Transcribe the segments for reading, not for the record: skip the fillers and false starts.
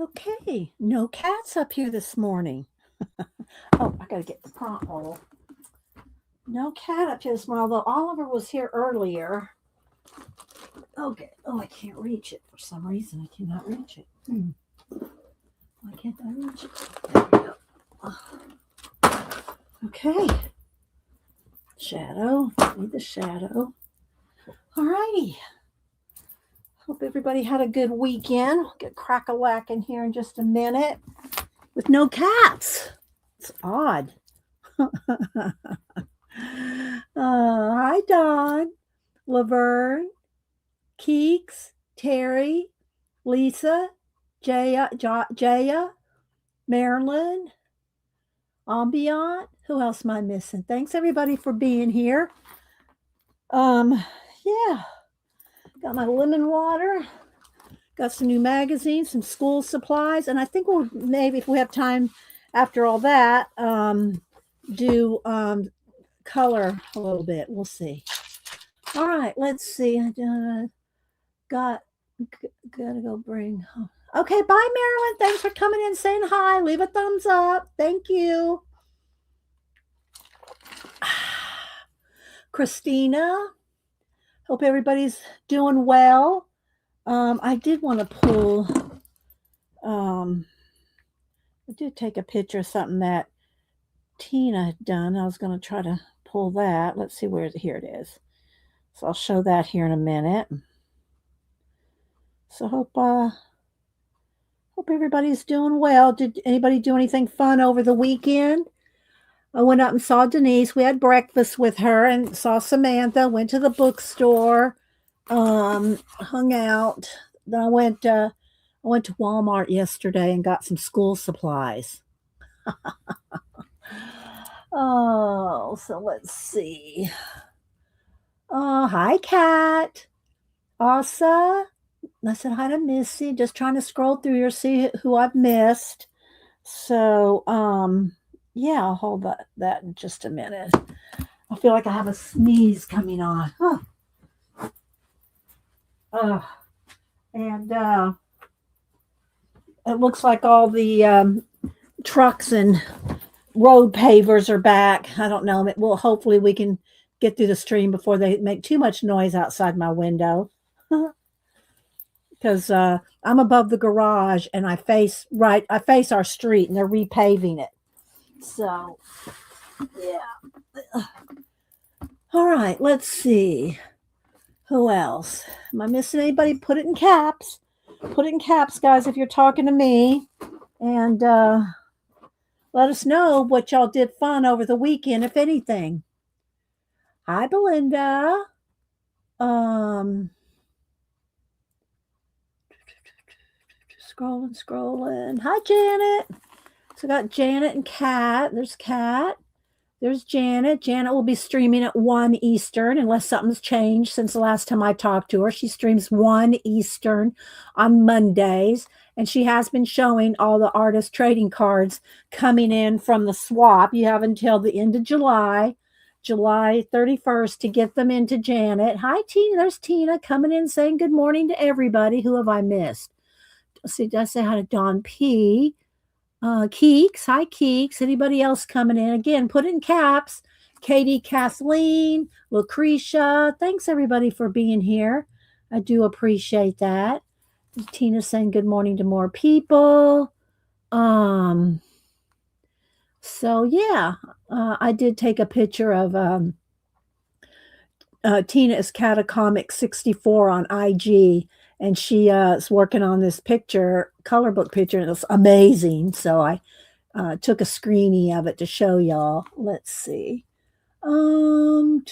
Okay, no cats up here this morning. Oh, I gotta get the prompt roll. No cat up here this morning, although Oliver was here earlier. Okay. Oh, I can't reach it for some reason. I cannot reach it. Why can't I reach it? There we go. Okay. Shadow. Need the shadow. Alrighty. Hope everybody had a good weekend. We'll get crack-a-lack in here in just a minute. With no cats. It's odd. Hi, Don, Laverne, Keeks, Terry, Lisa, Jaya, Marilyn, Ambient. Who else am I missing? Thanks everybody for being here. Yeah, got my lemon water. Got some new magazines, some school supplies, and I think we'll maybe, if we have time after all that, do color a little bit. We'll see. All right, let's see. I gotta go bring. Okay, bye, Marilyn. Thanks for coming in, saying hi. Leave a thumbs up. Thank you. Christina, hope everybody's doing well. I did want to pull. I did take a picture of something that Tina had done. I was going to try to pull that. Let's see where here it is. So I'll show that here in a minute. So hope everybody's doing well. Did anybody do anything fun over the weekend? I went out and saw Denise. We had breakfast with her and saw Samantha. Went to the bookstore, hung out. Then I went to Walmart yesterday and got some school supplies. Oh, so let's see. Oh, hi, Kat. Asa. I said hi to Missy. Just trying to scroll through here, see who I've missed. So, yeah, I'll hold that in just a minute. I feel like I have a sneeze coming on. And it looks like all the trucks and road pavers are back. I don't know. Well, hopefully we can get through the stream before they make too much noise outside my window. Because I'm above the garage and I face our street and they're repaving it. So, yeah. All right, let's see. Who else? Am I missing anybody? Put it in caps. Put it in caps, guys, if you're talking to me. And let us know what y'all did fun over the weekend, if anything. Hi, Belinda. Scrolling. Hi, Janet. So I got Janet and Kat. There's Kat. There's Janet. Janet will be streaming at 1 Eastern unless something's changed since the last time I talked to her. She streams 1 Eastern on Mondays, and she has been showing all the artist trading cards coming in from the swap. You have until the end of July 31st, to get them into Janet. Hi, Tina. There's Tina coming in saying good morning to everybody. Who have I missed? Let's see, did I say hi to Don P? Keeks. Hi, Keeks. Anybody else coming in? Again, put in caps. Katie, Kathleen, Lucretia. Thanks, everybody, for being here. I do appreciate that. Tina saying good morning to more people. So, yeah, I did take a picture of Tina is Catacomic 64 on IG, and she is working on this color book picture, and it's amazing. So I took a screenie of it to show y'all. Let's see. And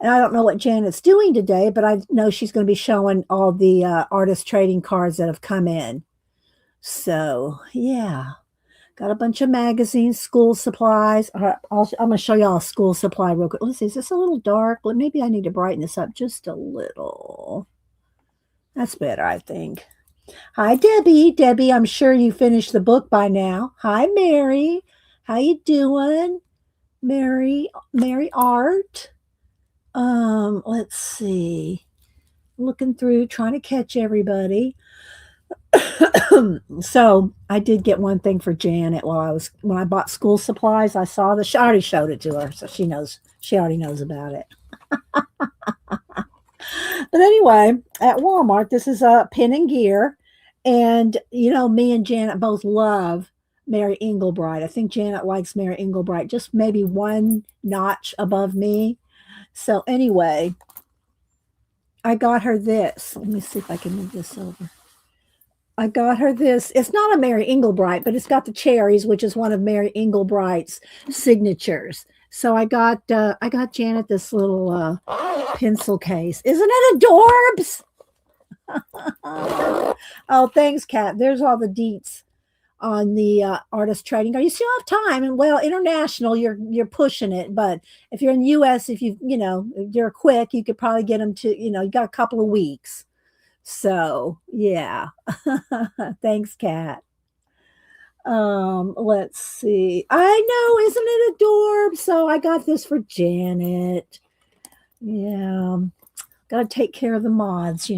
I don't know what Janet's doing today, but I know she's going to be showing all the artist trading cards that have come in. So, yeah. Got a bunch of magazines, school supplies. I'm going to show y'all a school supply real quick. Let's see, is this a little dark? Maybe I need to brighten this up just a little. That's better, I think. Hi, Debbie. Debbie, I'm sure you finished the book by now. Hi, Mary. How you doing? Mary Art. Let's see. looking through, trying to catch everybody. So I did get one thing for Janet when I bought school supplies. I saw I already showed it to her, so she already knows about it. But anyway, at Walmart, this is a Pin and Gear, and me and Janet both love Mary Englebright. I think Janet likes Mary Englebright just maybe one notch above me. So anyway, I got her this. Let me see if I can move this over. I got her this. It's not a Mary Englebright, but it's got the cherries, which is one of Mary Englebright's signatures. So I got Janet this little pencil case. Isn't it adorbs? Oh, thanks, Kat. There's all the deets on the artist trading card. You still have time, and well, international, you're pushing it. But if you're in the U.S., if if you're quick, you could probably get them to you got a couple of weeks. So yeah, thanks, Kat. Let's see. I know, isn't it adorbs? So I got this for Janet. Yeah, gotta take care of the mods,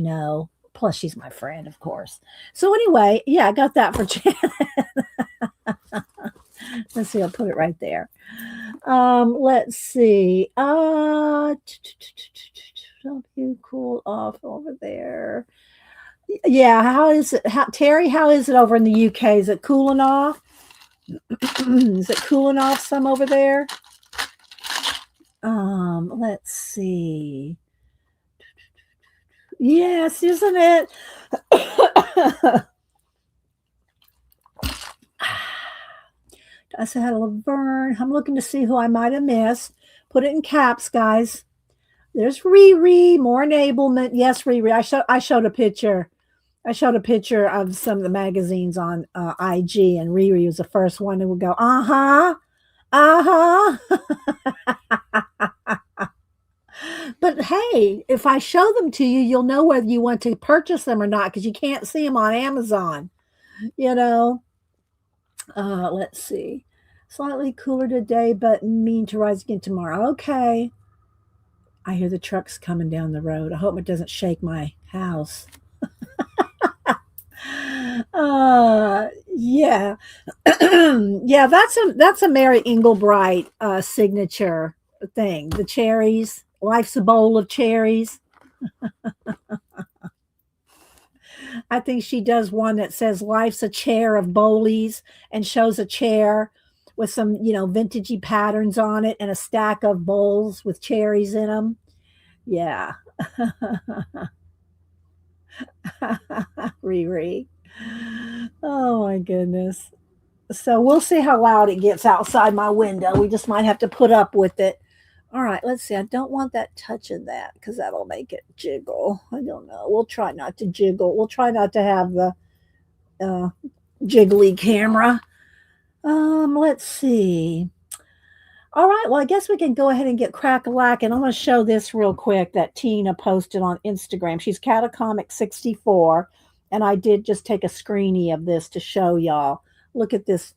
Plus, she's my friend, of course. So anyway, yeah, I got that for Janet. Let's see, I'll put it right there. Let's see. Help you cool off over there. Yeah, how is it? Terry, how is it over in the UK? Is it cooling off? Is it cooling off some over there? Let's see. Yes, isn't it? I said hello, Laverne. I'm looking to see who I might have missed. Put it in caps, guys. There's Riri, more enablement. Yes, Riri. I showed a picture. I showed a picture of some of the magazines on IG, and Riri was the first one who would go, But hey, if I show them to you, you'll know whether you want to purchase them or not because you can't see them on Amazon. Let's see. Slightly cooler today, but mean to rise again tomorrow. Okay. I hear the trucks coming down the road. I hope it doesn't shake my house. Yeah. Yeah, that's a Mary Englebright signature thing. The cherries. Life's a bowl of cherries. I think she does one that says life's a chair of bowlies and shows a chair with some, vintagey patterns on it and a stack of bowls with cherries in them. Yeah. Riri. Oh my goodness. So we'll see how loud it gets outside my window. We just might have to put up with it. All right, let's see. I don't want that touching that because that'll make it jiggle. I don't know. We'll try not to jiggle. We'll try not to have the jiggly camera. Let's see. All right, well, I guess we can go ahead and get crack-a-lack, and I'm going to show this real quick that Tina posted on Instagram. She's Catacomic64, and I did just take a screenie of this to show y'all. Look at this.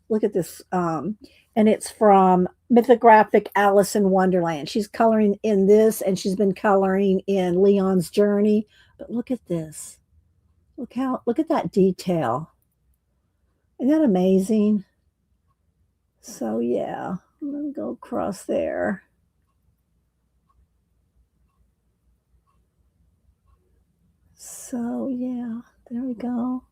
And it's from Mythographic Alice in Wonderland. She's coloring in this, and she's been coloring in Leon's Journey. But look at this. Look at that detail. Isn't that amazing? So yeah, I'm gonna go across there. So yeah, there we go.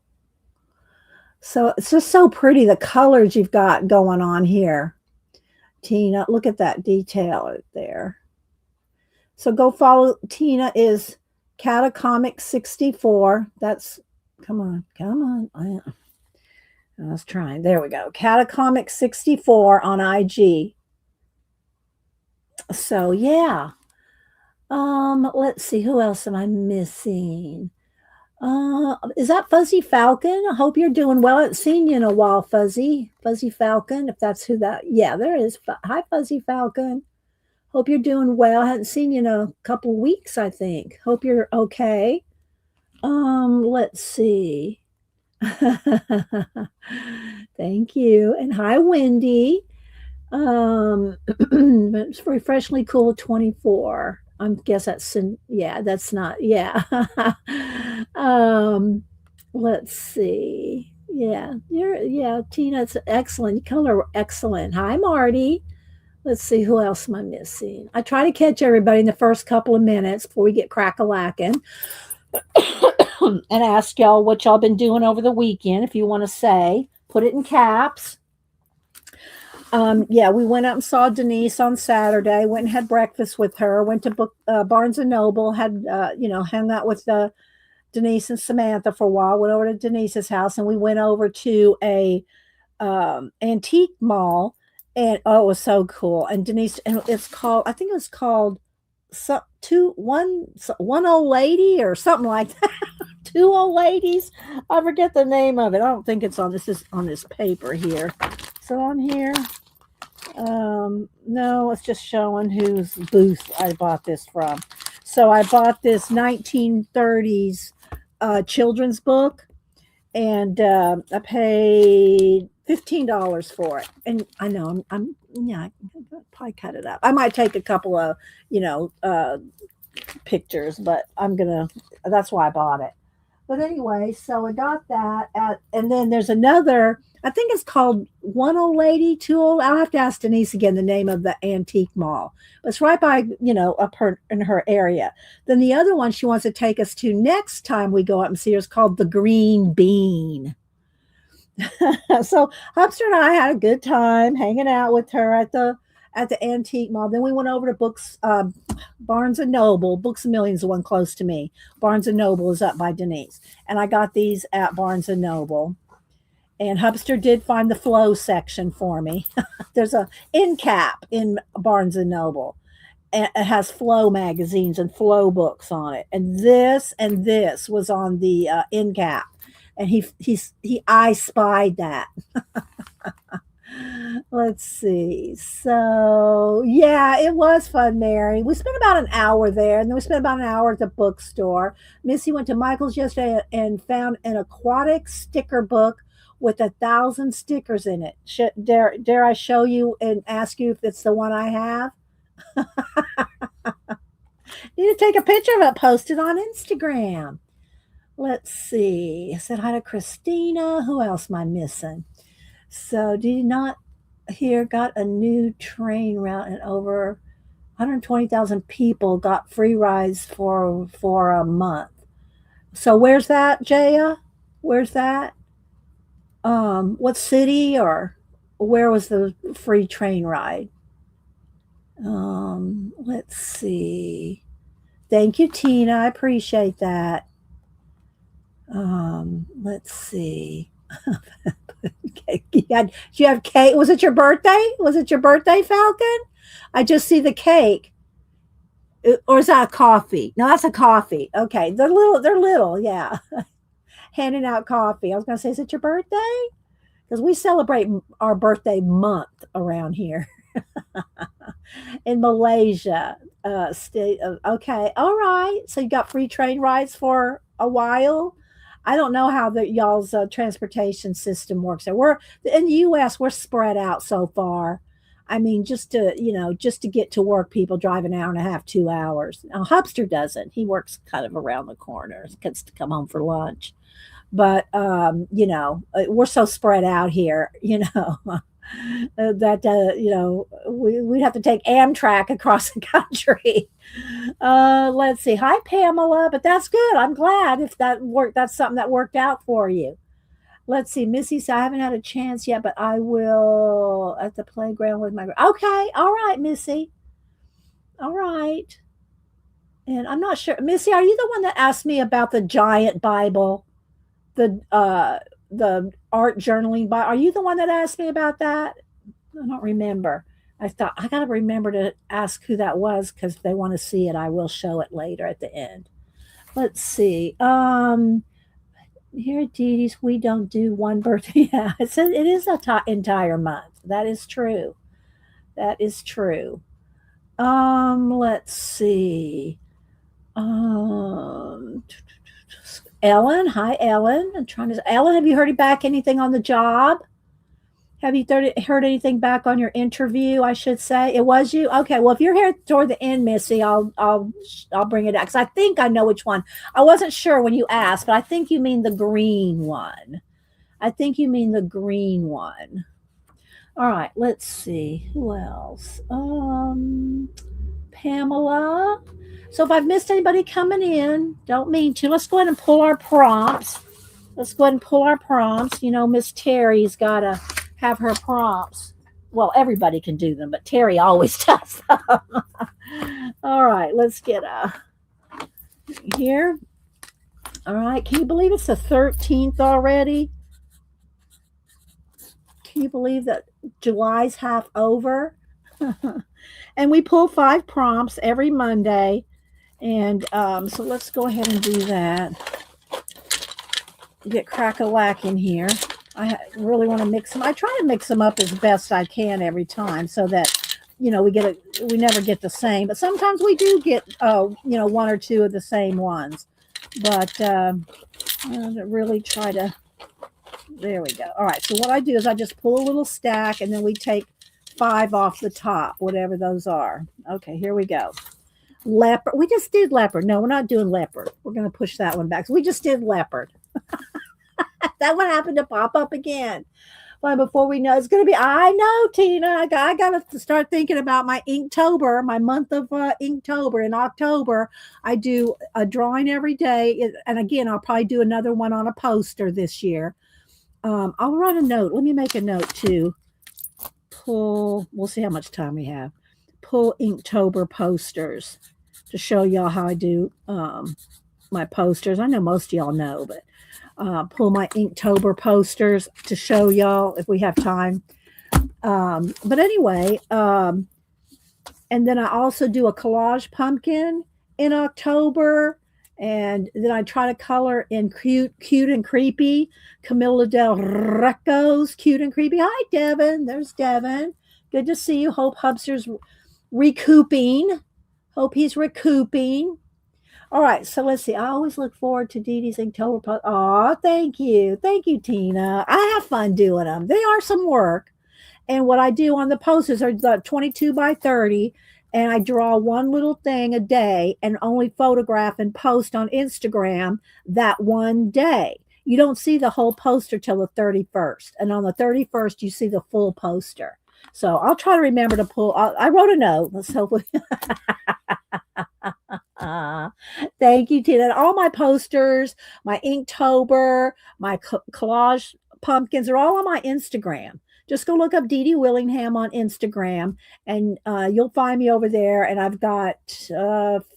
So it's just so pretty, the colors you've got going on here. Tina, look at that detail right there. So go follow Tina is Catacomic64. That's come on. I was trying. There we go. Catacomic64 on IG. So yeah. Let's see, who else am I missing? Is that Fuzzy Falcon? I hope you're doing well. I haven't seen you in a while, Fuzzy Falcon, if that's who that. Yeah, there is. Hi, Fuzzy Falcon. Hope you're doing well. I hadn't seen you in a couple weeks, I think. Hope you're okay. Let's see. Thank you. And hi, Wendy. It's refreshingly cool 24. guess yeah, that's not, yeah. um, let's see. Yeah, yeah, Tina, it's excellent. You color excellent. Hi, Marty. Let's see, who else am I missing? I try to catch everybody in the first couple of minutes before we get crack-a-lacking and ask y'all what y'all been doing over the weekend. If you want to say, put it in caps. Yeah, we went up and saw Denise on Saturday. Went and had breakfast with her. Went to Barnes and Noble. Had hung out with Denise and Samantha for a while. Went over to Denise's house, and we went over to a antique mall. And oh, it was so cool. And Denise, and it's called, I think it was called one old lady or something like that. Two old ladies. I forget the name of it. I don't think it's on this. Is on this paper here. So on here. No, it's just showing whose booth I bought this from. So I bought this 1930s children's book, and I paid $15 for it. And I know I'm yeah, I'll probably cut it up. I might take a couple of pictures, but that's why I bought it. But anyway, so I got that and then there's another. I think it's called One Old Lady, Two Old. I'll have to ask Denise again the name of the antique mall. It's right by, up in her area. Then the other one she wants to take us to next time we go up and see her is called the Green Bean. So Hubster and I had a good time hanging out with her at the antique mall. Then we went over to Barnes and Noble. Books a Million is the one close to me. Barnes and Noble is up by Denise, and I got these at Barnes and Noble. And Hubster did find the flow section for me. There's a end cap in Barnes and Noble. And it has flow magazines and flow books on it. And this was on the end cap. And I spied that. Let's see. So yeah, it was fun, Mary. We spent about an hour there, and then we spent about an hour at the bookstore. Missy went to Michael's yesterday and found an aquatic sticker book with 1,000 stickers in it. Dare I show you and ask you if it's the one I have? Need to take a picture of it, post it on Instagram. Let's see. I said hi to Christina. Who else am I missing? So, did you not hear? Got a new train route, and over 120,000 people got free rides for a month. So, where's that, Jaya? Where's that? What city or where was the free train ride? Let's see. Thank you, Tina. I appreciate that. Let's see. Okay. You have cake. Was it your birthday? Was it your birthday, Falcon? I just see the cake. Or is that a coffee? No, that's a coffee. Okay. They're little, yeah. Handing out coffee. I was gonna say, is it your birthday? Because we celebrate our birthday month around here. In Malaysia. Okay. All right. So you got free train rides for a while. I don't know how y'all's transportation system works. We're in the U.S. We're spread out so far. I mean, just to get to work, people drive an hour and a half, 2 hours. Now, Hubster doesn't. He works kind of around the corner. Gets to come home for lunch. But we're so spread out here. That we'd have to take Amtrak across the country. Let's see. Hi, Pamela. But that's good. I'm glad if that worked. That's something that worked out for you. Let's see. Missy said, I haven't had a chance yet, but I will at the playground with my. Okay. All right, Missy. All right. And I'm not sure. Missy, are you the one that asked me about the giant Bible? The art journaling Bible. Are you the one that asked me about that? I don't remember. I thought I got to remember to ask who that was because if they want to see it, I will show it later at the end. Let's see. Here at Dee Dee's, we don't do one birthday. Yeah, it says it is entire month. That is true. That is true. Let's see. Ellen, hi Ellen. Ellen, have you heard back anything on the job? Have you heard anything back on your interview? I should say it was you. Okay, well, if you're here toward the end, Missy, I'll bring it up because I think I know which one. I wasn't sure when you asked, but I think you mean the green one. I think you mean the green one. All right, let's see who else. Pamela. So if I've missed anybody coming in, don't mean to. Let's go ahead and pull our prompts. Let's go ahead and pull our prompts. You know, Miss Terry's got to have her prompts. Well, everybody can do them, but Terry always does them. All right, let's get here. All right, can you believe it's the 13th already? Can you believe that July's half over? And we pull 5 prompts every Monday. And so let's go ahead and do that. Get Crack-A-Whack in here. I really want to mix them. I try to mix them up as best I can every time so that, you know, we never get the same. But sometimes we do get, you know, 1 or 2 of the same ones. But really try to, there we go. All right, so what I do is I just pull a little stack and then we take 5 off the top, whatever those are. Okay, here we go. Leopard. We just did leopard. No, we're not doing leopard. We're going to push that one back. So we just did leopard. That one happened to pop up again. Well, before we know, it's going to be, I know, Tina, I got to start thinking about my Inktober, my month of Inktober. In October, I do a drawing every day. And again, I'll probably do another one on a poster this year. I'll write a note. Let me make a note too. We'll see how much time we have. Pull Inktober posters to show y'all how I do my posters. I know most of y'all know, but pull my Inktober posters to show y'all if we have time. But anyway, and then I also do a collage pumpkin in October. And then I try to color in cute and creepy. Camilla Del Recco's Cute and Creepy. Hi, Devin. There's Devin. Good to see you. Hope Hubster's recouping. Hope he's recouping. All right, so let's see. I always look forward to Dee Dee's Inktober post. Oh, thank you. Thank you, Tina. I have fun doing them. They are some work. And what I do on the posters are the 22 by 30, and I draw one little thing a day and only photograph and post on Instagram that one day. You don't see the whole poster till the 31st. And on the 31st, you see the full poster. So I'll try to remember to pull. I wrote a note. Let's hopefully. Thank you, Tina. And all my posters, my Inktober, my collage pumpkins are all on my Instagram. Just go look up Dee Dee Willingham on Instagram, and you'll find me over there. And I've got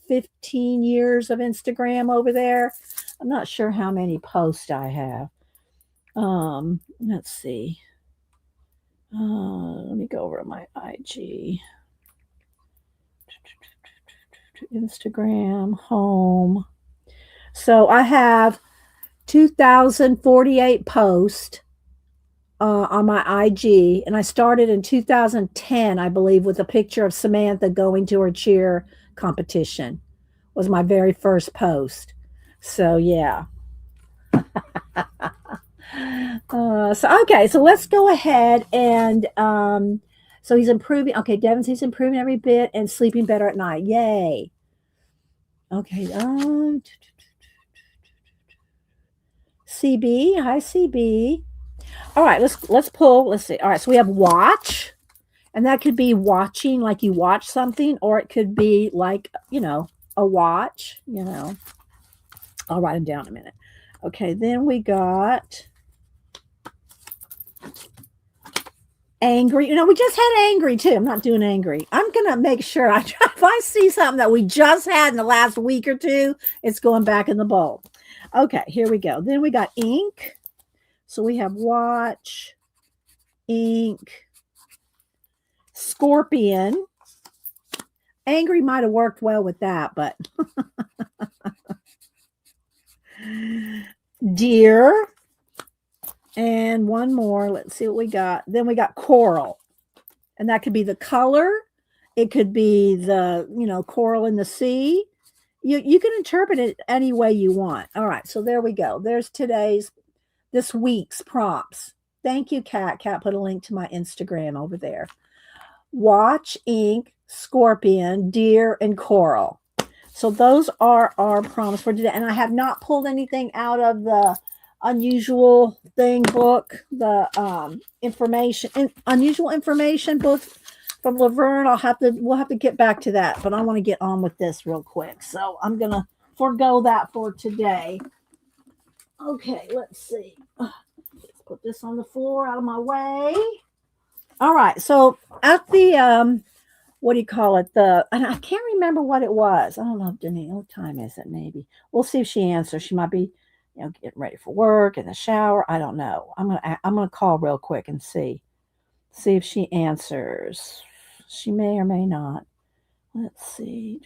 15 years of Instagram over there. I'm not sure how many posts I have. Let's see. Let me go over to my IG. Instagram, home. So I have 2,048 posts on my IG, and I started in 2010, I believe, with a picture of Samantha going to her cheer competition. Was my very first post. So yeah. So let's go ahead and so he's improving. Okay, Devin, he's improving every bit and sleeping better at night. Yay. Okay. CB, hi CB. All right, let's pull. Let's see. All right, so we have watch, and that could be watching like you watch something, or it could be like, you know, a watch, you know. I'll write them down in a minute. Okay, then we got angry. You know, we just had angry too. I'm not doing angry. I'm going to make sure if I see something that we just had in the last week or two, it's going back in the bowl. Okay, here we go. Then we got ink. So we have watch, ink, scorpion. Angry might have worked well with that, but deer. And one more. Let's see what we got. Then we got coral. And that could be the color. It could be the, you know, coral in the sea. You can interpret it any way you want. All right. So there we go. There's this week's prompts. Thank you, Kat. Kat put a link to my Instagram over there. Watch, ink, scorpion, deer, and coral. So those are our prompts for today. And I have not pulled anything out of the unusual thing book, the unusual information book from Laverne. We'll have to get back to that, but I want to get on with this real quick. So I'm gonna forego that for today. Okay, let's see. Let's put this on the floor out of my way. All right. So at the what do you call it? And I can't remember what it was. I don't know, Denise. What time is it? Maybe we'll see if she answers. She might be, getting ready for work in the shower. I don't know. I'm gonna call real quick and see if she answers. She may or may not. Let's see.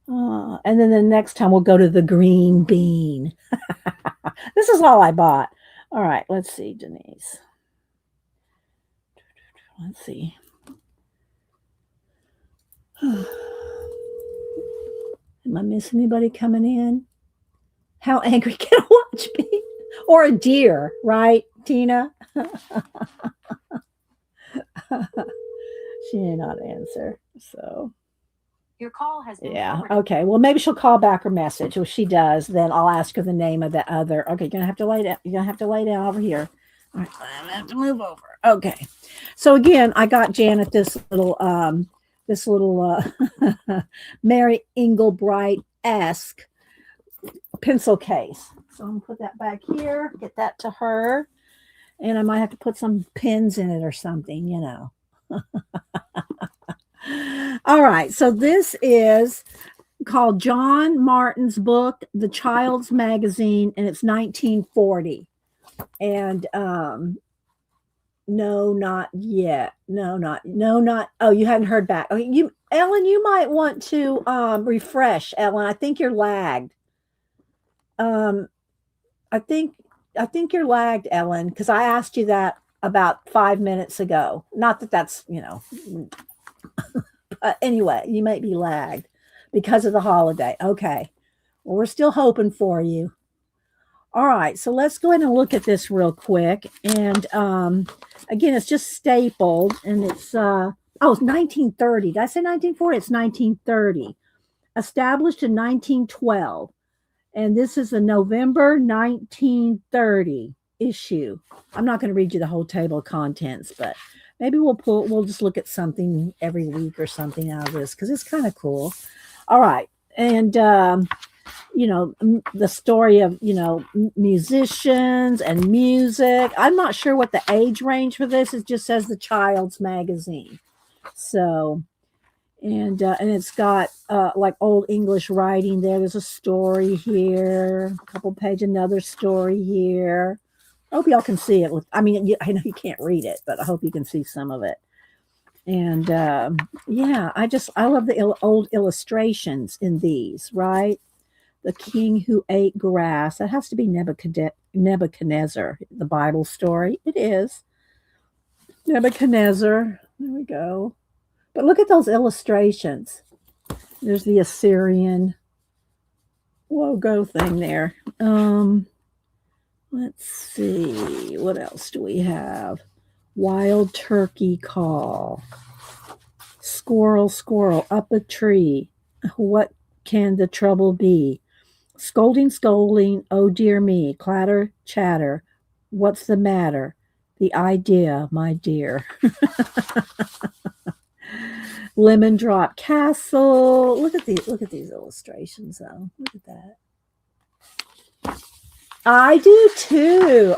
And then the next time we'll go to the green bean. This is all I bought. All right. Let's see, Denise. Let's see. Am I missing anybody coming in? How angry can a watch be? Or a deer, right, Tina? She may not answer. So your call has been forwarded. Okay. Well, maybe she'll call back her message. If she does, then I'll ask her the name of the other. Okay, you're gonna have to lay down. You're gonna have to lay down over here. All right, I'm gonna have to move over. Okay. So again, I got Janet this little Mary Englebright-esque pencil case. So I'm gonna put that back here, get that to her, and I might have to put some pins in it or something, All right, so this is called John Martin's book, The Child's Magazine, and it's 1940. And no, not yet. No, not. Oh, you hadn't heard back. Okay, Ellen, you might want to refresh, Ellen. I think you're lagged. I think you're lagged, Ellen, because I asked you that about 5 minutes ago. Not that that's, but anyway, you might be lagged because of the holiday. Okay. Well, we're still hoping for you. All right. So let's go ahead and look at this real quick. And again, it's just stapled and it's 1930. Did I say 1940? It's 1930. Established in 1912. And this is a November 1930 issue. I'm not going to read you the whole table of contents, but maybe we'll just look at something every week or something out of this because it's kind of cool. All right. And, the story of, musicians and music. I'm not sure what the age range for this is. It just says the Child's Magazine. So, and it's got like old English writing there. There's a story here, a couple pages, another story here. I hope y'all can see it. I know you can't read it, but I hope you can see some of it. And I love the old illustrations in these, right? The king who ate grass. That has to be Nebuchadnezzar, the Bible story. It is. Nebuchadnezzar. There we go. But look at those illustrations. There's the Assyrian logo thing there. Let's see. What else do we have? Wild turkey call. Squirrel, up a tree. What can the trouble be? Scolding, oh dear me. Clatter, chatter. What's the matter? The idea, my dear. Lemon drop castle. Look at these illustrations though. Look at that. I do too,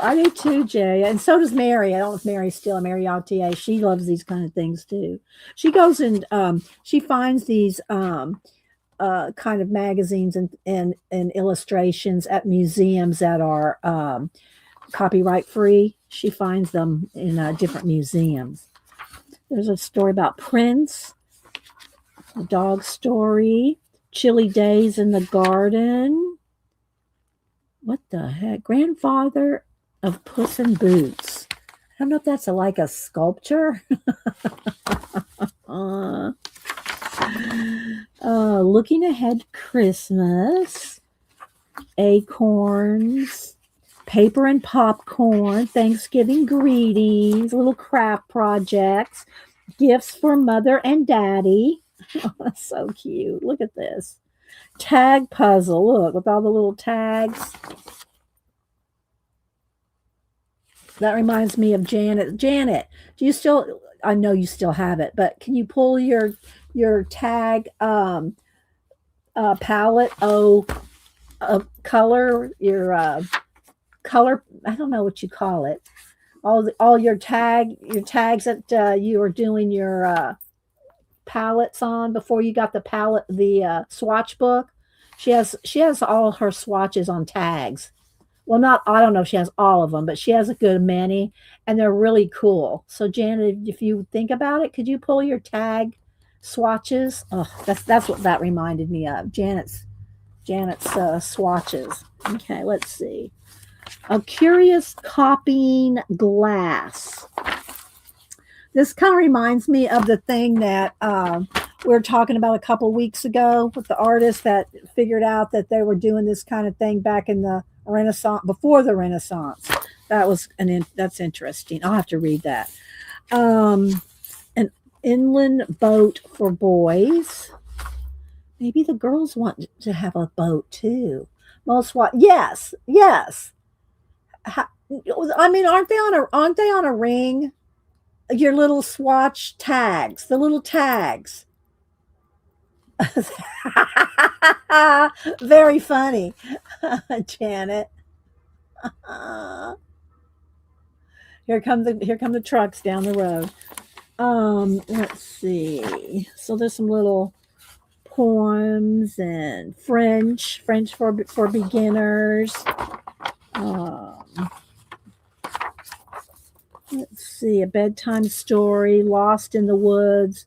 Jay. And so does Mary. I don't know if Mary's still Mary Altier. She loves these kind of things too. She goes and she finds these kind of magazines and illustrations at museums that are copyright free. She finds them in different museums. There's a story about Prince, a dog story, chilly days in the garden. What the heck? Grandfather of Puss in Boots. I don't know if that's like a sculpture. Looking ahead Christmas. Acorns. paper and popcorn, Thanksgiving greetings, little craft projects, gifts for mother and daddy. Oh, that's so cute. Look at this. Tag puzzle. Look, with all the little tags. That reminds me of Janet. Janet, do you still, I know you still have it, but can you pull your tag palette color, your color, I don't know what you call it. All your tags that you were doing your palettes on before you got the swatch book. She has all her swatches on tags. Well, not, I don't know if she has all of them, but she has a good many, and they're really cool. So, Janet, if you think about it, could you pull your tag swatches? Oh, that's what that reminded me of. Janet's swatches. Okay, let's see. A curious copying glass. This kind of reminds me of the thing that we were talking about a couple weeks ago with the artist that figured out that they were doing this kind of thing back in the Renaissance, before the Renaissance. That's interesting. I'll have to read that. An inland boat for boys. Maybe the girls want to have a boat too. Yes. I mean, aren't they on a ring? Your little swatch tags, the little tags. Very funny, Janet. Here come the trucks down the road. Let's see. So there's some little poems and French for beginners. Let's see, a bedtime story, Lost in the Woods.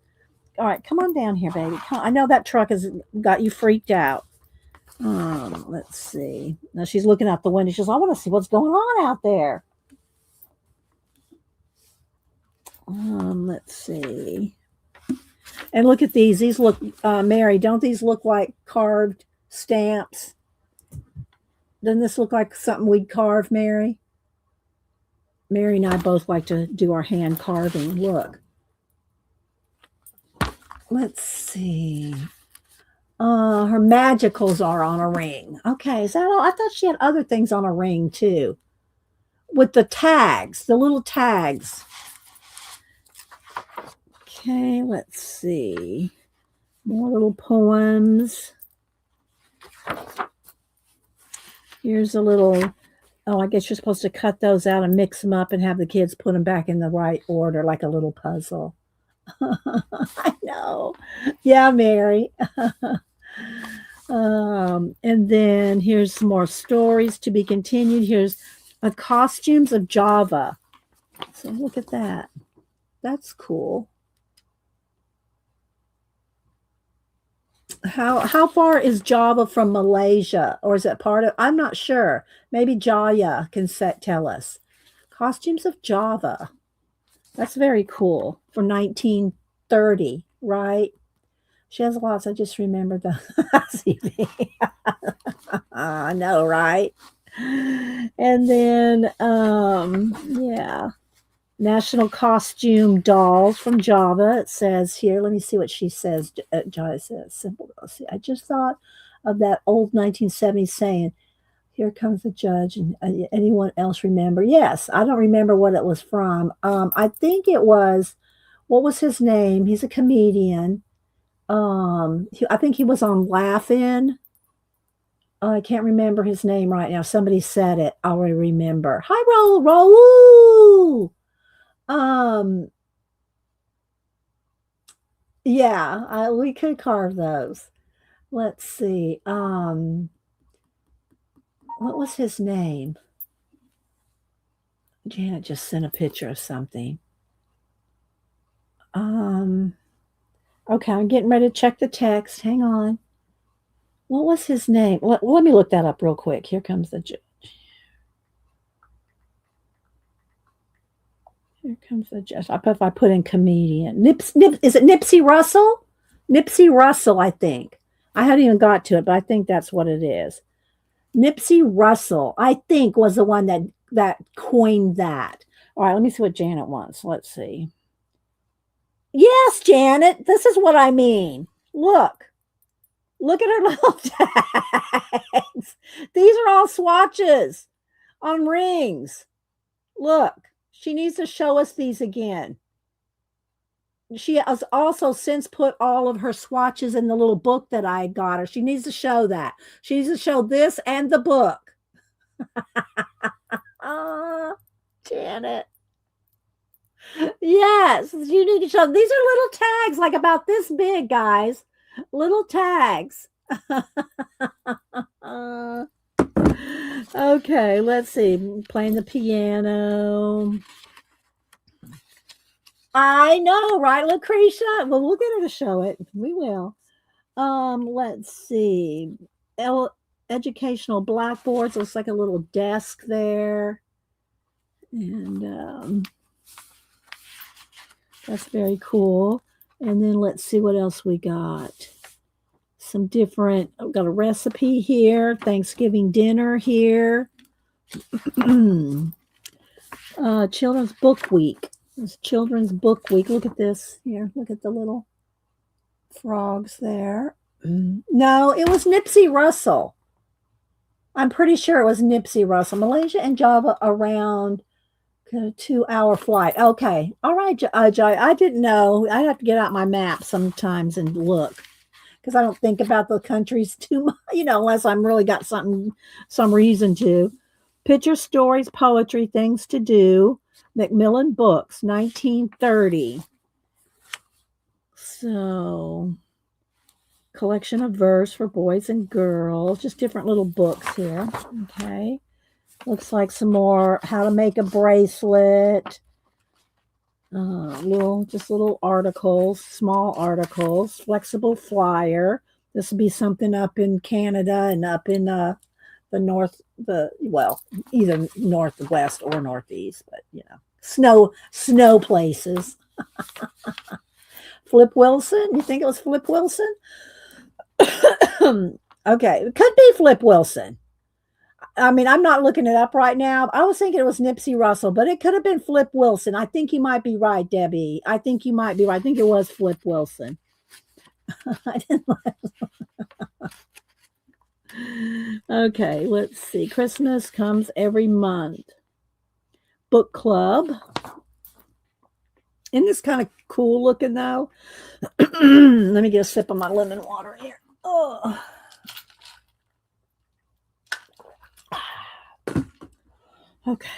All right, come on down here, baby. Come on. I know that truck has got you freaked out. Let's see. Now she's looking out the window. She says, I want to see what's going on out there. Let's see. And look at these. These look, Mary, don't these look like carved stamps? Doesn't this look like something we'd carve, Mary? Mary and I both like to do our hand carving. Look. Let's see. Her magicals are on a ring. Okay, is that all? I thought she had other things on a ring too. With the tags, the little tags. Okay, let's see. More little poems. Here's a little, oh, I guess you're supposed to cut those out and mix them up and have the kids put them back in the right order like a little puzzle. I know. Yeah, Mary. And then here's some more stories to be continued. Here's costumes of Java. So look at that. That's cool. How far is Java from Malaysia? Or is it part of, I'm not sure. Maybe Jaya can tell us. Costumes of Java. That's very cool for 1930, right? She has lots. I just remembered the CV. I know, right? And then, yeah, national costume dolls from Java. It says here. Let me see what she says. Jaya says, simple. See, I just thought of that old 1970s saying, "Here comes the judge." And anyone else remember? Yes, I don't remember what it was from. I think it was, what was his name? He's a comedian. I think he was on Laugh-In. I can't remember his name right now. Somebody said it. I'll remember. Hi, Raul. Yeah, we could carve those. Let's see. What was his name? Janet just sent a picture of something. Okay, I'm getting ready to check the text. Hang on. What was his name? Let me look that up real quick. Here comes the judge. Here comes the judge. If I put in comedian. Is it Nipsey Russell? Nipsey Russell, I think. I hadn't even got to it, but I think that's what it is. Nipsey Russell, I think, was the one that coined that. All right, let me see what Janet wants. Let's see. Yes, Janet, this is what I mean. Look. Look at her little tags. These are all swatches on rings. Look, she needs to show us these again. She has also since put all of her swatches in the little book that I got her. She needs to show that. She needs to show this and the book. Janet. Yes, you need to show. These are little tags, like about this big, guys. Little tags. Okay, let's see. Playing the piano. I know, right, Lucretia? Well, we'll get her to show it. We will. Let's see. Educational blackboards. Looks like a little desk there. And that's very cool. And then let's see what else we got. Some different, I've got a recipe here. Thanksgiving dinner here. Children's Book Week. It's Children's Book Week. Look at this here. Look at the little frogs there. No, it was Nipsey Russell. I'm pretty sure it was Nipsey Russell. Malaysia and Java around a 2-hour flight. Okay. All right, Jai. I didn't know. I have to get out my map sometimes and look because I don't think about the countries too much, unless I'm really got some reason to. Picture stories, poetry, things to do. Macmillan Books, 1930. So, collection of verse for boys and girls. Just different little books here. Okay. Looks like some more how to make a bracelet. Little articles, small articles. Flexible flyer. This will be something up in Canada and up in the north, either northwest or northeast, but snow places. Flip Wilson. You think it was Flip Wilson? Okay, it could be Flip Wilson. I mean, I'm not looking it up right now. I was thinking it was Nipsey Russell, but it could have been Flip Wilson. I think you might be right, Debbie. I think you might be right. I think it was Flip Wilson. I didn't Okay, let's see. Christmas comes every month. Book club. Isn't this kind of cool looking, though? Let me get a sip of my lemon water here. Oh. Okay.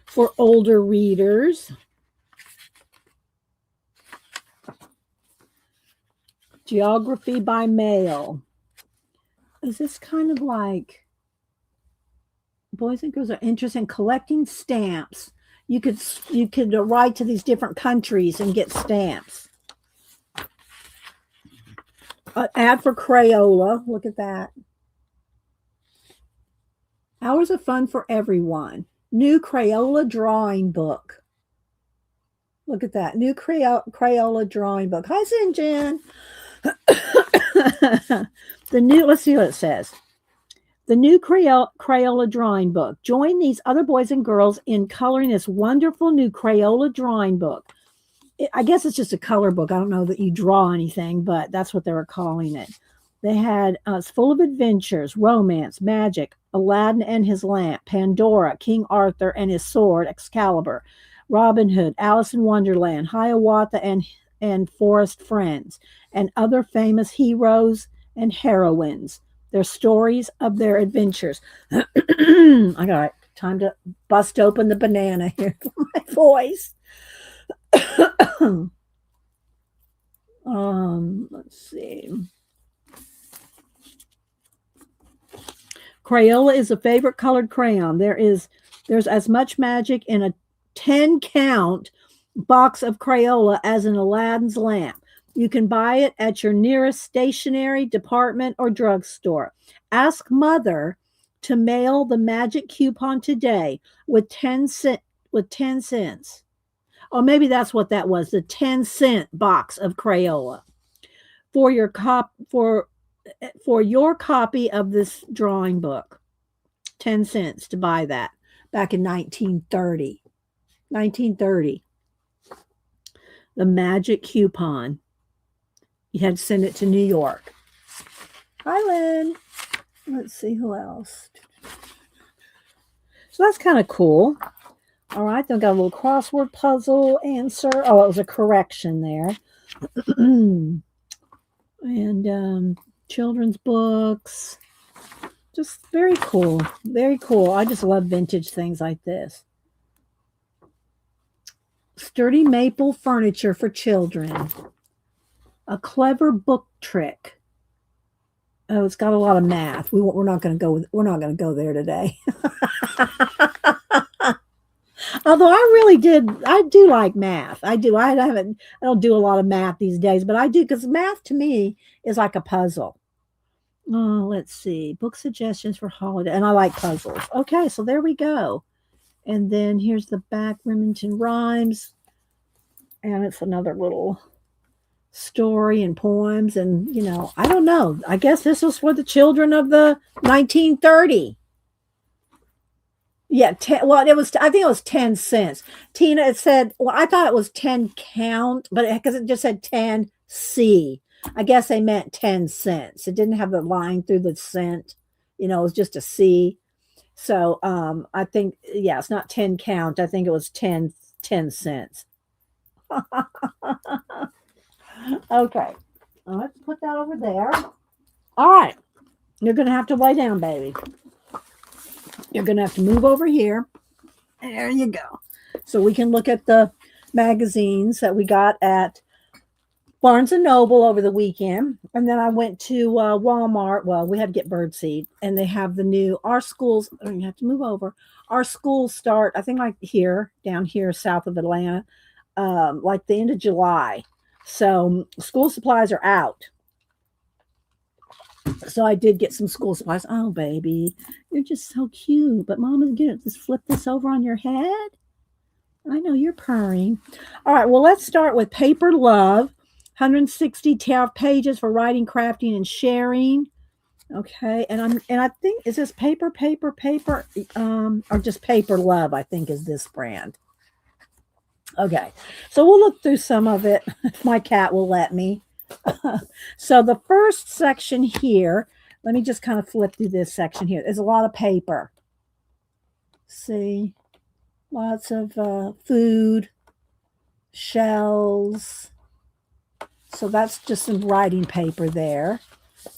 For older readers. Geography by mail. Is this kind of like boys and girls are interested in collecting stamps? You could write to these different countries and get stamps. Ad for Crayola. Look at that. Hours of fun for everyone. New Crayola drawing book. Look at that. New Crayola drawing book. Hi, Zinjan. Let's see what it says. The new Crayola drawing book. Join these other boys and girls in coloring this wonderful new Crayola drawing book. I guess it's just a color book. I don't know that you draw anything, but that's what they were calling it. They had, it's full of adventures, romance, magic, Aladdin and his lamp, Pandora, King Arthur and his sword, Excalibur, Robin Hood, Alice in Wonderland, Hiawatha and Forest Friends, and other famous heroes and heroines. Their stories of their adventures. I got time to bust open the banana here for my voice. Let's see. Crayola is a favorite colored crayon. There's as much magic in a 10-count box of Crayola as in Aladdin's lamp. You can buy it at your nearest stationery department or drugstore. Ask Mother to mail the magic coupon today with 10 cents. Or maybe that's what that was, the 10-cent box of Crayola. For for your copy of this drawing book. 10 cents to buy that back in 1930. 1930. The magic coupon. You had to send it to New York. Hi, Lynn. Let's see who else. So that's kind of cool. All right, then got a little crossword puzzle answer. Oh, it was a correction there. And children's books. Just very cool. Very cool. I just love vintage things like this. Sturdy maple furniture for children. A clever book trick. Oh, it's got a lot of math. We're not going to go there today. Although I do like math. I do. I don't do a lot of math these days, but I do, because math to me is like a puzzle. Oh, let's see. Book suggestions for holiday. And I like puzzles. Okay, so there we go. And then here's the back, Remington Rhymes. And it's another little story and poems. And, I don't know. I guess this was for the children of the 1930. Yeah, I think it was 10 cents. Tina, it said, well, I thought it was 10 count, but because it just said 10 C. I guess they meant 10 cents. It didn't have the line through the cent. It was just a C. So I think, yeah, it's not 10 count. I think it was 10 cents. Okay. Let's put that over there. All right. You're going to have to lay down, baby. You're going to have to move over here. There you go. So we can look at the magazines that we got at Barnes & Noble over the weekend. And then I went to Walmart. Well, we had to get birdseed. And they have the new, our schools, you have to move over. Our schools start, I think, like here, down here south of Atlanta, like the end of July. So school supplies are out. So I did get some school supplies. Oh, baby, you're just so cute. But Mama's going to just flip this over on your head. I know you're purring. All right, well, let's start with Paper Love. 160 pages for writing, crafting, and sharing. Okay, and I think, is this paper, or just Paper Love, I think, is this brand. Okay, so we'll look through some of it if my cat will let me. So the first section here, let me just kind of flip through this section here. There's a lot of paper. See, lots of food, shells. So that's just some writing paper there.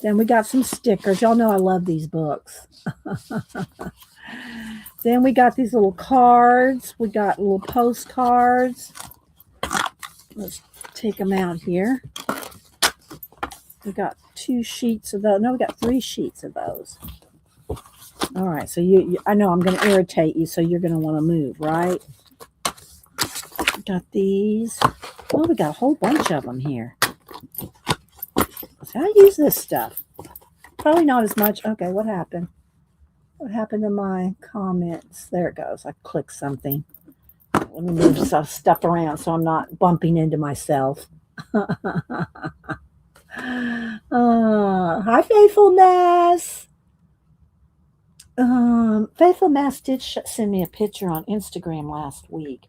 Then we got some stickers. Y'all know I love these books. Then we got these little cards. We got little postcards. Let's take them out here. We got 2 sheets of those. No, we got 3 sheets of those. All right. So I know I'm going to irritate you, so you're going to want to move, right? Got these. Oh, we got a whole bunch of them here. So I use this stuff. Probably not as much. Okay, what happened? What happened to my comments? There it goes. I clicked something. Let me move some stuff around so I'm not bumping into myself. Hi, Faithfulness. Faithfulness did send me a picture on Instagram last week.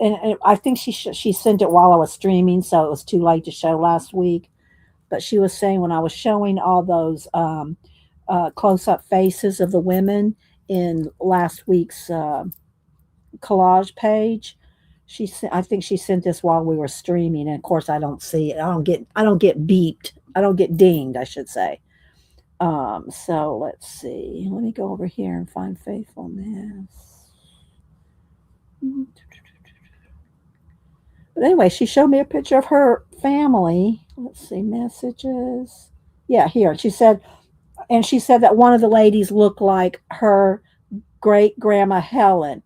And I think she sent it while I was streaming, so it was too late to show last week. But she was saying when I was showing all those close-up faces of the women in last week's collage page, I think she sent this while we were streaming, and of course I don't see it. I don't get beeped. I don't get dinged, I should say. So let's see. Let me go over here and find Faithfulness. But anyway, she showed me a picture of her family. Let's see, messages. Yeah, here. She said that one of the ladies looked like her great-grandma Helen.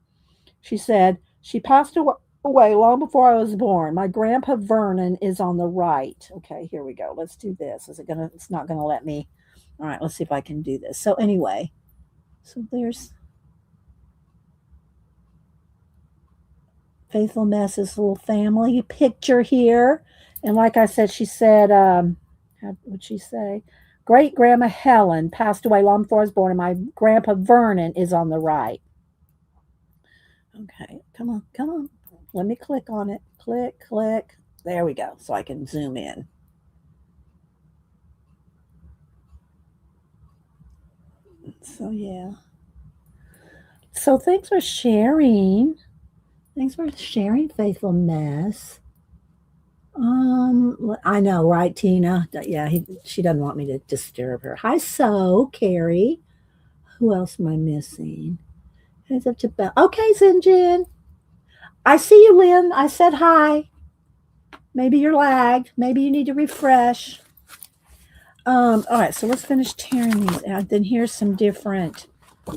She said, she passed away long before I was born. My grandpa Vernon is on the right. Okay, here we go. Let's do this. It's not gonna let me. All right, let's see if I can do this. So anyway, so there's Faithfulness's little family picture here. And like I said, she said, what would she say? Great grandma Helen passed away long before I was born, and my grandpa Vernon is on the right. Okay, come on, come on. Let me click on it. Click, click. There we go. So I can zoom in. So yeah. So thanks for sharing. Thanks for sharing, faithful mess. I know, right, Tina? Yeah, she doesn't want me to disturb her. Hi, so Carrie. Who else am I missing? Heads up to Bell. Okay, Zinjin. I see you, Lynn. I said hi. Maybe you're lagged. Maybe you need to refresh. All right, so let's finish tearing these out. Then here's some different.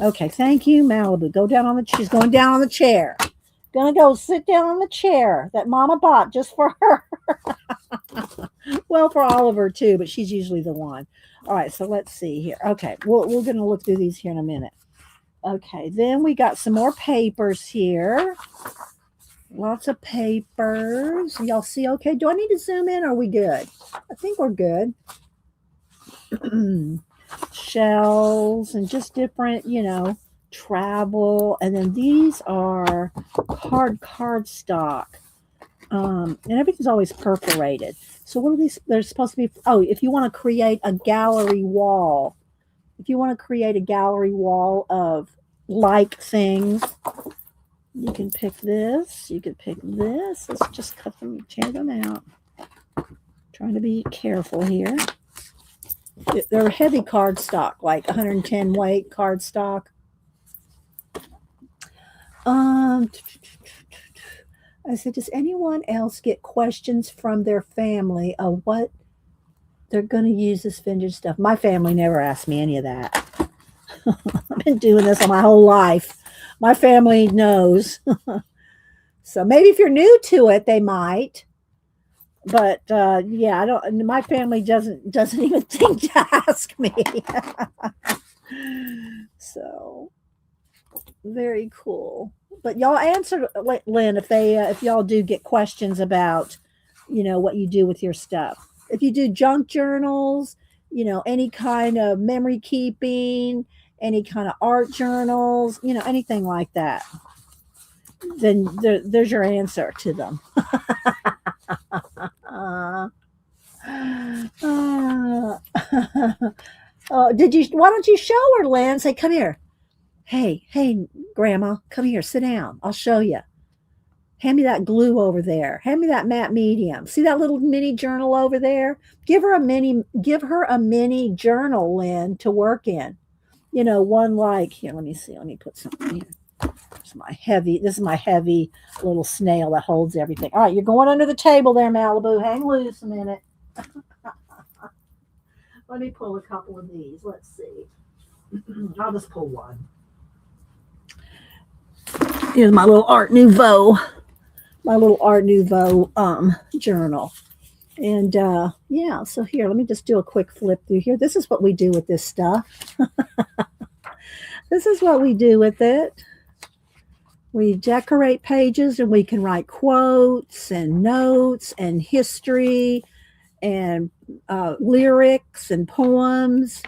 Okay, thank you, Malibu. Go down on the. She's going down on the chair. Gonna go sit down on the chair that Mama bought just for her. Well, for Oliver too, but she's usually the one. All right, so let's see here. Okay, we're gonna look through these here in a minute. Okay, then we got some more papers here. Lots of papers. Y'all see okay? Do I need to zoom in? Or are we good? I think we're good. Shells and just different, travel. And then these are card stock. And everything's always perforated. So what are these? They're supposed to be, if you want to create a gallery wall, of like things, you can pick this. You can pick this. Let's just tear them out. Trying to be careful here. They're heavy cardstock, like 110 weight cardstock. I said, does anyone else get questions from their family of what they're going to use this vintage stuff? My family never asked me any of that. I've been doing this all my whole life. My family knows. So maybe if you're new to it, they might. But yeah, I don't. My family doesn't even think to ask me. So very cool. But y'all answer, Lynn, if y'all do get questions about, what you do with your stuff. If you do junk journals, any kind of memory keeping, any kind of art journals, anything like that, then there's your answer to them. Why don't you show her, Lynn? Say, come here. Hey, Grandma, come here. Sit down. I'll show you. Hand me that glue over there. Hand me that matte medium. See that little mini journal over there? Give her a mini journal, Lynn, to work in. One like, here, let me see. Let me put something here. This is my heavy little snail that holds everything. All right, you're going under the table there, Malibu. Hang loose a minute. Let me pull a couple of these. Let's see. I'll just pull one. Here's my little Art Nouveau journal. And yeah, so here, let me just do a quick flip through here. This is what we do with this stuff. This is what we do with it. We decorate pages and we can write quotes and notes and history and lyrics and poems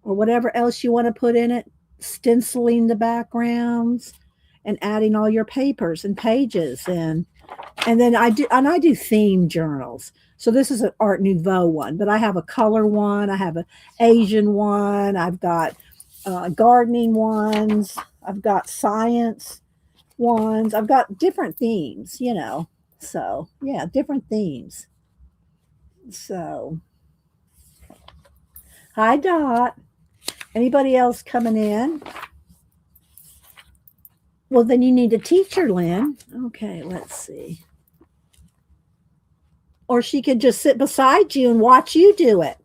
or whatever else you want to put in it, stenciling the backgrounds and adding all your papers and pages. And then I do theme journals. So this is an Art Nouveau one, but I have a color one. I have an Asian one. I've got gardening ones. I've got science ones. I've got different themes, So yeah, different themes. So hi, Dot. Anybody else coming in? Well, then you need a teacher, Lynn. Okay, let's see. Or she could just sit beside you and watch you do it.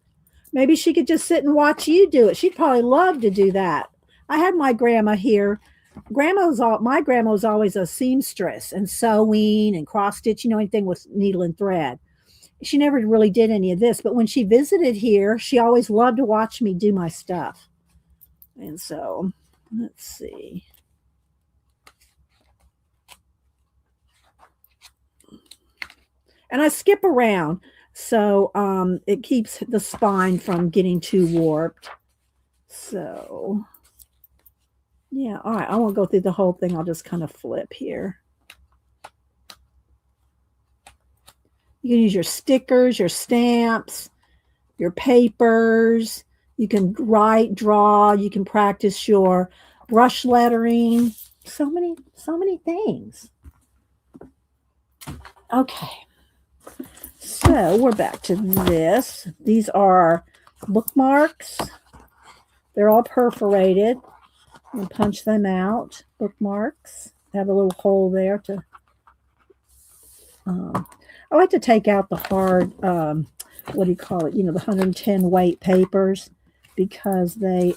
Maybe she could just sit and watch you do it. She'd probably love to do that. I had my grandma here. My grandma was always a seamstress and sewing and cross stitching, anything with needle and thread. She never really did any of this, but when she visited here, she always loved to watch me do my stuff. And so, let's see. And I skip around. So it keeps the spine from getting too warped. So yeah, all right. I won't go through the whole thing. I'll just kind of flip here. You can use your stickers, your stamps, your papers. You can write, draw. You can practice your brush lettering. So many things. Okay. So we're back to this. These are bookmarks. They're all perforated. And punch them out. Bookmarks. They have a little hole there to. I like to take out the hard. What do you call it? The 110 weight papers, because they.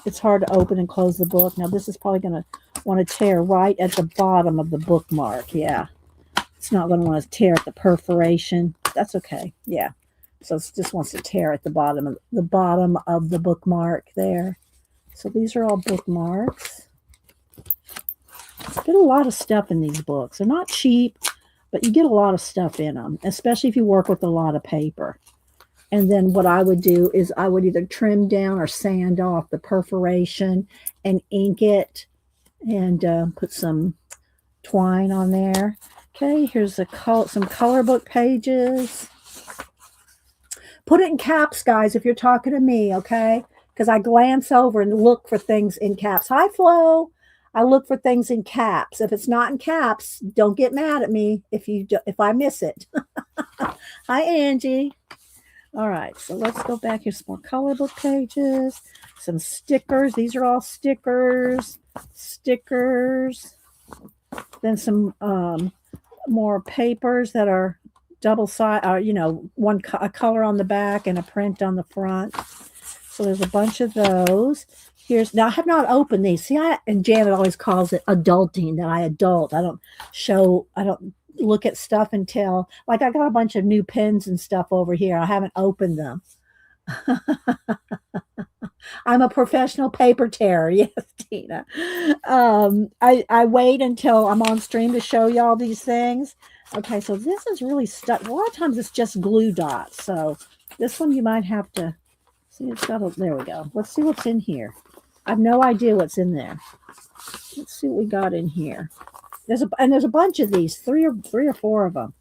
It's hard to open and close the book. Now this is probably going to want to tear right at the bottom of the bookmark. Yeah. It's not going to want to tear at the perforation. That's okay. Yeah. So it just wants to tear at the bottom of the bookmark there. So these are all bookmarks. Get a lot of stuff in these books. They're not cheap, but you get a lot of stuff in them, especially if you work with a lot of paper. And then what I would do is I would either trim down or sand off the perforation and ink it and put some twine on there. Okay, here's some color book pages. Put it in caps, guys, if you're talking to me, okay? Because I glance over and look for things in caps. Hi, Flo. I look for things in caps. If it's not in caps, don't get mad at me if I miss it. Hi, Angie. All right, so let's go back. Here's some more color book pages, some stickers. These are all stickers. Then some more papers that are double side, a color on the back and a print on the front. So there's a bunch of those. Now I have not opened these. See, and Janet always calls it adulting, that I adult. I don't look at stuff until, like, I got a bunch of new pens and stuff over here. I haven't opened them. I'm a professional paper tearer. Yes, Tina. I wait until I'm on stream to show y'all these things. Okay, so this is really stuck. A lot of times it's just glue dots. So this one you might have to see. There we go. Let's see what's in here. I have no idea what's in there. Let's see what we got in here. There's a bunch of these, three or four of them.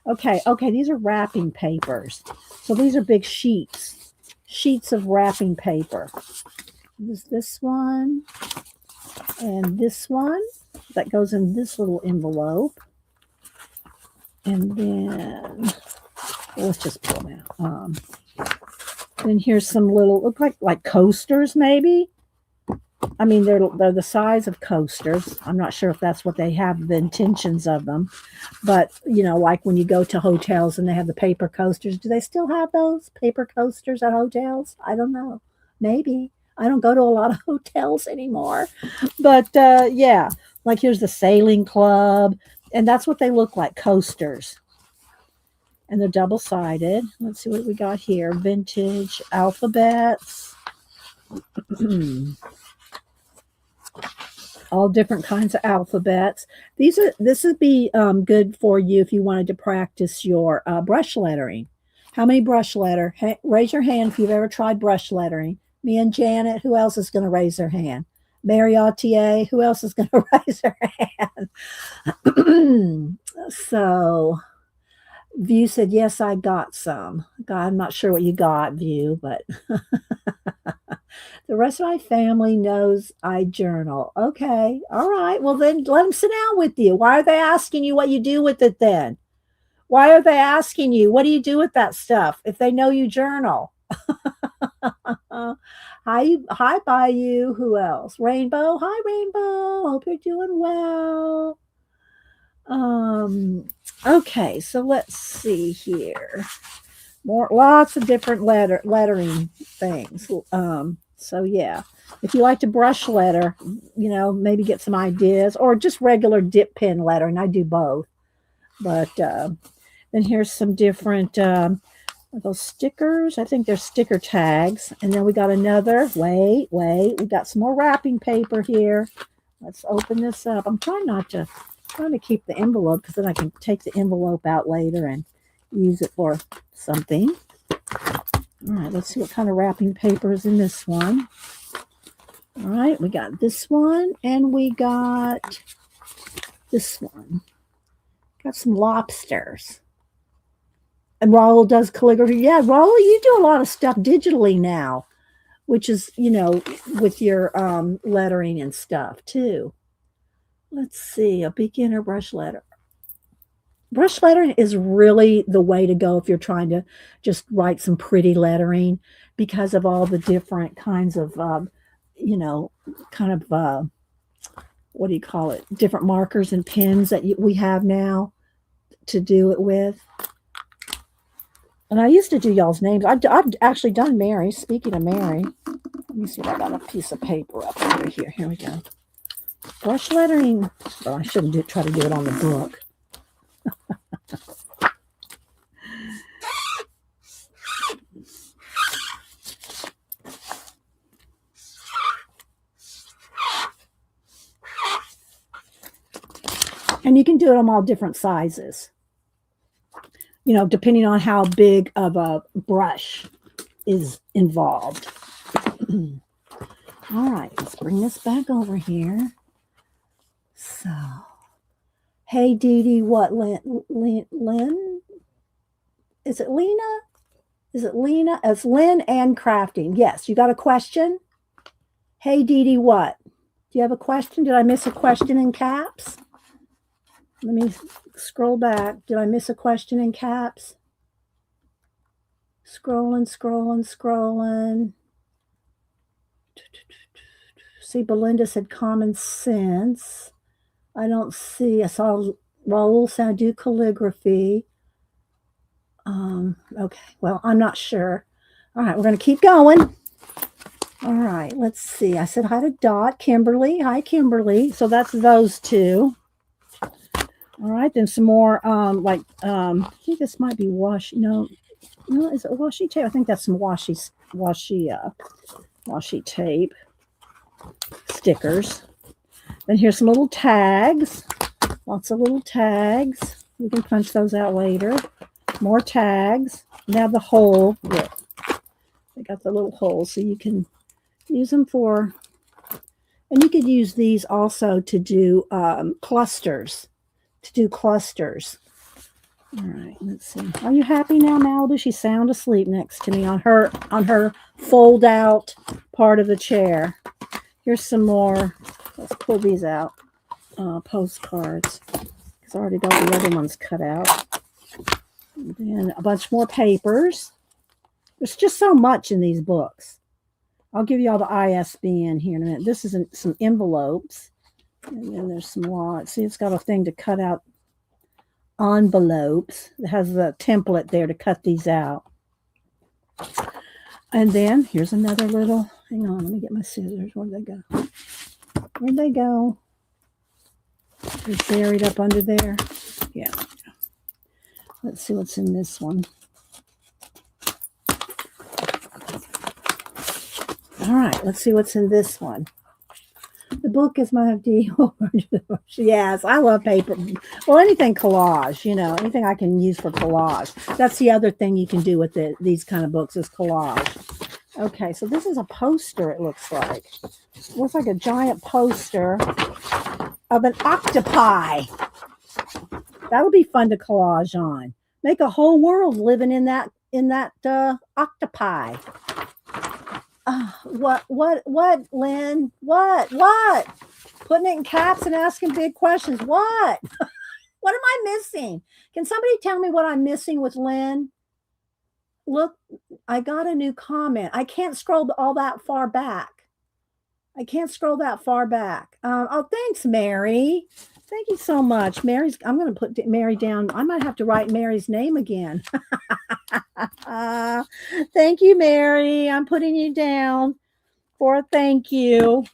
Okay, these are wrapping papers. So these are big sheets of wrapping paper. There's this one and this one that goes in this little envelope. And then let's just pull them out. Then here's some little, look like coasters maybe. I mean, they're the size of coasters. I'm not sure if that's what they have the intentions of them, but like when you go to hotels and they have the paper coasters, do they still have those paper coasters at hotels? I don't know. Maybe. I don't go to a lot of hotels anymore, but yeah, like here's the sailing club, and that's what they look like, coasters. And they're double-sided. Let's see what we got here. Vintage alphabets. All different kinds of alphabets. This would be good for you if you wanted to practice your brush lettering. How many brush letter? Raise your hand if you've ever tried brush lettering. Me and Janet. Who else is going to raise their hand? Mary Autier. Who else is going to raise their hand? So, View said, yes, I got some. God, I'm not sure what you got, View, but the rest of my family knows I journal. Okay. All right. Well, then let them sit down with you. Why are they asking you what you do with it then? Why are they asking you, what do you do with that stuff if they know you journal? Hi, Bayou. Who else? Rainbow. Hi, Rainbow. Hope you're doing well. Okay, so let's see here. Lots of different lettering things. So yeah, if you like to brush letter, maybe get some ideas, or just regular dip pen lettering. I do both. But then here's some different those stickers. I think they're sticker tags. And then we got another. Wait. We got some more wrapping paper here. Let's open this up. I'm trying to keep the envelope, because then I can take the envelope out later and use it for something. All right, let's see what kind of wrapping paper is in this one. All right, we got this one, and we got this one. Got some lobsters. And Raul does calligraphy. Yeah, Raul, you do a lot of stuff digitally now, which is, with your lettering and stuff too. Let's see, a beginner brush letter. Brush lettering is really the way to go if you're trying to just write some pretty lettering because of all the different kinds of, what do you call it? Different markers and pens that we have now to do it with. And I used to do y'all's names. I've actually done Mary. Speaking of Mary, let me see if I got a piece of paper up over here. Here we go. Brush lettering. Well, I shouldn't try to do it on the book. And you can do it on all different sizes, depending on how big of a brush is involved. All right, let's bring this back over here. So, hey, Dee Dee, what, Lynn? Is it Lena? Is it Lena? It's Lynn and Crafting. Yes, you got a question? Hey, Dee Dee, what? Do you have a question? Did I miss a question in caps? Let me scroll back. Did I miss a question in caps? Scrolling. See, Belinda said common sense. I don't see. I saw Raul said I do calligraphy. Okay, well, I'm not sure. All right, we're going to keep going. All right, let's see. I said hi to Dot. Kimberly. Hi, Kimberly. So that's those two. All right, then some more, I think this might be washi. No, is it washi tape? I think that's some washi tape stickers. Then here's some little tags. Lots of little tags. We can punch those out later. More tags. Now the hole. Look, they got the little holes, so you can use them for. And you could use these also to do clusters. All right, let's see. Are you happy now, Malibu? She's sound asleep next to me on her fold out part of the chair. Here's some more. Let's pull these out. Postcards. Because I already got the other ones cut out. And then a bunch more papers. There's just so much in these books. I'll give you all the ISBN here in a minute. This is some envelopes. And then there's some lots. See, it's got a thing to cut out envelopes. It has a template there to cut these out. And then here's another little, hang on, let me get my scissors. Where'd they go? They're buried up under there. Yeah. Let's see what's in this one. All right, let's see what's in this one. The book is my deal. Yes, I love paper. Well, anything collage, anything I can use for collage. That's the other thing you can do with these kind of books is collage. Okay, so this is a poster, it looks like. It looks like a giant poster of an octopi. That'll be fun to collage on. Make a whole world living in that octopi. What, Lynn? What? Putting it in caps and asking big questions. What? What am I missing? Can somebody tell me what I'm missing with Lynn? Look, I got a new comment. I can't scroll all that far back. Oh, thanks, Mary. Thank you so much. I'm going to put Mary down. I might have to write Mary's name again. Thank you, Mary. I'm putting you down for a thank you.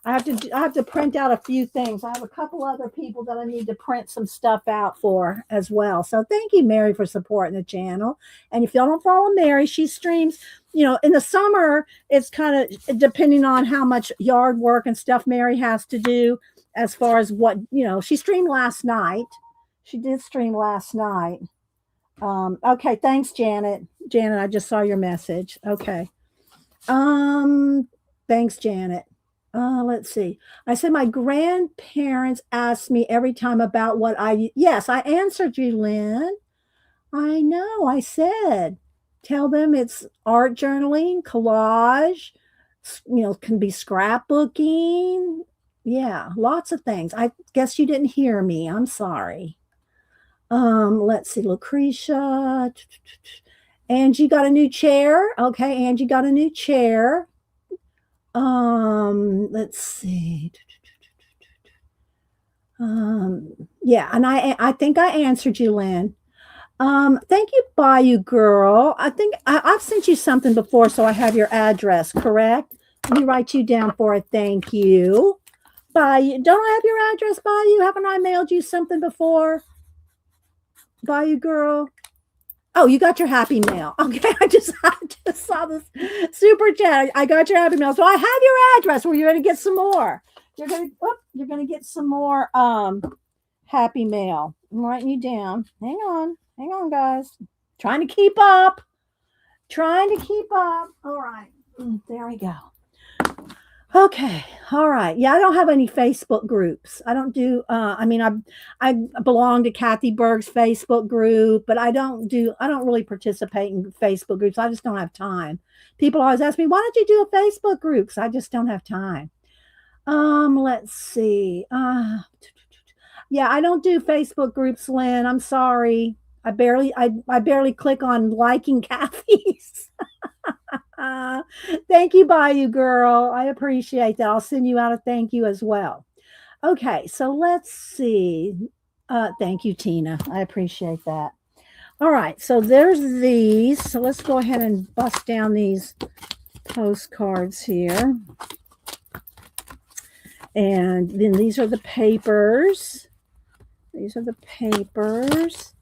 I have to print out a few things. I have a couple other people that I need to print some stuff out for as well. So thank you, Mary, for supporting the channel. And if y'all don't follow Mary, she streams, in the summer, it's kind of depending on how much yard work and stuff Mary has to do as far as what, she streamed last night. She did stream last night. Okay, thanks, Janet. Janet, I just saw your message. Okay. Thanks, Janet. Let's see. I said my grandparents asked me every time about what I yes, I answered you, Lynn. I know, I said. Tell them it's art journaling, collage, can be scrapbooking. Yeah, lots of things. I guess you didn't hear me. I'm sorry. Let's see, Lucretia. Angie got a new chair. Okay, Angie got a new chair. Let's see. Yeah, and I think I answered you, Lynn. Thank you, Bayou Girl. I think I've sent you something before, so I have your address, correct? Let me write you down for a thank you. Bayou, don't I have your address, Bayou? Haven't I mailed you something before? Bayou Girl. Oh, you got your happy mail. Okay, I just saw this super chat. I got your happy mail. So I have your address where you're gonna get some more. You're gonna get some more happy mail. I'm writing you down. Hang on, guys. Trying to keep up. All right. There we go. Okay. All right. Yeah, I don't have any Facebook groups. I don't do I belong to Kathy Berg's Facebook group, but I don't really participate in Facebook groups. I just don't have time. People always ask me, why don't you do a Facebook group? Because I just don't have time. Let's see. Yeah, I don't do Facebook groups, Lynn. I'm sorry. I barely click on liking Kathy's. Thank you, Bayou Girl. I appreciate that. I'll send you out a thank you as well. Okay, so let's see. Thank you, Tina. I appreciate that. All right, so there's these. So let's go ahead and bust down these postcards here. And then these are the papers. These are the papers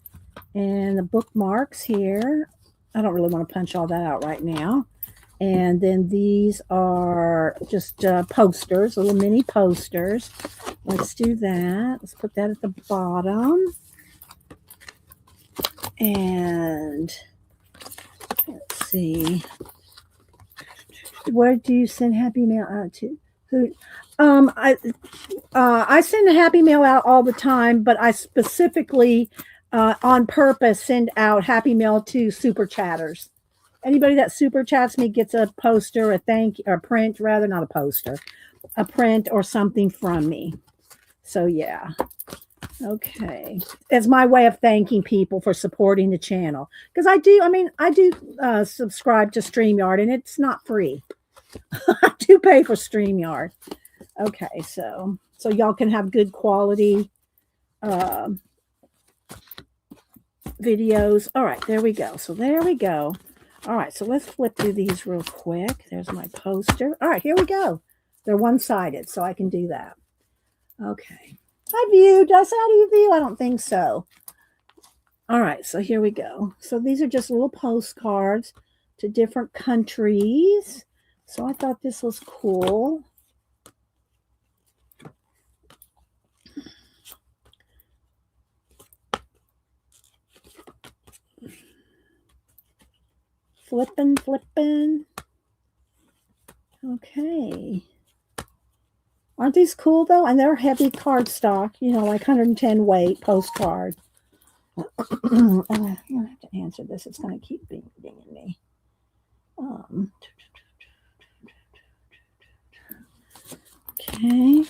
and the bookmarks here. I don't really want to punch all that out right now. And then these are just posters, little mini posters. Let's do that. Let's put that at the bottom. And let's see. Where do you send happy mail out to? Who? I send a happy mail out all the time, but I specifically, on purpose, send out happy mail to super chatters. Anybody that super chats me gets a poster, a print, rather, not a poster, a print or something from me. So yeah. Okay. It's my way of thanking people for supporting the channel. Because I do subscribe to StreamYard, and it's not free. I do pay for StreamYard. Okay, so y'all can have good quality videos. All right, there we go. So there we go. All right, so let's flip through these real quick. There's my poster. All right, here we go. They're one-sided, so I can do that. Okay. I viewed. Did I say how do you view? I don't think so. All right, so here we go. So these are just little postcards to different countries. So I thought this was cool. Flipping. Okay. Aren't these cool though? And they're heavy cardstock, like 110 weight postcard. I'm going to have to answer this. It's going to keep dinging me. Okay.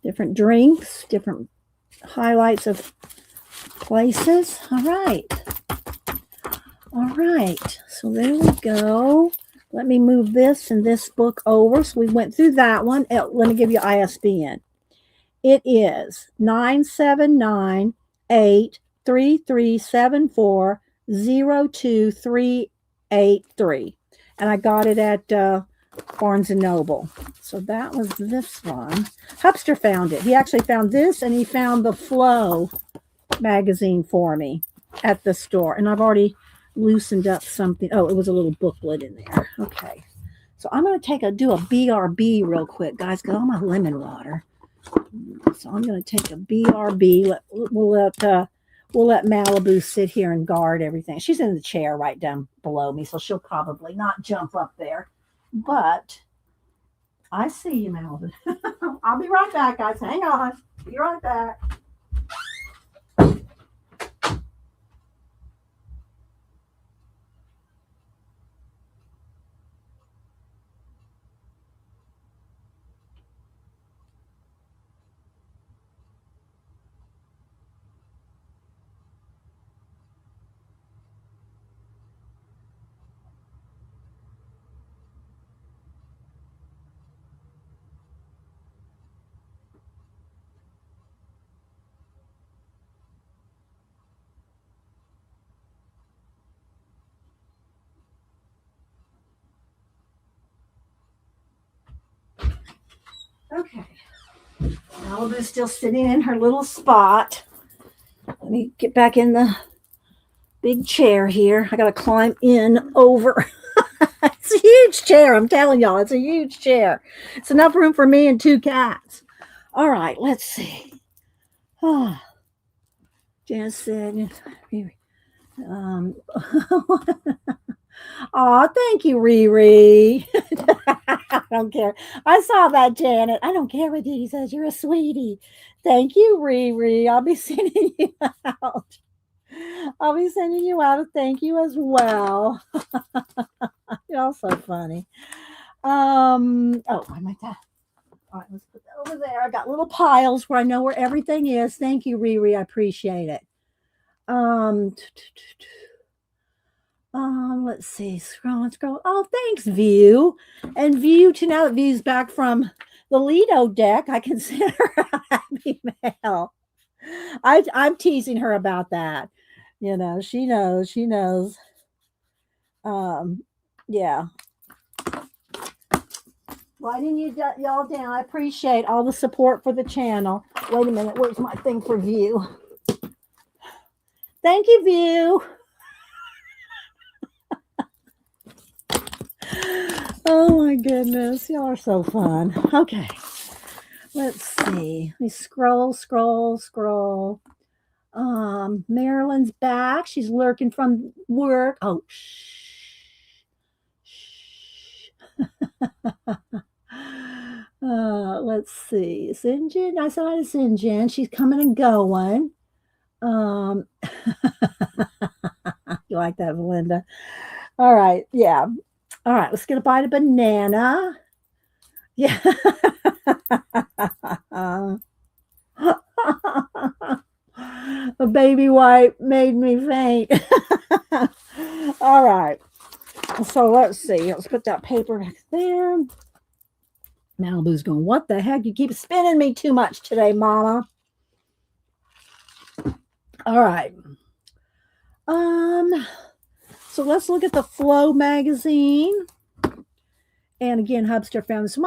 Different drinks, different highlights of places. All right. So there we go. Let me move this and this book over. So we went through that one. Let me give you ISBN. It is 979-83374-02383. And I got it at Barnes & Noble. So that was this one. Hupster found it. He actually found this, and he found the Flow magazine for me at the store. And I've already loosened up something. Oh, it was a little booklet in there. Okay. So I'm going to do a BRB real quick, guys, because I'm on lemon water. So I'm going to take a BRB. we'll let Malibu sit here and guard everything. She's in the chair right down below me, so she'll probably not jump up there. But I see you, Malibu. I'll be right back, guys. Hang on. Be right back. Okay. Malibu's still sitting in her little spot. Let me get back in the big chair here. I got to climb in over. It's a huge chair. I'm telling y'all, it's a huge chair. It's enough room for me and 2 cats. All right, let's see. Oh, Janice said, oh, thank you, Riri. I don't care. I saw that, Janet. I don't care what he says. You're a sweetie. Thank you, Riri. I'll be sending you out. I'll be sending you out a thank you as well. You're all so funny. Oh, I might that. All right, let's put that over there. I got little piles where I know where everything is. Thank you, Riri. I appreciate it. Let's see. Scroll. Oh, thanks, View. And View, to now that View's back from the Lido deck, I can send her a happy mail. I'm teasing her about that. You know, she knows. Yeah. Why didn't you y'all down? I appreciate all the support for the channel. Wait a minute. Where's my thing for View? Thank you, View. Oh my goodness. Y'all are so fun. Okay. Let's see. Let me scroll. Marilyn's back. She's lurking from work. Oh, shh. Let's see. Sinjin. I saw Sinjin. She's coming and going. You like that, Belinda? All right. Yeah. All right. Let's get a bite of banana. Yeah. A baby wipe made me faint. All right. So let's see. Let's put that paper back there. Malibu's going, what the heck? You keep spinning me too much today, Mama. All right. So let's look at the Flow magazine. And again, Hubster found this. Should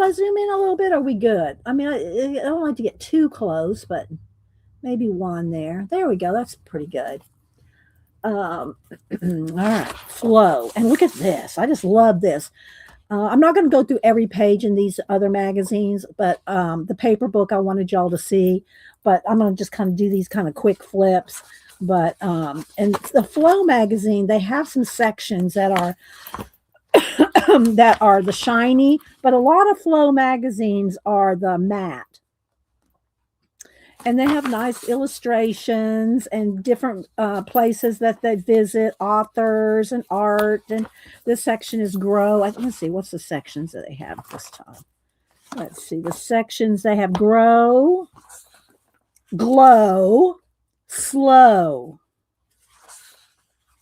I zoom in a little bit? Are we good? I mean, I don't like to get too close, but maybe one there. There we go. That's pretty good. All right, Flow. And look at this. I just love this. I'm not going to go through every page in these other magazines, but the paper book I wanted y'all to see. But I'm going to just kind of do these kind of quick flips. But and the Flow magazine, they have some sections that are that are the shiny, but a lot of Flow magazines are the matte. And they have nice illustrations and different places that they visit, authors and art. And this section is Grow. Let's see, what's the sections that they have this time? Let's see, the sections they have: Grow, Glow, Slow.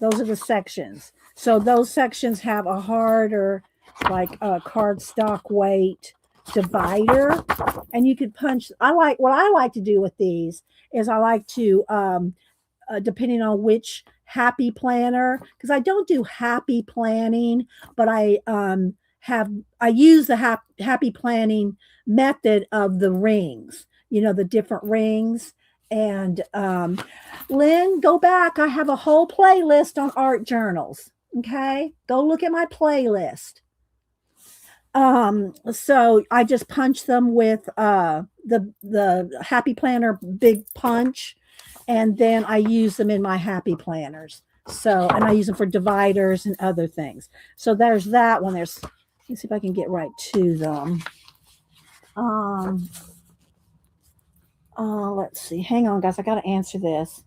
Those are the sections. So those sections have a harder, like a cardstock weight divider, and you could punch. What I like to do with these is I like to, depending on which happy planner, because I don't do happy planning, but I use the happy planning method of the rings, the different rings. And Lynn, go back. I have a whole playlist on art journals. Okay, go look at my playlist. So I just punch them with the Happy Planner Big Punch, and then I use them in my happy planners. So, and I use them for dividers and other things. So there's that one. Let's see if I can get right to them. Let's see. Hang on, guys. I got to answer this.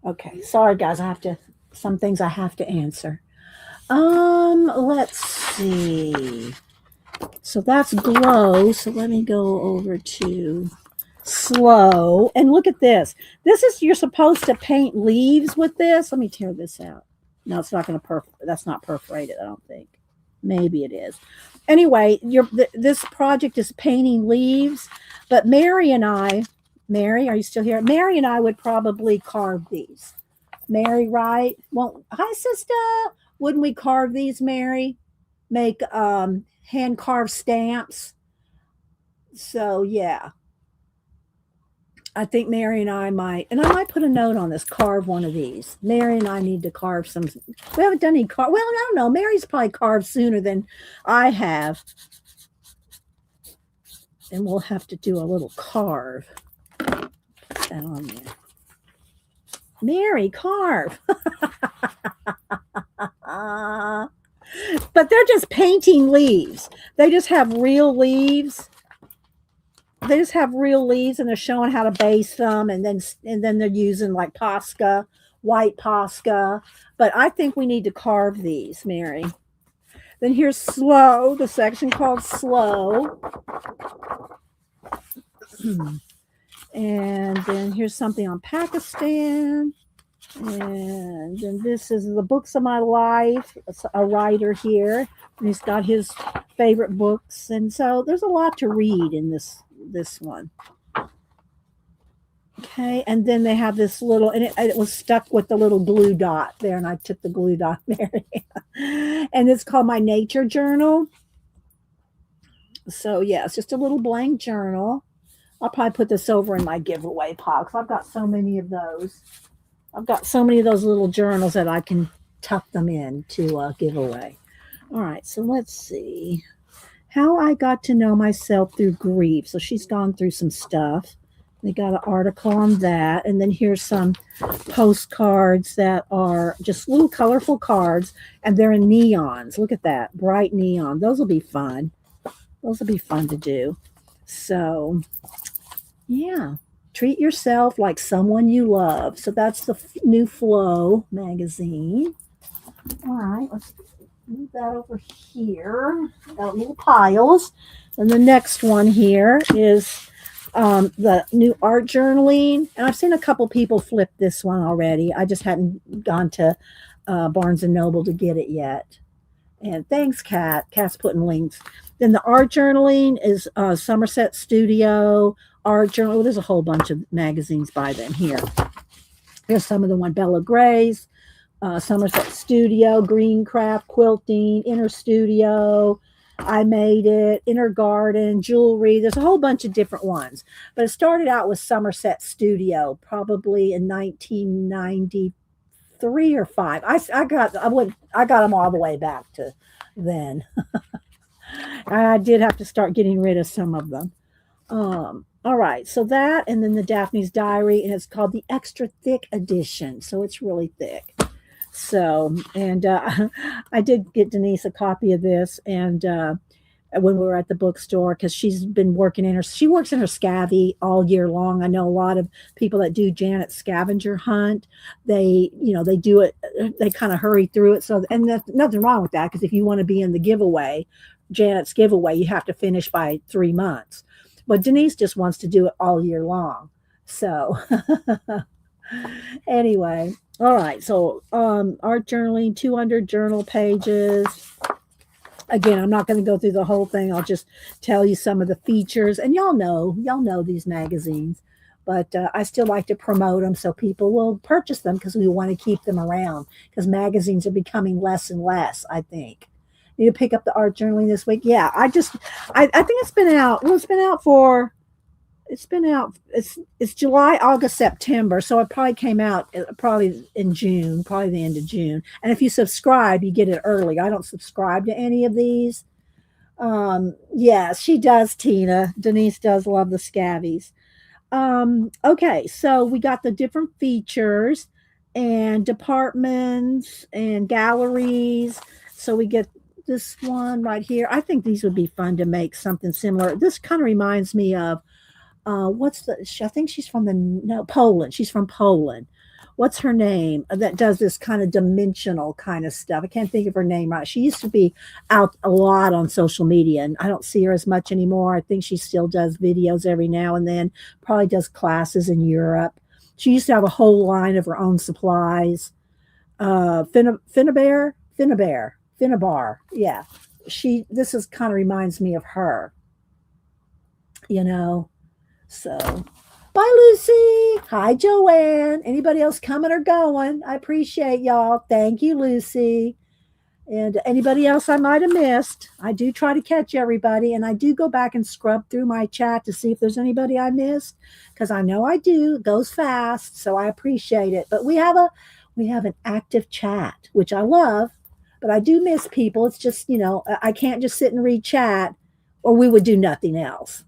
Okay, sorry guys, some things I have to answer. Let's see. So that's glow. So let me go over to slow and look at this. You're supposed to paint leaves with this. Let me tear this out. No, it's not going to that's not perforated, I don't think. Maybe it is. Anyway, this project is painting leaves, but Mary, are you still here? Mary and I would probably carve these. Mary, right? Well, hi, sister. Wouldn't we carve these, Mary? Make hand carved stamps. So yeah. I think Mary and I might put a note on this, carve one of these. Mary and I need to carve some. We haven't done any carve. Well, I don't know. Mary's probably carved sooner than I have. And we'll have to do a little carve. Put that on there. Mary, carve. But they're just painting leaves. They just have real leaves. They just have real leaves, and they're showing how to base them, and then they're using like Posca, white Posca. But I think we need to carve these, Mary. Then here's slow, the section called slow. And then here's something on Pakistan. And then this is the books of my life. It's a writer here, and he's got his favorite books. And so there's a lot to read in this one. Okay, and then they have this little, and it was stuck with the little glue dot there, and I took the glue dot there. And it's called my nature journal. So yeah, it's just a little blank journal. I'll probably put this over in my giveaway pile because I've got so many of those. I've got so many of those little journals that I can tuck them in to give away. All right, so let's see. How I got to know myself through grief. So she's gone through some stuff. They got an article on that. And then here's some postcards that are just little colorful cards, and they're in neons. Look at that, bright neon. Those will be fun. Those will be fun to do. So, yeah. Treat yourself like someone you love. So that's the new Flow magazine. All right, let's move that over here. Got little piles. And the next one here is the new art journaling. And I've seen a couple people flip this one already. I just hadn't gone to Barnes & Noble to get it yet. And thanks, Kat. Kat's putting links. Then the art journaling is Somerset Studio, Art Journal. There's a whole bunch of magazines by them here. Here's some of the one, Bella Gray's, Somerset Studio, Greencraft, Quilting, Inner Studio, I Made It, Inner Garden, Jewelry. There's a whole bunch of different ones. But it started out with Somerset Studio, probably in 1993 or 5. I got them all the way back to then. I did have to start getting rid of some of them. All right, so that, and then the Daphne's Diary, and it's called the Extra Thick Edition, so it's really thick. So, and I did get Denise a copy of this, and when we were at the bookstore, because she's been she works in her scavvy all year long. I know a lot of people that do Janet's scavenger hunt. They do it, they kind of hurry through it. So, and there's nothing wrong with that, because if you want to be in the giveaway, Janet's giveaway, you have to finish by 3 months. But Denise just wants to do it all year long. So anyway, all right. So art journaling, 200 journal pages. Again, I'm not going to go through the whole thing. I'll just tell you some of the features. And y'all know these magazines. But I still like to promote them so people will purchase them, because we want to keep them around, because magazines are becoming less and less, I think. You pick up the art journaling this week. Yeah, I think it's been out. Well, it's been out for It's been out. It's July, August, September, so it probably came out probably in June, probably the end of June. And if you subscribe, you get it early. I don't subscribe to any of these. Yes, she does, Tina. Denise does love the scabies. Okay, so we got the different features and departments and galleries. So we get this one right here. I think these would be fun to make something similar. This kind of reminds me of what's the I think she's from the no Poland. She's from Poland. What's her name that does this kind of dimensional kind of stuff? I can't think of her name right. She used to be out a lot on social media, and I don't see her as much anymore. I think she still does videos every now and then, probably does classes in Europe. She used to have a whole line of her own supplies. Finnabar. Yeah. This is kind of reminds me of her, you know. So, bye, Lucy. Hi, Joanne. Anybody else coming or going? I appreciate y'all. Thank you, Lucy. And anybody else I might have missed. I do try to catch everybody, and I do go back and scrub through my chat to see if there's anybody I missed, because I know I do. It goes fast, so I appreciate it. But we have an active chat, which I love, but I do miss people. It's just, I can't just sit and read chat, or we would do nothing else.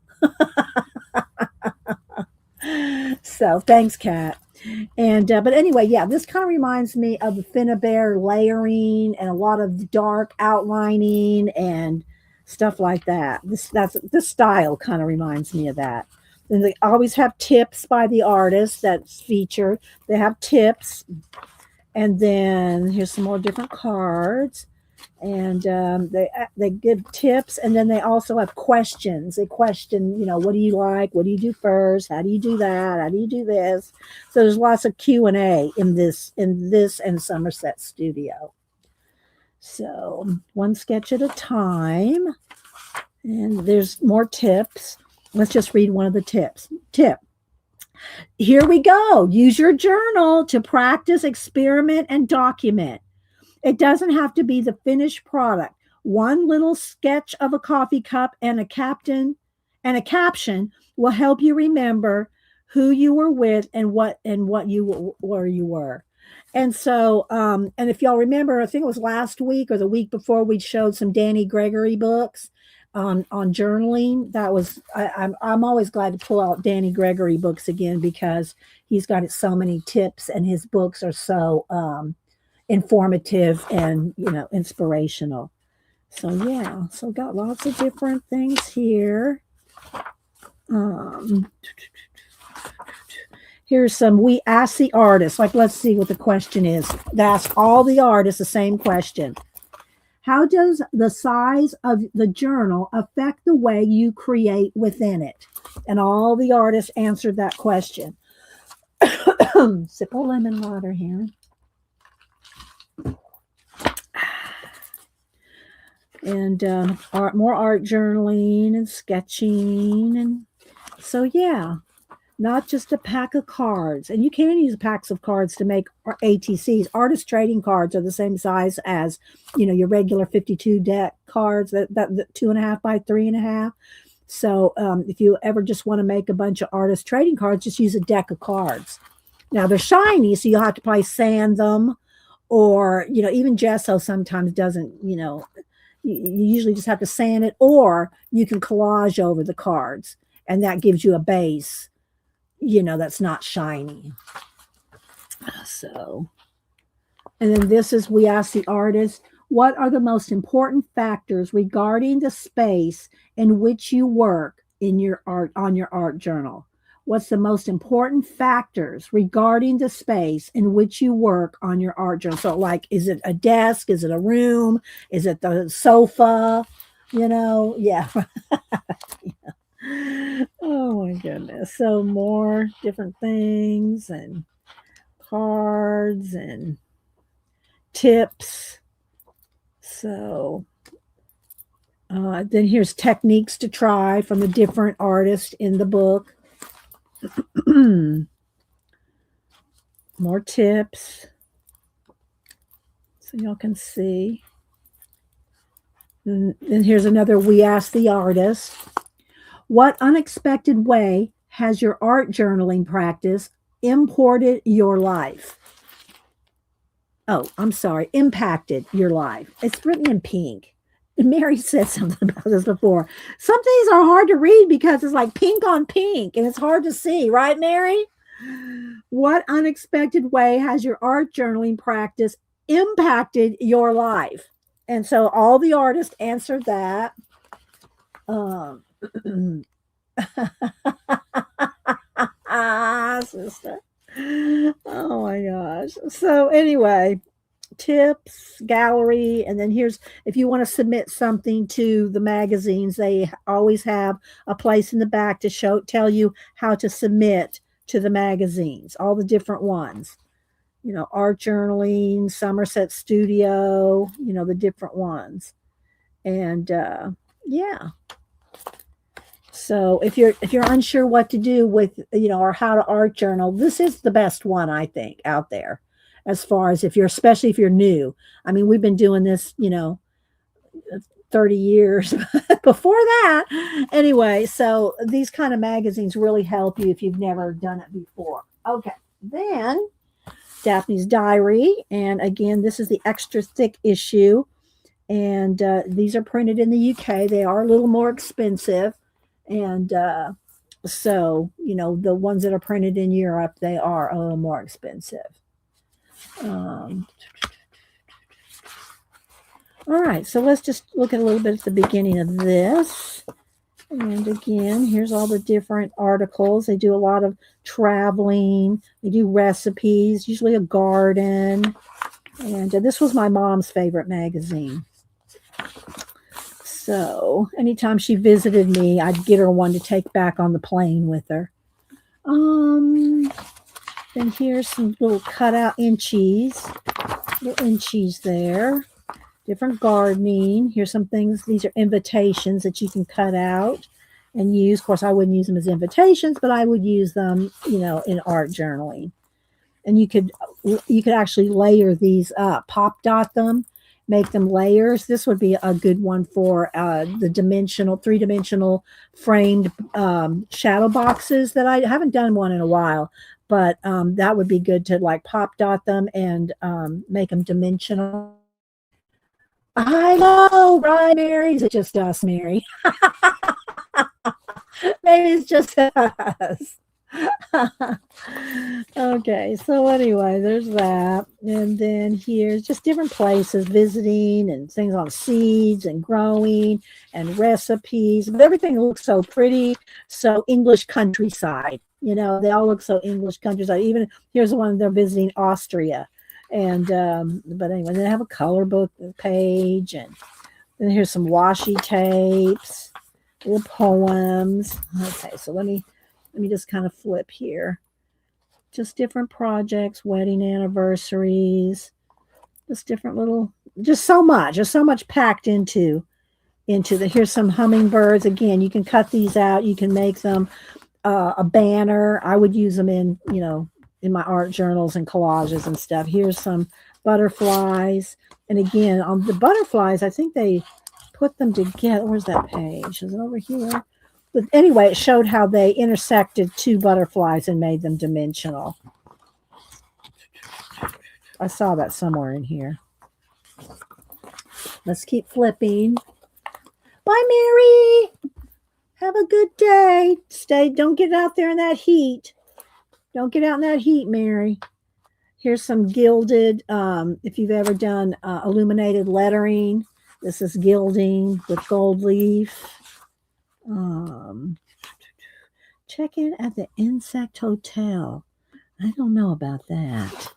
So thanks, Kat. And but anyway, yeah, this kind of reminds me of the Finnabair layering and a lot of dark outlining and stuff like that. This style kind of reminds me of that. And they always have tips by the artist that's featured. They have tips, and then here's some more different cards. And they give tips, and then they also have questions. They question, what do you like? What do you do first? How do you do that? How do you do this? So there's lots of Q&A in this and Somerset Studio. So one sketch at a time, and there's more tips. Let's just read one of the tips. Tip. Here we go. Use your journal to practice, experiment, and document. It doesn't have to be the finished product. One little sketch of a coffee cup and a caption will help you remember who you were with and what you were. And so, and if y'all remember, I think it was last week or the week before, we showed some Danny Gregory books on journaling. That was I'm always glad to pull out Danny Gregory books again, because he's got so many tips, and his books are so informative and inspirational. So yeah, so got lots of different things here. Here's some we ask the artist, like, let's see what the question is. They ask all the artists the same question. How does the size of the journal affect the way you create within it? And all the artists answered that question. Sip of lemon water here. And more art journaling and sketching. And so, yeah, not just a pack of cards. And you can use packs of cards to make ATCs. Artist trading cards are the same size as, your regular 52 deck cards, that 2.5 by 3.5. So if you ever just want to make a bunch of artist trading cards, just use a deck of cards. Now, they're shiny, so you'll have to probably sand them, or, even gesso sometimes doesn't, you usually just have to sand it, or you can collage over the cards, and that gives you a base, that's not shiny. So, and then this is, we ask the artist, what are the most important factors regarding the space in which you work on your art journal? What's the most important factors regarding the space in which you work on your art journal? So, like, is it a desk? Is it a room? Is it the sofa? Yeah. Yeah. Oh, my goodness. So more different things and cards and tips. So then here's techniques to try from the different artists in the book. More tips, so y'all can see. And here's another we ask the artist, what unexpected way has your art journaling practice imported your life? Oh, I'm sorry, impacted your life. It's written in pink. Mary said something about this before. Some things are hard to read because it's like pink on pink and it's hard to see, right, Mary? What unexpected way has your art journaling practice impacted your life? And so all the artists answered that. Um, sister. Oh my gosh. So anyway, tips, gallery, and then here's if you want to submit something to the magazines, they always have a place in the back to tell you how to submit to the magazines, all the different ones. Art journaling, Somerset Studio, the different ones. And yeah. So if you're unsure what to do with, or how to art journal, this is the best one, I think, out there. As far as especially if you're new. I mean, we've been doing this, 30 years before that. Anyway, so these kind of magazines really help you if you've never done it before. Okay, then Daphne's Diary. And again, this is the extra thick issue. And these are printed in the UK. They are a little more expensive. And so, the ones that are printed in Europe, they are a little more expensive. All right, so let's just look at a little bit at the beginning of this. And again, here's all the different articles. They do a lot of traveling. They do recipes, usually a garden. And this was my mom's favorite magazine. So anytime she visited me, I'd get her one to take back on the plane with her. Then here's some little cutout inchies. Little inchies there. Different gardening. Here's some things. These are invitations that you can cut out and use. Of course, I wouldn't use them as invitations, but I would use them, in art journaling. And you could actually layer these up, pop dot them, make them layers. This would be a good one for the three-dimensional framed shadow boxes that I haven't done one in a while, but that would be good to like pop dot them and make them dimensional. I know, right, Mary? Is it just us, Mary? Maybe it's just us. Okay, so anyway, there's that. And then here's just different places visiting and things on seeds and growing and recipes. But everything looks so pretty, so English countryside. They all look so English countryside. Even here's the one they're visiting Austria. And but anyway, they have a color book page, and then here's some washi tapes, little poems. Okay, so let me just kind of flip here. Just different projects, wedding anniversaries, just different just so much packed into here's some hummingbirds. Again, you can cut these out. You can make them a banner. I would use them in my art journals and collages and stuff. Here's some butterflies. And again, on the butterflies, I think they put them together. Where's that page? Is it over here? But anyway, it showed how they intersected two butterflies and made them dimensional. I saw that somewhere in here. Let's keep flipping. Bye, Mary. Have a good day. Don't get out there in that heat. Don't get out in that heat, Mary. Here's some gilded, if you've ever done illuminated lettering. This is gilding with gold leaf. Check in at the Insect Hotel. I don't know about that.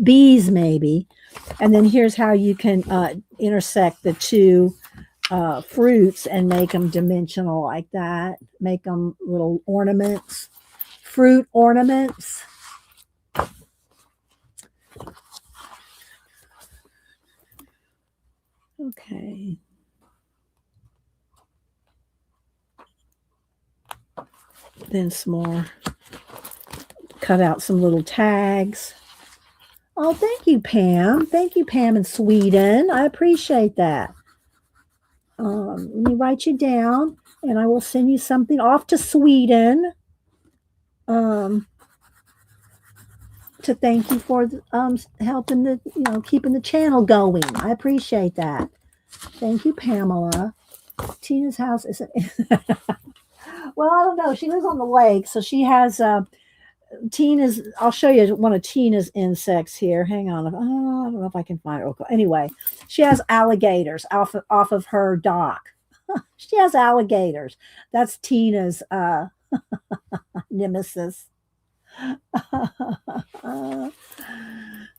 Bees, maybe. And then here's how you can intersect the two fruits and make them dimensional like that. Make them little ornaments. Fruit ornaments. Okay. Then some more. Cut out some little tags. Oh, thank you, Pam. Thank you, Pam in Sweden. I appreciate that. Let me write you down. And I will send you something off to Sweden um, to thank you for helping keeping the channel going. I appreciate that. Thank you, Pamela. Tina's house isn't. Well, I don't know. She lives on the lake, so she has Tina's. I'll show you one of Tina's insects here. Hang on. I don't know if I can find it. Okay. Anyway, she has alligators off of her dock. She has alligators. That's Tina's nemesis.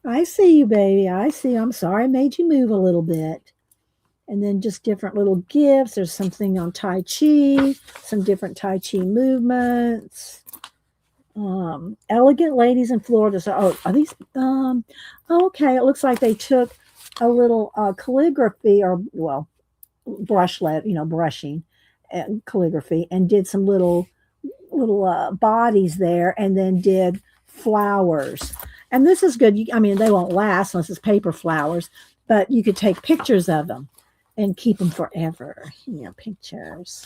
I see you, baby. I see. I'm sorry I made you move a little bit. And then just different little gifts. There's something on Tai Chi, some different Tai Chi movements. Elegant ladies in Florida. So, are these? Okay. It looks like they took a little calligraphy or, well, brushing and calligraphy and did some little bodies there and then did flowers. And this is good. I mean, they won't last unless it's paper flowers, but you could take pictures of them and keep them forever. Pictures.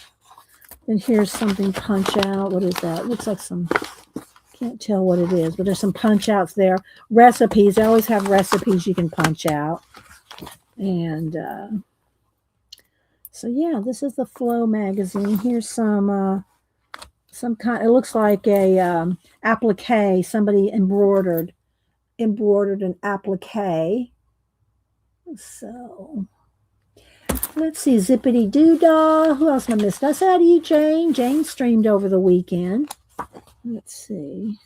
And here's something punch out. What is that? It looks like some, can't tell what it is, but there's some punch outs there. Recipes. They always have recipes you can punch out. And so yeah, this is the Flow magazine. Here's some kind. It looks like a applique. Somebody embroidered an applique. So let's see. Zippity doo dah. Who else am I missed? That's out of you, Jane. Jane streamed over the weekend. Let's see.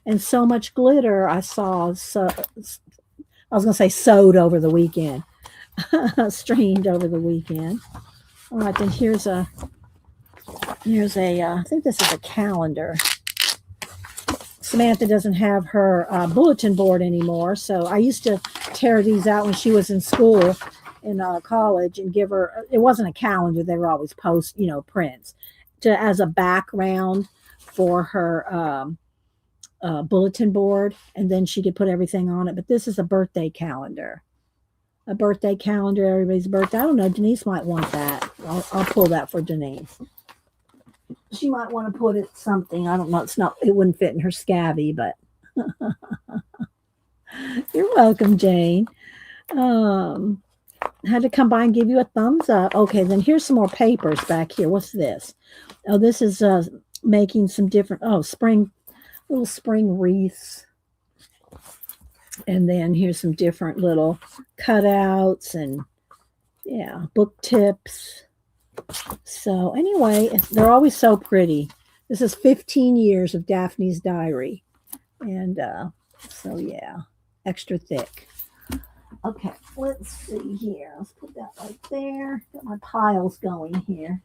And So Much Glitter. I saw. So I was gonna say sewed over the weekend. Streamed over the weekend. All right, then here's a I think this is a calendar. Samantha doesn't have her bulletin board anymore, so I used to tear these out when she was in school, in college, and give her. It wasn't a calendar; they were always prints, as a background for her bulletin board, and then she could put everything on it. But this is a birthday calendar. A birthday calendar, everybody's birthday. I don't know. Denise might want that. I'll pull that for Denise. She might want to put it something. I don't know. It wouldn't fit in her scabby, but you're welcome, Jane. Had to come by and give you a thumbs up. Okay, then here's some more papers back here. What's this? Oh, this is making some different, little spring wreaths. And then here's some different little cutouts and book tips. So anyway, they're always so pretty. This is 15 years of Daphne's diary. And so yeah, extra thick. Okay, let's see here. Let's put that right there. Got my piles going here.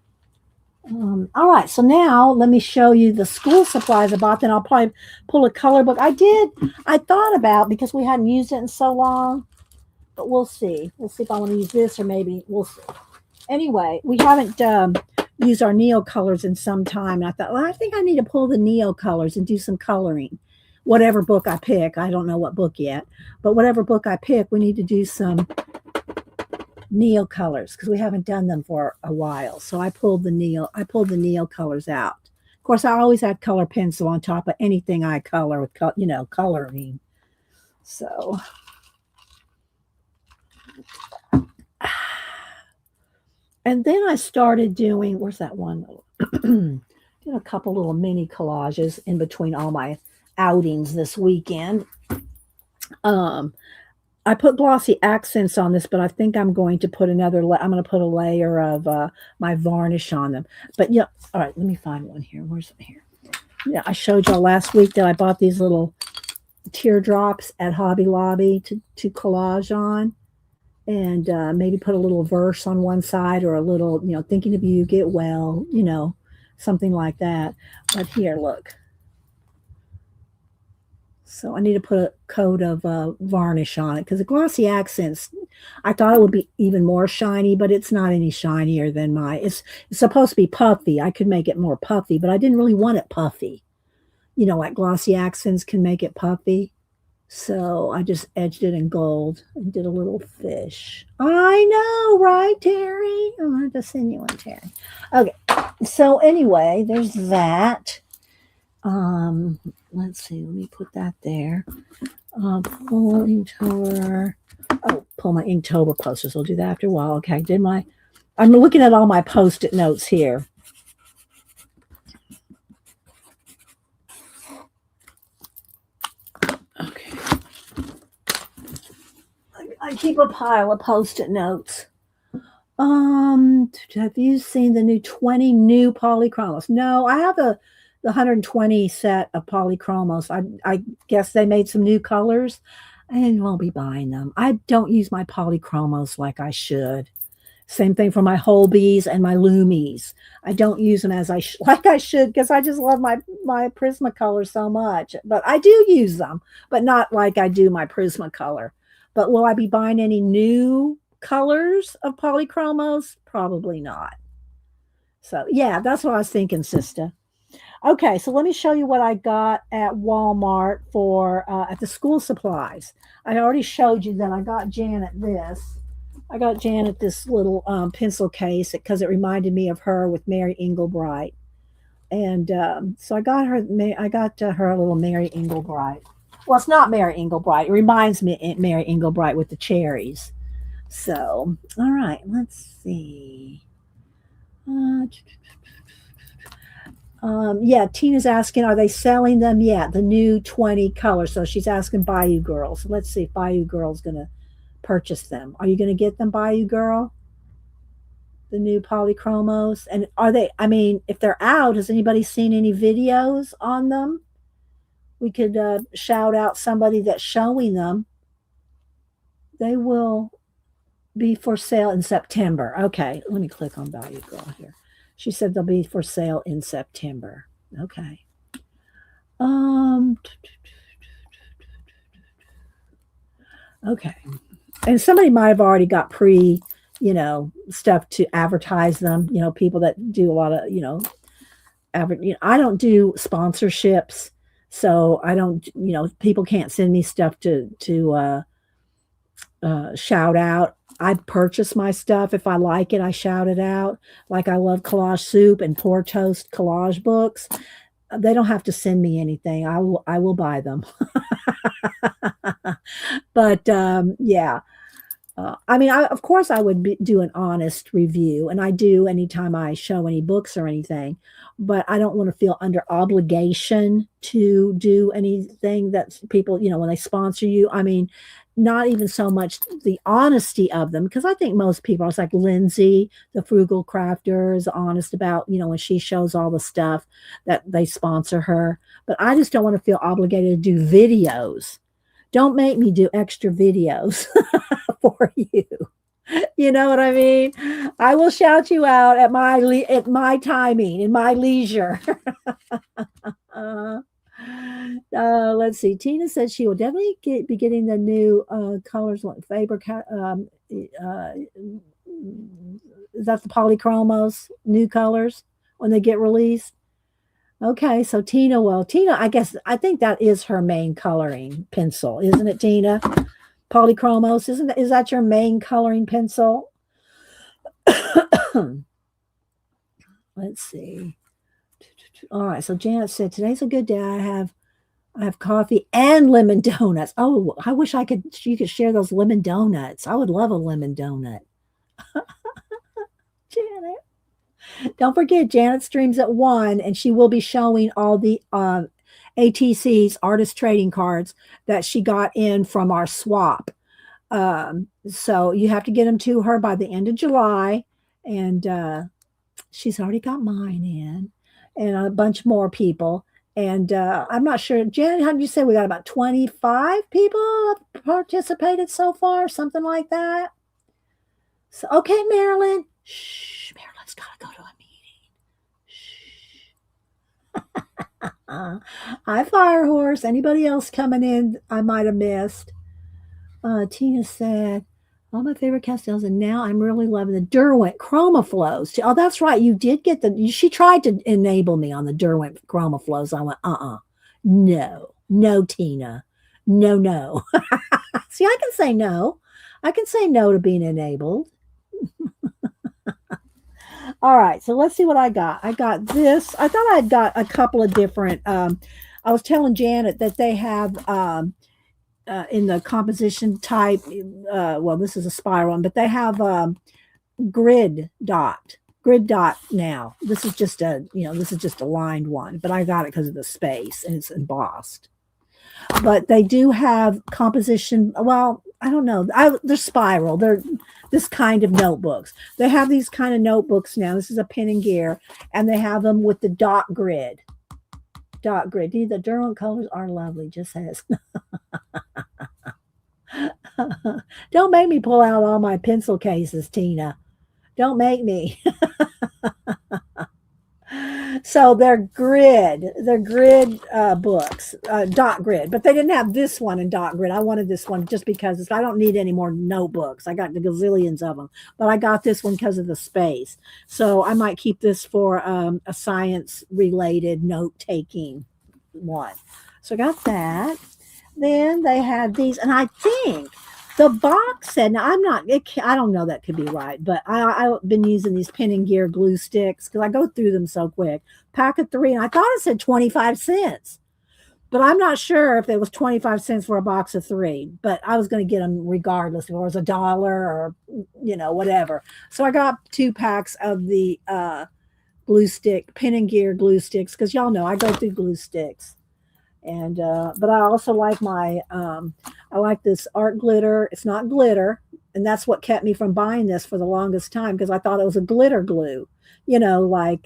All right, so now let me show you the school supplies I bought. Then I'll probably pull a color book. I thought about, because we hadn't used it in so long, but we'll see. We'll see if I want to use this, or maybe we'll see. Anyway, we haven't used our Neo colors in some time. And I thought, well, I think I need to pull the Neo colors and do some coloring. Whatever book I pick, I don't know what book yet, but whatever book I pick, we need to do some Neo colors because we haven't done them for a while. So I pulled the Neo colors out. Of course, I always had color pencil on top of anything I color with, coloring. So, and then I started doing, where's that one? Did a couple little mini collages in between all my outings this weekend. I put glossy accents on this, but I think I'm going to put I'm going to put a layer of my varnish on them. But yeah, all right, let me find one here. Where's it here? Yeah, I showed y'all last week that I bought these little teardrops at Hobby Lobby to collage on, and maybe put a little verse on one side, or a little, thinking of you, get well, something like that. But here, look. So I need to put a coat of varnish on it, because the glossy accents, I thought it would be even more shiny, but it's not any shinier than it's supposed to be puffy. I could make it more puffy, but I didn't really want it puffy. Like glossy accents can make it puffy. So I just edged it in gold and did a little fish. I know, right, Terry? I'm going to send you one, Terry. Okay. So anyway, there's that. Let's see. Let me put that there. Pull Inktober. Oh, pull my Inktober posters. I'll do that after a while. Okay. I'm looking at all my post-it notes here. Okay. I keep a pile of post-it notes. Have you seen the new 20 new polychromos? No, I have the 120 set of polychromos. I guess they made some new colors and won't be buying them. I don't use my polychromos like I should. Same thing for my Holbees and my Lumies. I don't use them as like I should because I just love my Prismacolor so much. But I do use them, but not like I do my Prismacolor. But will I be buying any new colors of polychromos? Probably not. So yeah, that's what I was thinking, sister. Okay, so let me show you what I got at Walmart for at the school supplies. I already showed you that I got Janet this. I got Janet this little pencil case because it reminded me of her with Mary Englebright, and so I got her. I got her a little Mary Englebright. Well, it's not Mary Englebright. It reminds me of Mary Englebright with the cherries. So, all right, let's see. Yeah, Tina's asking, are they selling them yet? The new 20 colors. So she's asking Bayou Girl. So let's see if Bayou Girl's going to purchase them. Are you going to get them, Bayou Girl? The new polychromos? And are they, I mean, if they're out, has anybody seen any videos on them? We could shout out somebody that's showing them. They will be for sale in September. Okay, let me click on Bayou Girl here. She said they'll be for sale in September. Okay. Okay. And somebody might have already got stuff to advertise them, people that do a lot of, I don't do sponsorships. So I don't, people can't send me stuff to shout out. I purchase my stuff. If I like it, I shout it out. Like I love Collage Soup and Pour Toast collage books. They don't have to send me anything. I will buy them. But yeah. I mean, of course, I would do an honest review, and I do anytime I show any books or anything. But I don't want to feel under obligation to do anything that people, when they sponsor you. I mean, not even so much the honesty of them, because I think most people, it's like Lindsay, the Frugal Crafter, is honest about, when she shows all the stuff that they sponsor her. But I just don't want to feel obligated to do videos. Don't make me do extra videos for you. You know what I mean? I will shout you out at my timing, in my leisure. Let's see. Tina said she will definitely be getting the new colors. Faber, is that the polychromos new colors when they get released? Okay, so Tina, I think that is her main coloring pencil, isn't it, Tina? Polychromos, is that your main coloring pencil? Let's see. All right, so Janet said today's a good day. I have coffee and lemon donuts. Oh, I wish you could share those lemon donuts. I would love a lemon donut. Janet. Don't forget, Janet streams at 1, and she will be showing all the ATC's artist trading cards that she got in from our swap. So you have to get them to her by the end of July, and she's already got mine in, and a bunch more people. And I'm not sure, Janet, how did you say we got about 25 people have participated so far, something like that? So, okay, Marilyn. Shh, Marilyn's got to go to a meeting. Hi, Firehorse. Anybody else coming in I might have missed? Tina said, all my favorite pastels, and now I'm really loving the Derwent ChromaFlows. Oh, that's right. You did get she tried to enable me on the Derwent ChromaFlows. I went, no, Tina. No, no. See, I can say no. I can say no to being enabled. All right, so let's see what I got. I got this. I thought I'd got a couple of different. I was telling Janet that they have in the composition type. Well, this is a spiral one, but they have grid dot. Grid dot now. This is just a lined one, but I got it because of the space and it's embossed. But they do have composition. Well, I don't know. They're spiral. They're this kind of notebooks. They have these kind of notebooks now. This is a Pen and Gear, and they have them with the dot grid. Dot grid. The Derwent colors are lovely. Just says. Don't make me pull out all my pencil cases, Tina. Don't make me. So they're grid books, dot grid, but they didn't have this one in dot grid. I wanted this one just because I don't need any more notebooks. I got the gazillions of them, but I got this one because of the space. So I might keep this for a science related note taking one. So I got that. Then they had these, and I think the box said, now I don't know that could be right, but I've been using these Pen and Gear glue sticks because I go through them so quick. Pack of 3, and I thought it said 25 cents, but I'm not sure if it was 25 cents for a box of 3, but I was going to get them regardless if it was $1 or, whatever. So I got 2 packs of the glue stick, Pen and Gear glue sticks, because y'all know I go through glue sticks. And but I also like I like this art glitter. It's not glitter, and that's what kept me from buying this for the longest time because I thought it was a glitter glue, like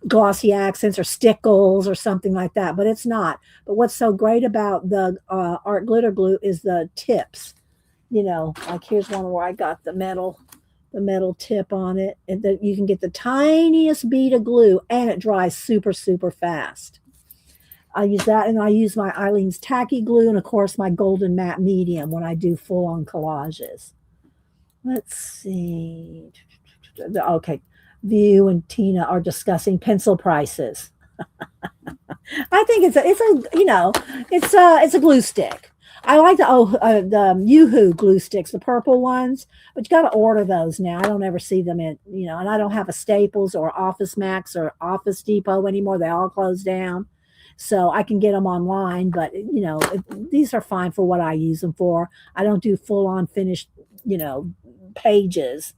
glossy accents or stickles or something like that. But it's not. But what's so great about the art glitter glue is the tips. Like here's one where I got the metal tip on it, and that you can get the tiniest bead of glue, and it dries super, super fast. I use that, and I use my Eileen's Tacky Glue, and of course my Golden Matte Medium when I do full-on collages. Let's see. Okay, View and Tina are discussing pencil prices. I think it's a glue stick. I like the Yoo-Hoo glue sticks, the purple ones, but you got to order those now. I don't ever see them and I don't have a Staples or Office Max or Office Depot anymore. They all closed down. So I can get them online, but these are fine for what I use them for. I don't do full-on finished, pages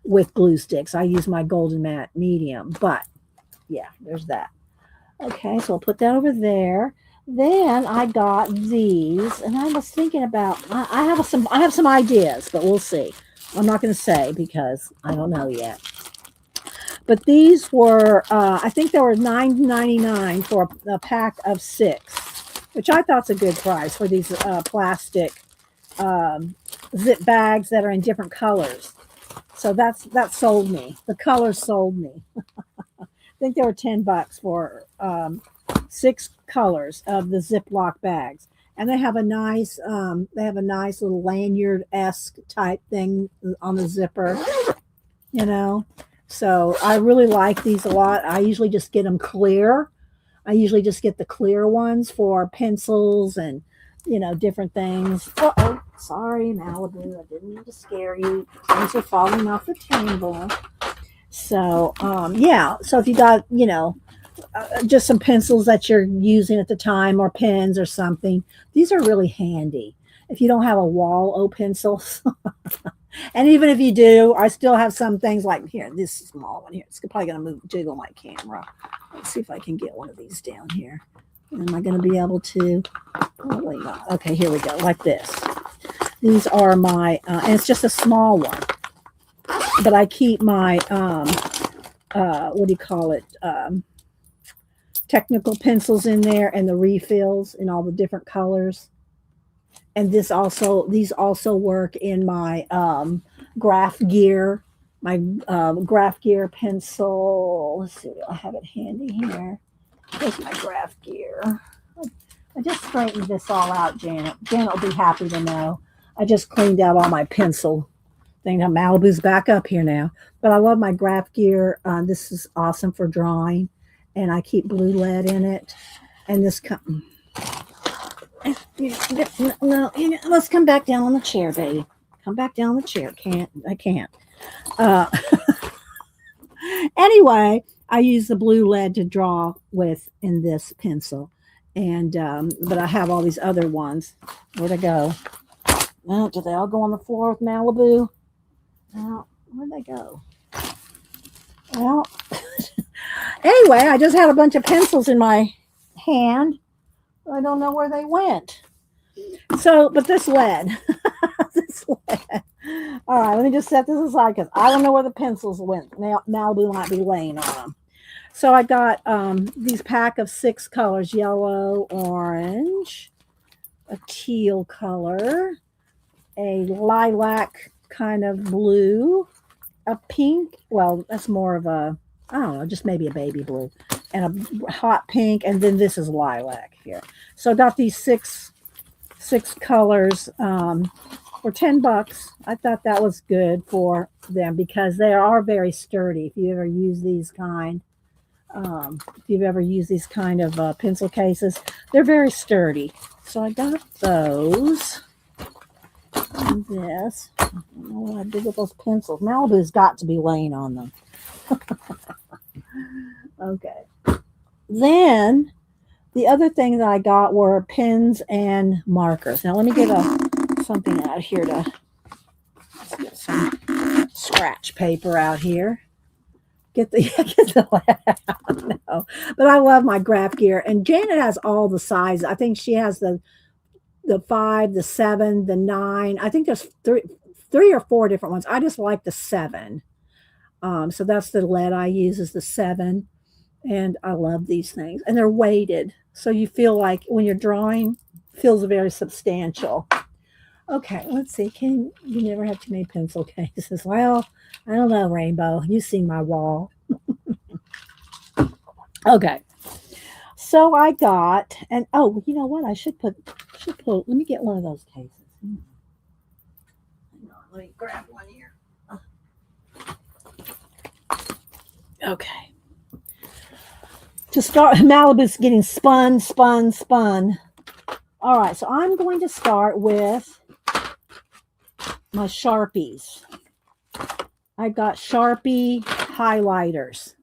with glue sticks. I use my Golden Matte Medium, but yeah, there's that. Okay, so I'll put that over there. Then I got these, and I was thinking about. I have some ideas, but we'll see. I'm not going to say because I don't know yet. But these were, I think they were $9.99 for a pack of 6, which I thought's a good price for these plastic zip bags that are in different colors. So that sold me. The colors sold me. I think they were $10 for 6 colors of the Ziploc bags, and they have a nice little lanyard-esque type thing on the zipper. So I really like these a lot. I usually just get them clear. I usually just get the clear ones for pencils and, different things. Uh-oh, sorry, Malibu. I didn't mean to scare you. Things are falling off the table. So, yeah. So if you got, just some pencils that you're using at the time or pens or something, these are really handy. If you don't have a Wall-O pencils. And even if you do, I still have some things like here, this small one here. It's probably going to jiggle my camera. Let's see if I can get one of these down here. Am I going to be able to? Oh, wait, no. Okay, here we go, like this. These are my, and it's just a small one. But I keep my, what do you call it? Technical pencils in there and the refills in all the different colors. And these also work in my Graph Gear, Graph Gear pencil. Let's see, I have it handy here. Here's my Graph Gear. I just straightened this all out, Janet. Janet will be happy to know. I just cleaned out all my pencil thing. Now Malibu's back up here now. But I love my Graph Gear. This is awesome for drawing. And I keep blue lead in it. And this No, let's come back down on the chair, baby. Come back down on the chair. I can't. Uh, anyway, I use the blue lead to draw with in this pencil, and but I have all these other ones. Where'd they go? Well, did they all go on the floor with Malibu? Well, where'd they go? Well, anyway, I just had a bunch of pencils in my hand. I don't know where they went. So, but this lead, this lead. All right, let me just set this aside because I don't know where the pencils went. Now, Malibu might be laying on them. So I got these pack of 6 colors: yellow, orange, a teal color, a lilac kind of blue, a pink. Well, that's more of a, I don't know, just maybe a baby blue, and a hot pink, and then this is lilac here. So I got these six colors for $10. I thought that was good for them because they are very sturdy. If you ever use these kind, if you've ever used these kind of pencil cases, they're very sturdy. So I got those. And this. I don't know what I did with those pencils. Malibu's got to be laying on them. Okay. Then the other thing that I got were pens and markers. Now let me get something out here to get some scratch paper out here. Get the out. No. But I love my graph gear, and Janet has all the sizes. I think she has the 5, the 7, the 9. I think there's three or 4 different ones. I just like the 7. So that's the lead I use is the 7. And I love these things. And they're weighted. So you feel like when you're drawing, feels very substantial. Okay, let's see. You never have too many pencil cases? Well, I don't know, Rainbow. You see my wall. Okay. So I got, and oh, you know what? I should put, let me get one of those cases. Hang on, let me grab one here. Okay. To start, Malibu's getting spun. All right, so I'm going to start with my Sharpies. I got Sharpie highlighters.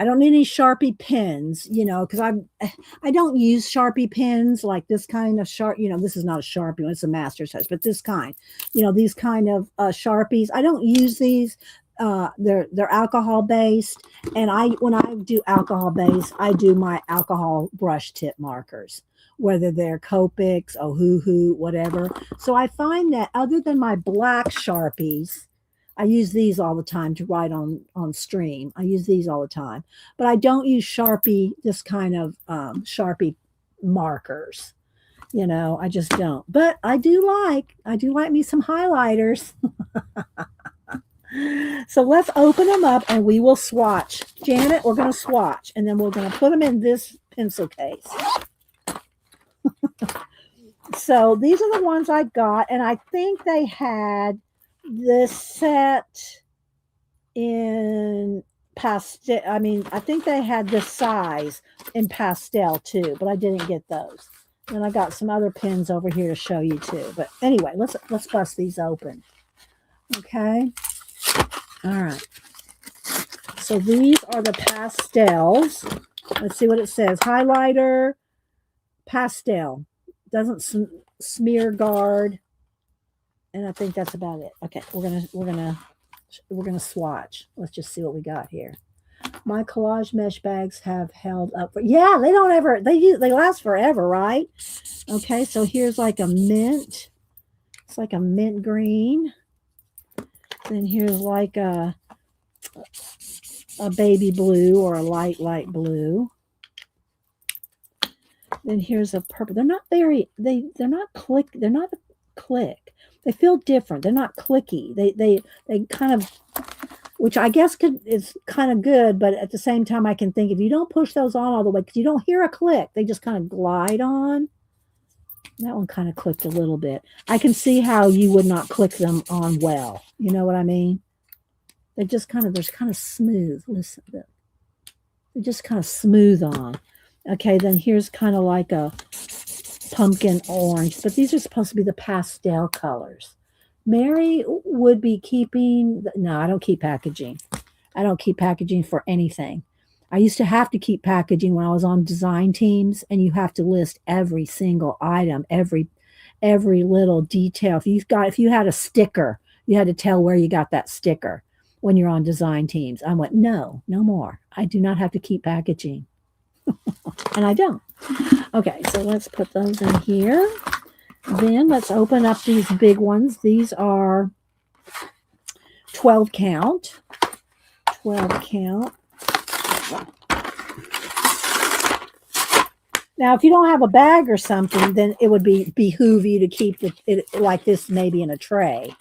I don't need any Sharpie pens, because I don't use Sharpie pens like this kind of this is not a Sharpie one, it's a master size, but this kind, these kind of Sharpies. I don't use these. They're alcohol based, and when I do alcohol based, I do my alcohol brush tip markers, whether they're Copics, Ohuhu, whatever. So I find that other than my black Sharpies, I use these all the time to write on stream. I use these all the time, but I don't use Sharpie, this kind of Sharpie markers. I just don't. But I do like me some highlighters. So let's open them up and we will swatch. Janet, we're going to swatch, and then we're going to put them in this pencil case. So these are the ones I got, and I think they had this set in pastel. I mean, I think they had this size in pastel too, but I didn't get those. And I got some other pens over here to show you too. But anyway, let's bust these open. Okay. All right. So these are the pastels. Let's see what it says. Highlighter, pastel. Doesn't smear guard. And I think that's about it. Okay, we're gonna swatch. Let's just see what we got here. My collage mesh bags have held up for, yeah, they don't ever, they last forever, right? Okay, so here's like a mint. It's like a mint green. Then here's like a baby blue or a light blue. Then here's a purple. They're not click. They feel different. They're not clicky. They kind of, which I guess is kind of good, but at the same time, I can think if you don't push those on all the way, because you don't hear a click, they just kind of glide on. That one kind of clicked a little bit. I can see how you would not click them on well. You know what I mean? They're kind of smooth. Listen, they're just kind of smooth on. Okay, then here's kind of like a pumpkin orange, but these are supposed to be the pastel colors. Mary would be keeping, no, I don't keep packaging. I don't keep packaging for anything. I used to have to keep packaging when I was on design teams, and you have to list every single item, every little detail. If you had a sticker, you had to tell where you got that sticker when you're on design teams. I went, no more. I do not have to keep packaging. And I don't. Okay, so let's put those in here. Then let's open up these big ones. These are 12 count. 12 count. Now, if you don't have a bag or something, then it would behoove you to keep it like this, maybe in a tray.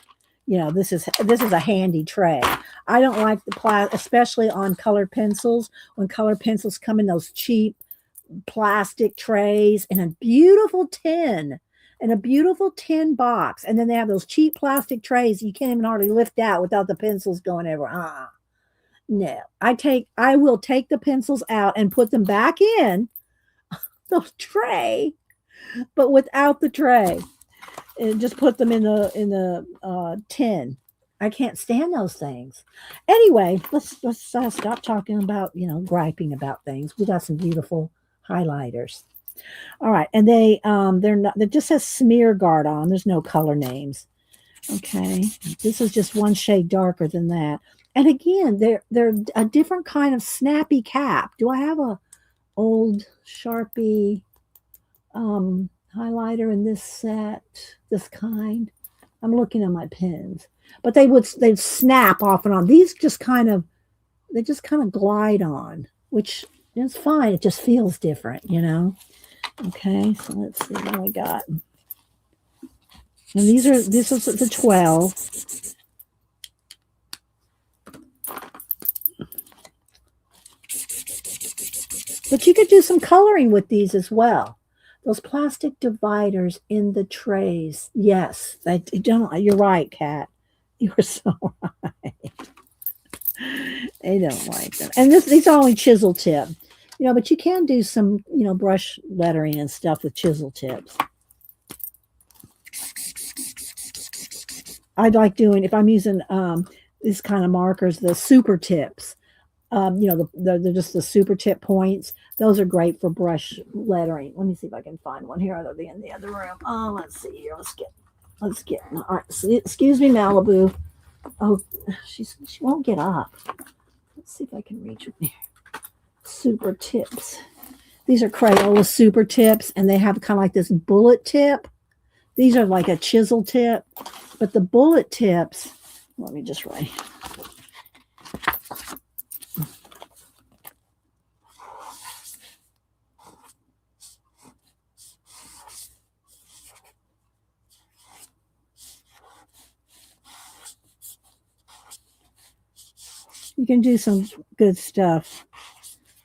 You know, this is a handy tray. I don't like the plastic, especially on colored pencils. When colored pencils come in those cheap plastic trays in a beautiful tin, box, and then they have those cheap plastic trays you can't even hardly lift out without the pencils going everywhere. No, I will take the pencils out and put them back in the tray, but without the tray, and just put them in the tin. I can't stand those things. Anyway, let's stop talking about, griping about things. We got some beautiful highlighters. All right, and it just says Smear Guard on. There's no color names. Okay, this is just one shade darker than that. And again, they're a different kind of snappy cap. Do I have a old Sharpie highlighter in this set? This kind. I'm looking at my pens, but they'd snap off and on. These just kind of glide on, which is fine. It just feels different, Okay, so let's see what I got. And this is the 12. But you could do some coloring with these as well. Those plastic dividers in the trays. Yes, you're right, Kat. You are so right. They don't like them. And these are only chisel tip. But you can do some, brush lettering and stuff with chisel tips. I like doing, if I'm using these kind of markers, the super tips. They're just the super tip points. Those are great for brush lettering. Let me see if I can find one here. I'll be in the other room. Oh, let's see here. Let's get. All right. So, excuse me, Malibu. Oh, she won't get up. Let's see if I can reach with here. Super tips. These are Crayola super tips, and they have kind of like this bullet tip. These are like a chisel tip, but the bullet tips. Let me just write. You can do some good stuff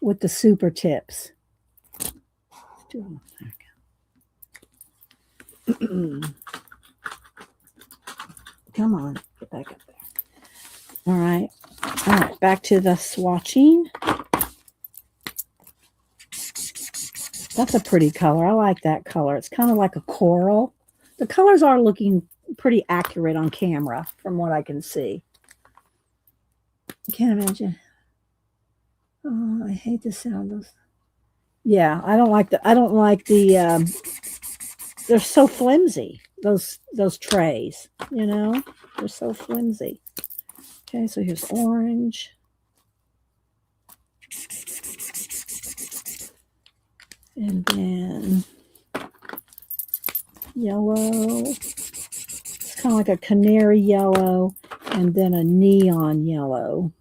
with the super tips. Come on, get back up there. All right, back to the swatching. That's a pretty color. I like that color. It's kind of like a coral. The colors are looking pretty accurate on camera from what I can see. I can't imagine. Oh, I hate the sound of those. Yeah, I don't like the they're so flimsy. Those trays, they're so flimsy. Okay, so here's orange. And then yellow. It's kind of like a canary yellow, and then a neon yellow.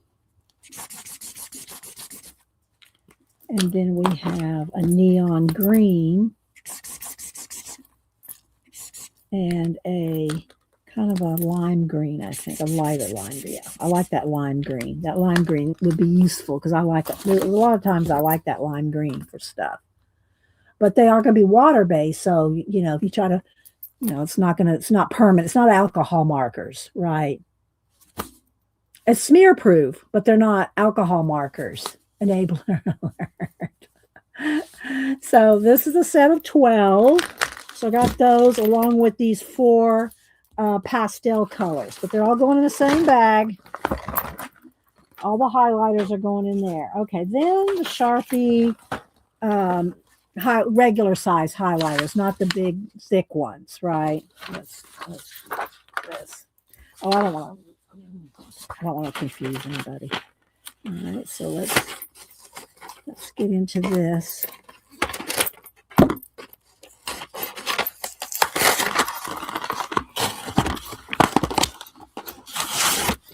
And then we have a neon green and a kind of a lime green, I think, a lighter lime green. Yeah, I like that lime green. That lime green would be useful because I like it. A lot of times I like that lime green for stuff. But they are going to be water-based, so, if you try to, it's not permanent. It's not alcohol markers, right? It's smear-proof, but they're not alcohol markers. Enabler alert. So this is a set of 12. So I got those along with these 4 pastel colors, but they're all going in the same bag. All the highlighters are going in there. Okay, then the Sharpie regular size highlighters, not the big thick ones, right? Let's this. Oh, I don't want to confuse anybody. All right, so let's get into this.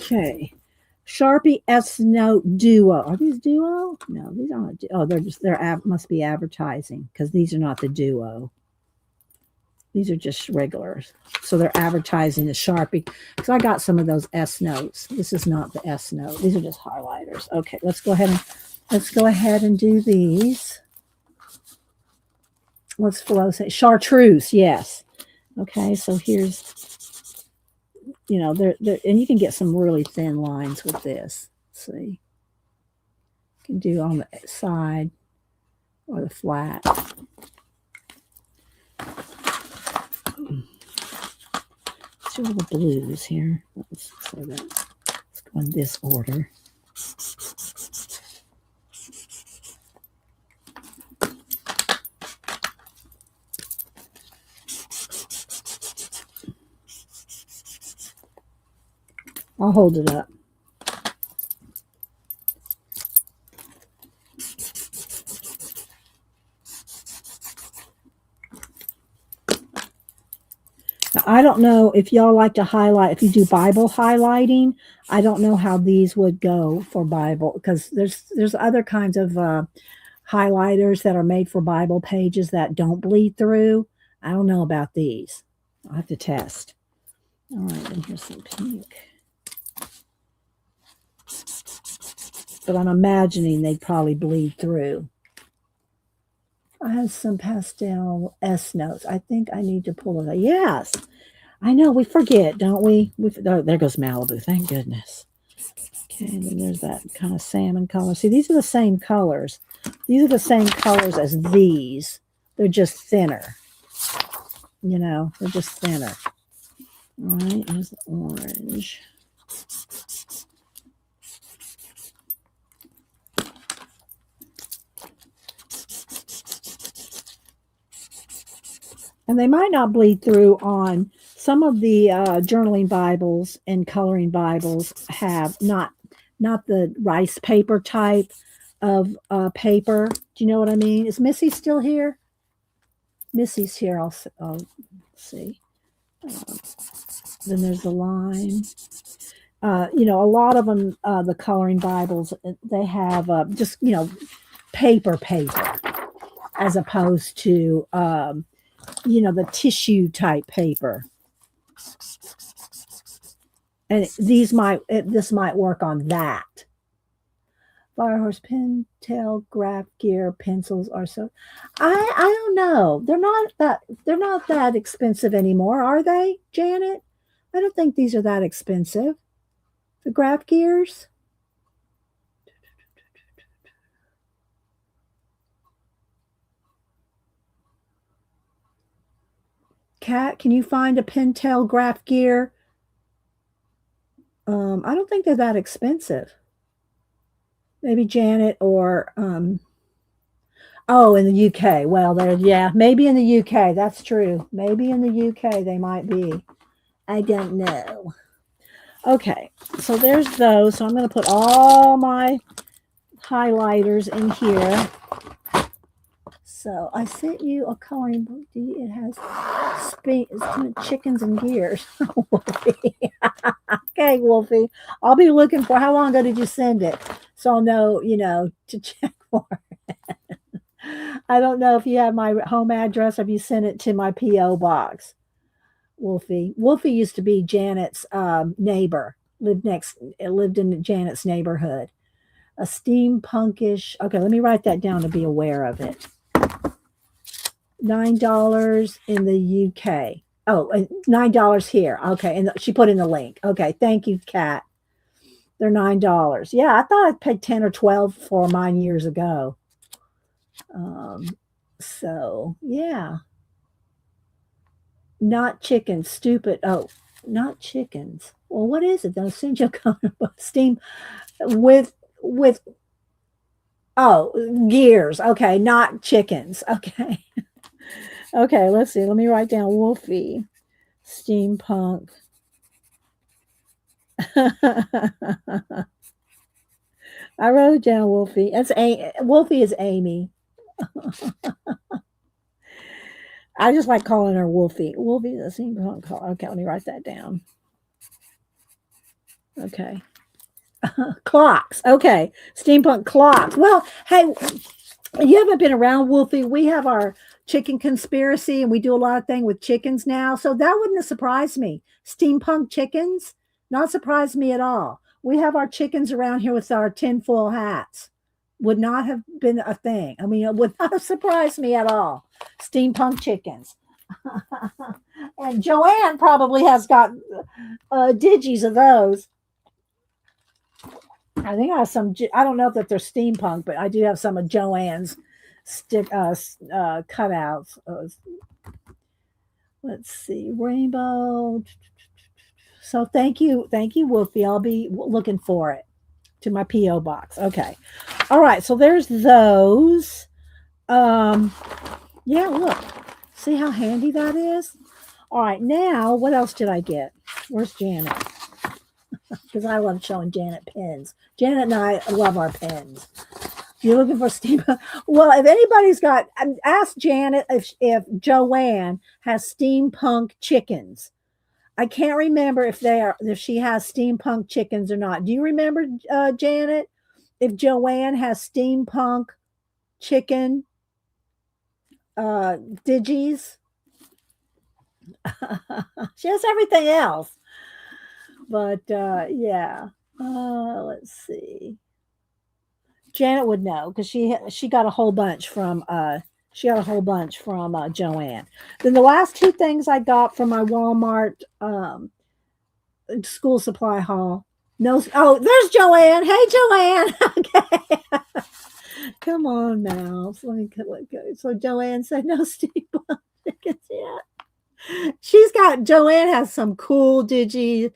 Okay, Sharpie S Note Duo. Are these Duo? No, these aren't. Oh, they're must be advertising because these are not the Duo. These are just regulars. So they're advertising the Sharpie. So I got some of those S Notes. This is not the S Note. These are just highlighters. Okay, let's go ahead and do these. What's Flo say? Chartreuse, yes. Okay, so here's, and you can get some really thin lines with this. Let's see. You can do on the side or the flat. Let's do all the blues here. Let's go in this order. I'll hold it up. Now, I don't know if y'all like to highlight, if you do Bible highlighting, I don't know how these would go for Bible because there's other kinds of highlighters that are made for Bible pages that don't bleed through. I don't know about these. I'll have to test. All right, then here's some pink. But I'm imagining they'd probably bleed through. I have some pastel S Notes. I think I need to pull it out. Yes, I know. We forget, don't we? Oh, there goes Malibu. Thank goodness. Okay, and then there's that kind of salmon color. See, these are the same colors. These are the same colors as these. They're just thinner. They're just thinner. All right, there's the orange. And they might not bleed through on some of the journaling Bibles and coloring Bibles have not the rice paper type of paper. Do you know what I mean? Is Missy still here? Missy's here. I'll see. Then there's the line. A lot of them, the coloring Bibles, they have just, paper as opposed to, the tissue type paper. And this might work on that. Firehorse, Pentel, graph gear, pencils are so. I don't know. They're not that expensive anymore, are they, Janet? I don't think these are that expensive. The graph gears. Kat, can you find a Pentel graph gear? I don't think they're that expensive. Maybe Janet or in the UK. Well, maybe in the UK. That's true. Maybe in the UK they might be. I don't know. Okay, so there's those. So I'm going to put all my highlighters in here. So I sent you a coloring book. It has chickens and gears. Wolfie. Okay, Wolfie. I'll be looking for. How long ago did you send it? So I'll know, to check for it. I don't know if you have my home address or if you sent it to my P.O. box. Wolfie. Wolfie used to be Janet's neighbor. Lived in Janet's neighborhood. A steampunkish. Okay, let me write that down to be aware of it. $9 in the UK. Oh, $9 here. Okay, and she put in the link. Okay, thank you, Kat. They're $9. Yeah, I thought I paid 10 or 12 for mine years ago. So yeah. Not chickens. Stupid. Oh, not chickens. Well, what is it? Then Sinjo steam with oh gears. Okay, not chickens. Okay. Okay, let's see. Let me write down Wolfie. Steampunk. I wrote it down, Wolfie. Wolfie is Amy. I just like calling her Wolfie. Wolfie is a steampunk call. Okay, let me write that down. Okay. Clocks. Okay. Steampunk clocks. Well, hey, you haven't been around, Wolfie. We have our chicken conspiracy and we do a lot of things with chickens now. So that wouldn't have surprised me. Steampunk chickens, not surprised me at all. We have our chickens around here with our tinfoil hats. Would not have been a thing. I mean, it would not have surprised me at all. Steampunk chickens. And Joanne probably has got digis of those. I think I have some. I don't know if they're steampunk, but I do have some of Joanne's cutouts. Let's see, rainbow. So thank you, Wolfie. I'll be looking for it to my PO box. Okay, all right. So there's those. Yeah, look. See how handy that is. All right, now what else did I get? Where's Janet? Because I love showing Janet pins. Janet and I love our pins. If you're looking for steampunk, well, if anybody's got, ask Janet if Joanne has steampunk chickens. I can't remember if she has steampunk chickens or not. Do you remember, Janet, if Joanne has steampunk chicken digis? She has everything else. But yeah, let's see. Janet would know because she got a whole bunch from Joanne. Then the last two things I got from my Walmart school supply haul. No, oh, there's Joanne. Hey, Joanne. Okay, come on now. So let me go. So Joanne said no steampunk chickens yet. Joanne has some cool digis,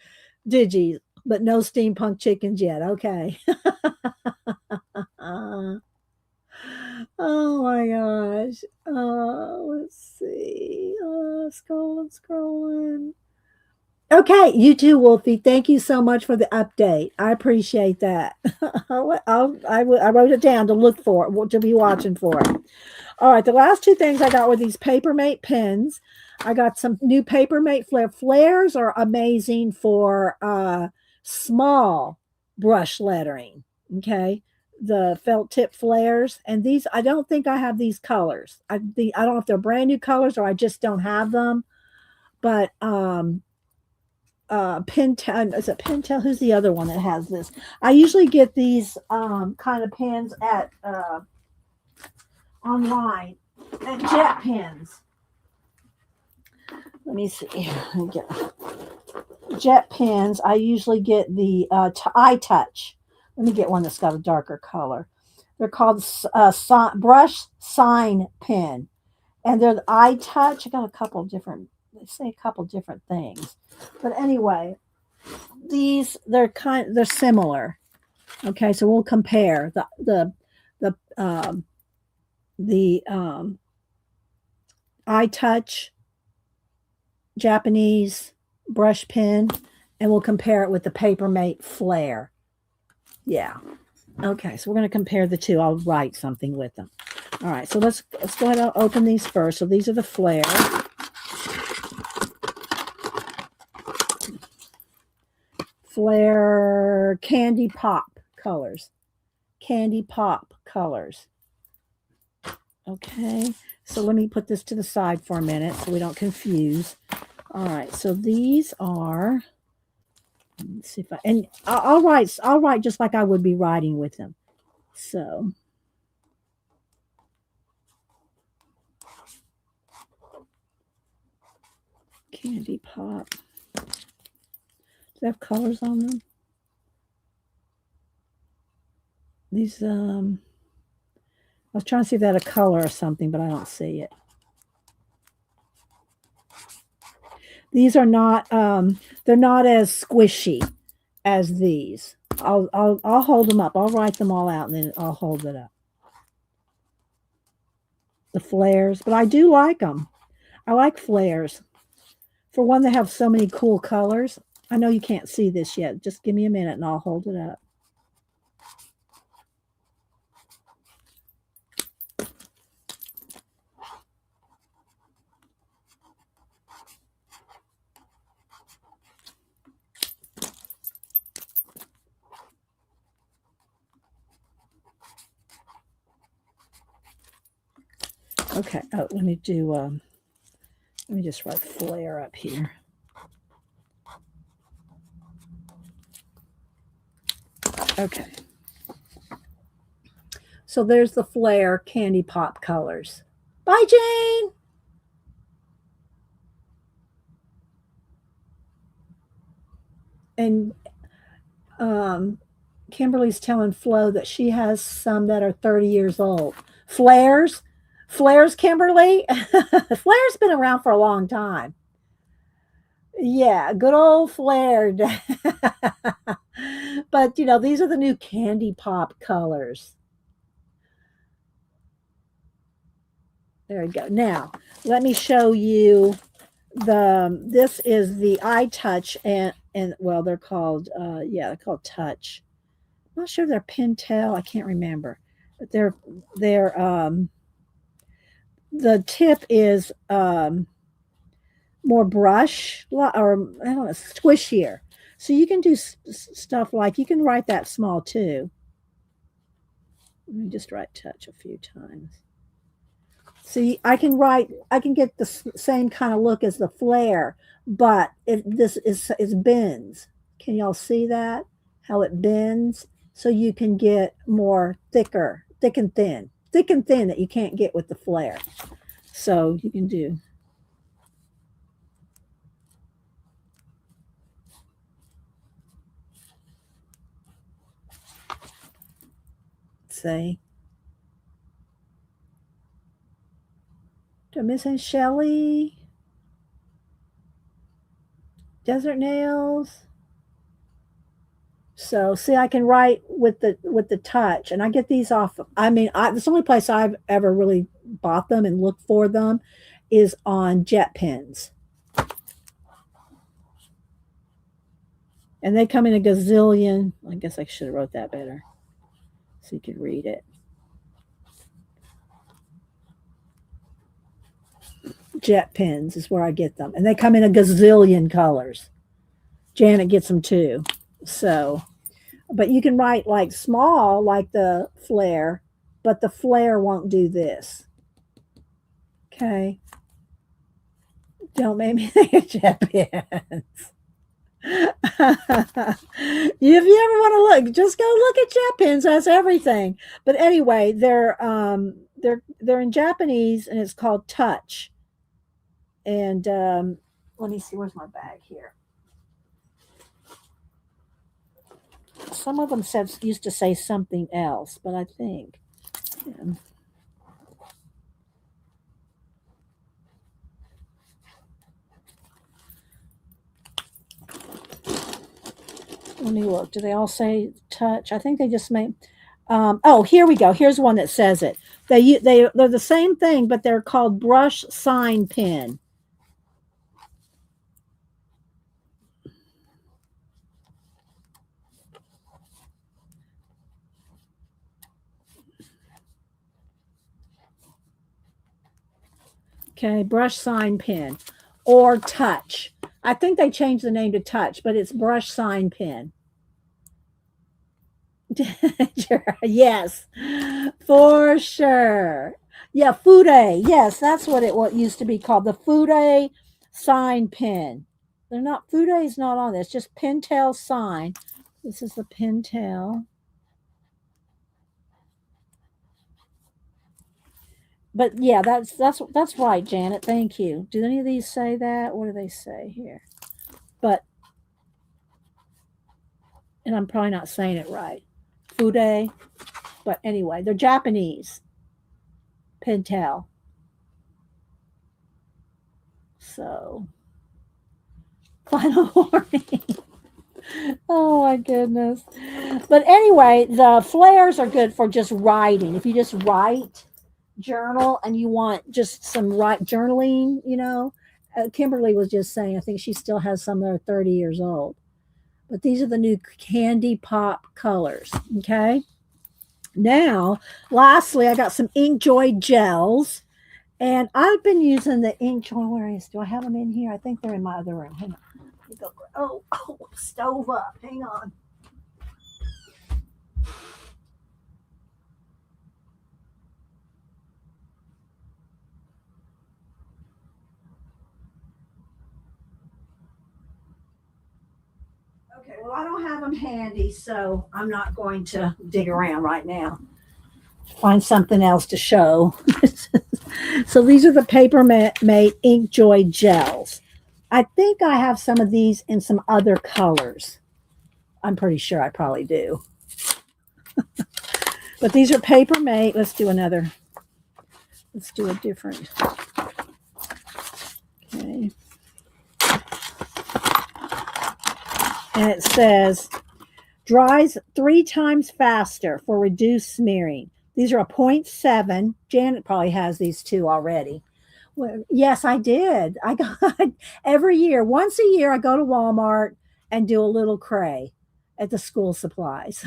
but no steampunk chickens yet. Okay. Oh my gosh. Let's see. Scrolling. Okay, you too, Wolfie. Thank you so much for the update. I appreciate that. I wrote it down to look for it, to be watching for it. All right, the last two things I got were these Papermate pens. I got some new Papermate flares are amazing for small brush lettering. Okay, the felt tip flares, and these I don't think I have these colors. I don't know if they're brand new colors or I just don't have them. But Pentel, is it Pentel? Who's the other one that has this? I usually get these kind of pens at online at Jet Pens. Let me see. Jet Pens. I usually get the iTouch. Let me get one that's got a darker color. They're called brush sign pen, and they're the iTouch. I got a couple different. They say a couple different things, but anyway, they're similar. Okay, so we'll compare the iTouch Japanese brush pen, and we'll compare it with the Papermate Flare. Yeah. Okay, so we're going to compare the two. I'll write something with them. All right, so let's go ahead and open these first. So these are the Flare. Flare Candy Pop colors. Candy Pop colors. Okay, so let me put this to the side for a minute so we don't confuse. All right, so these are, let's see if and I'll write just like I would be writing with them. So Candy Pop. Do they have colors on them? These I was trying to see if they had a color or something, but I don't see it. These are not they're not as squishy as these. I'll hold them up. I'll write them all out and then I'll hold it up. The flares, but I do like them. I like flares. For one, they have so many cool colors. I know you can't see this yet. Just give me a minute and I'll hold it up. Okay. Oh, let me just write flare up here. Okay. So there's the flare candy pop colors. Bye, Jane. And Kimberly's telling Flo that she has some that are 30 years old. Flares, Kimberly. Flare's been around for a long time. Yeah, good old Flare. But these are the new candy pop colors. There we go. Now, let me show you this is the iTouch and well, they're called they're called Touch. I'm not sure they're Pentel. I can't remember, but they're the tip is more brush or I don't know, squishier. So you can do stuff like you can write that small too. Let me just write Touch a few times. See, I can get the same kind of look as the flare, but this is bends. Can y'all see that? How it bends? So you can get more thick and thin that you can't get with the flare. So you can do. See? Did I miss any Shelly? Desert Nails. So see, I can write with the Touch, and I get these off. This only place I've ever really bought them and looked for them is on Jet Pens, and they come in a gazillion. I guess I should have wrote that better, so you could read it. Jet Pens is where I get them, and they come in a gazillion colors. Janet gets them too, so. But you can write like small, like the flare, but the flare won't do this. Okay. Don't make me think of Jet Pens. If you ever want to look, just go look at Jet Pens. That's everything. But anyway, they're in Japanese and it's called Touch. And let me see, where's my bag here? Some of them used to say something else, but I think. Yeah. Let me look. Do they all say Touch? I think they just make. Oh, here we go. Here's one that says it. They're the same thing, but they're called brush sign pen. Okay, brush sign pen or Touch. I think they changed the name to Touch, but it's brush sign pen. Yes, for sure. Yeah, Fude. Yes, that's what it used to be called. The Fude sign pen. They're not, Fude is not on this, just Pentel sign. This is the Pentel. But yeah, that's right, Janet. Thank you. Do any of these say that? What do they say here? But, and I'm probably not saying it right. Fude. But anyway, they're Japanese. Pentel. So Final warning. Oh my goodness. But anyway, the flares are good for just writing. If you just write, journal, and you want just some journaling, Kimberly was just saying, I think she still has some that are 30 years old. But these are the new Candy Pop colors. Okay. Now, lastly, I got some Inkjoy gels. And I've been using the Inkjoy. Where is? Do I have them in here? I think they're in my other room. Hang on. Let me go. Oh, stove up. Hang on. Okay, well, I don't have them handy, so I'm not going to dig around right now. Find something else to show. So these are the Paper Mate Inkjoy gels. I think I have some of these in some other colors. I'm pretty sure I probably do. But these are Paper Mate. Let's do another. Let's do a different. Okay. And it says, dries 3 times faster for reduced smearing. These are a 0.7. Janet probably has these too already. Well, yes, I did. I got every year, once a year, I go to Walmart and do a little cray at the school supplies.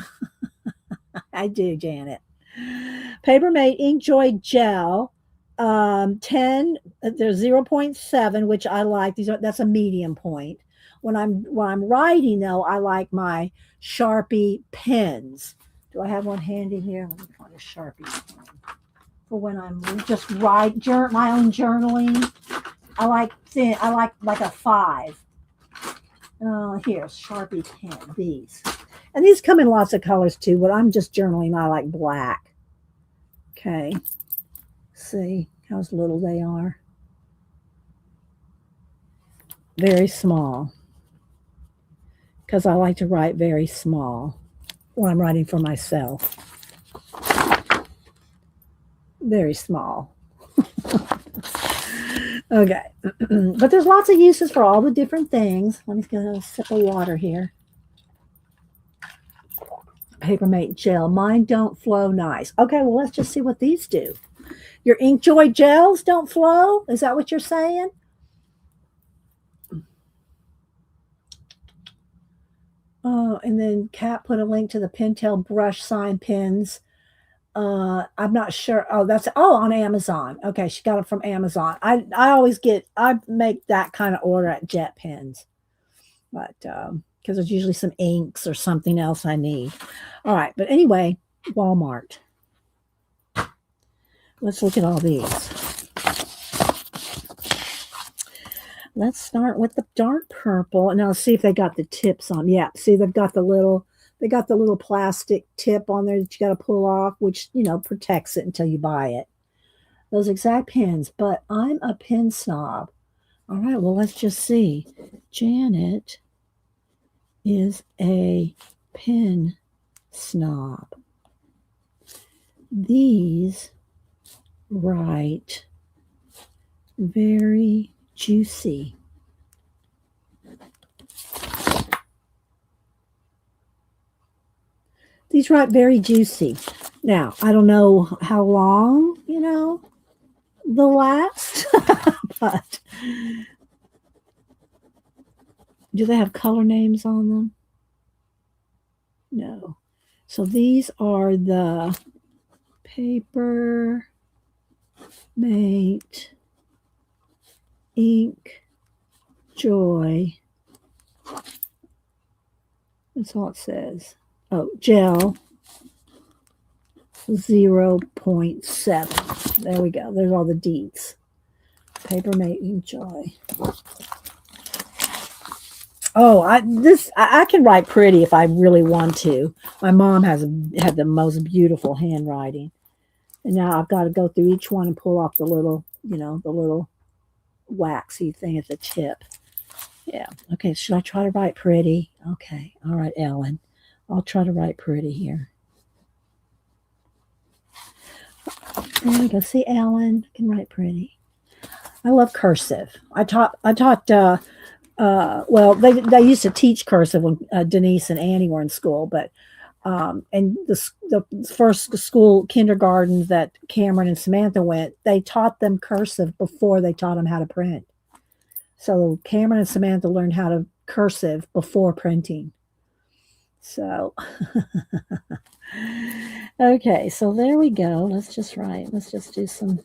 I do, Janet. Paper Mate Inkjoy gel, 10. There's 0.7, which I like. That's a medium point. When I'm writing, though, I like my Sharpie pens. Do I have one handy here? Let me find a Sharpie pen. For when I'm just my own journaling. I like thin. I like a 5. Here's Sharpie pen. These, and these come in lots of colors too. But I'm just journaling. I like black. Okay. See how little they are. Very small. Because I like to write very small when I'm writing for myself. Very small. Okay. But there's lots of uses for all the different things. Let me get a sip of water here. Paper Mate gel. Mine don't flow nice. Okay, well, let's just see what these do. Your Inkjoy gels don't flow? Is that what you're saying? Oh, and then Kat put a link to the Pentel brush sign pens. I'm not sure. Oh, on Amazon. Okay, she got it from Amazon. I make that kind of order at Jet Pens, but because there's usually some inks or something else I need. All right, but anyway, Walmart. Let's look at all these. Let's start with the dark purple, and I'll see if they got the tips on. Yeah, see, they got the little plastic tip on there that you got to pull off, which, protects it until you buy it. Those exact pens, but I'm a pen snob. All right, well, let's just see. Janet is a pen snob. These write very juicy. These write very juicy. Now, I don't know how long, they'll last, but do they have color names on them? No. So these are the Paper Mate Inkjoy. That's all it says. Oh, gel 0.7. There we go. There's all the deets. Paper Mate Inkjoy. Oh, I can write pretty if I really want to. My mom had the most beautiful handwriting, and now I've got to go through each one and pull off the little, the little waxy thing at the tip. Yeah. Okay. Should I try to write pretty? Okay. All right, Ellen. I'll try to write pretty here. There we go. See, Ellen can write pretty. I love cursive. I taught Well, they used to teach cursive when Denise and Annie were in school, but and the first school kindergarten that Cameron and Samantha went, they taught them cursive before they taught them how to print. So Cameron and Samantha learned how to cursive before printing. So, okay, so there we go. Let's just write. Let's just do some.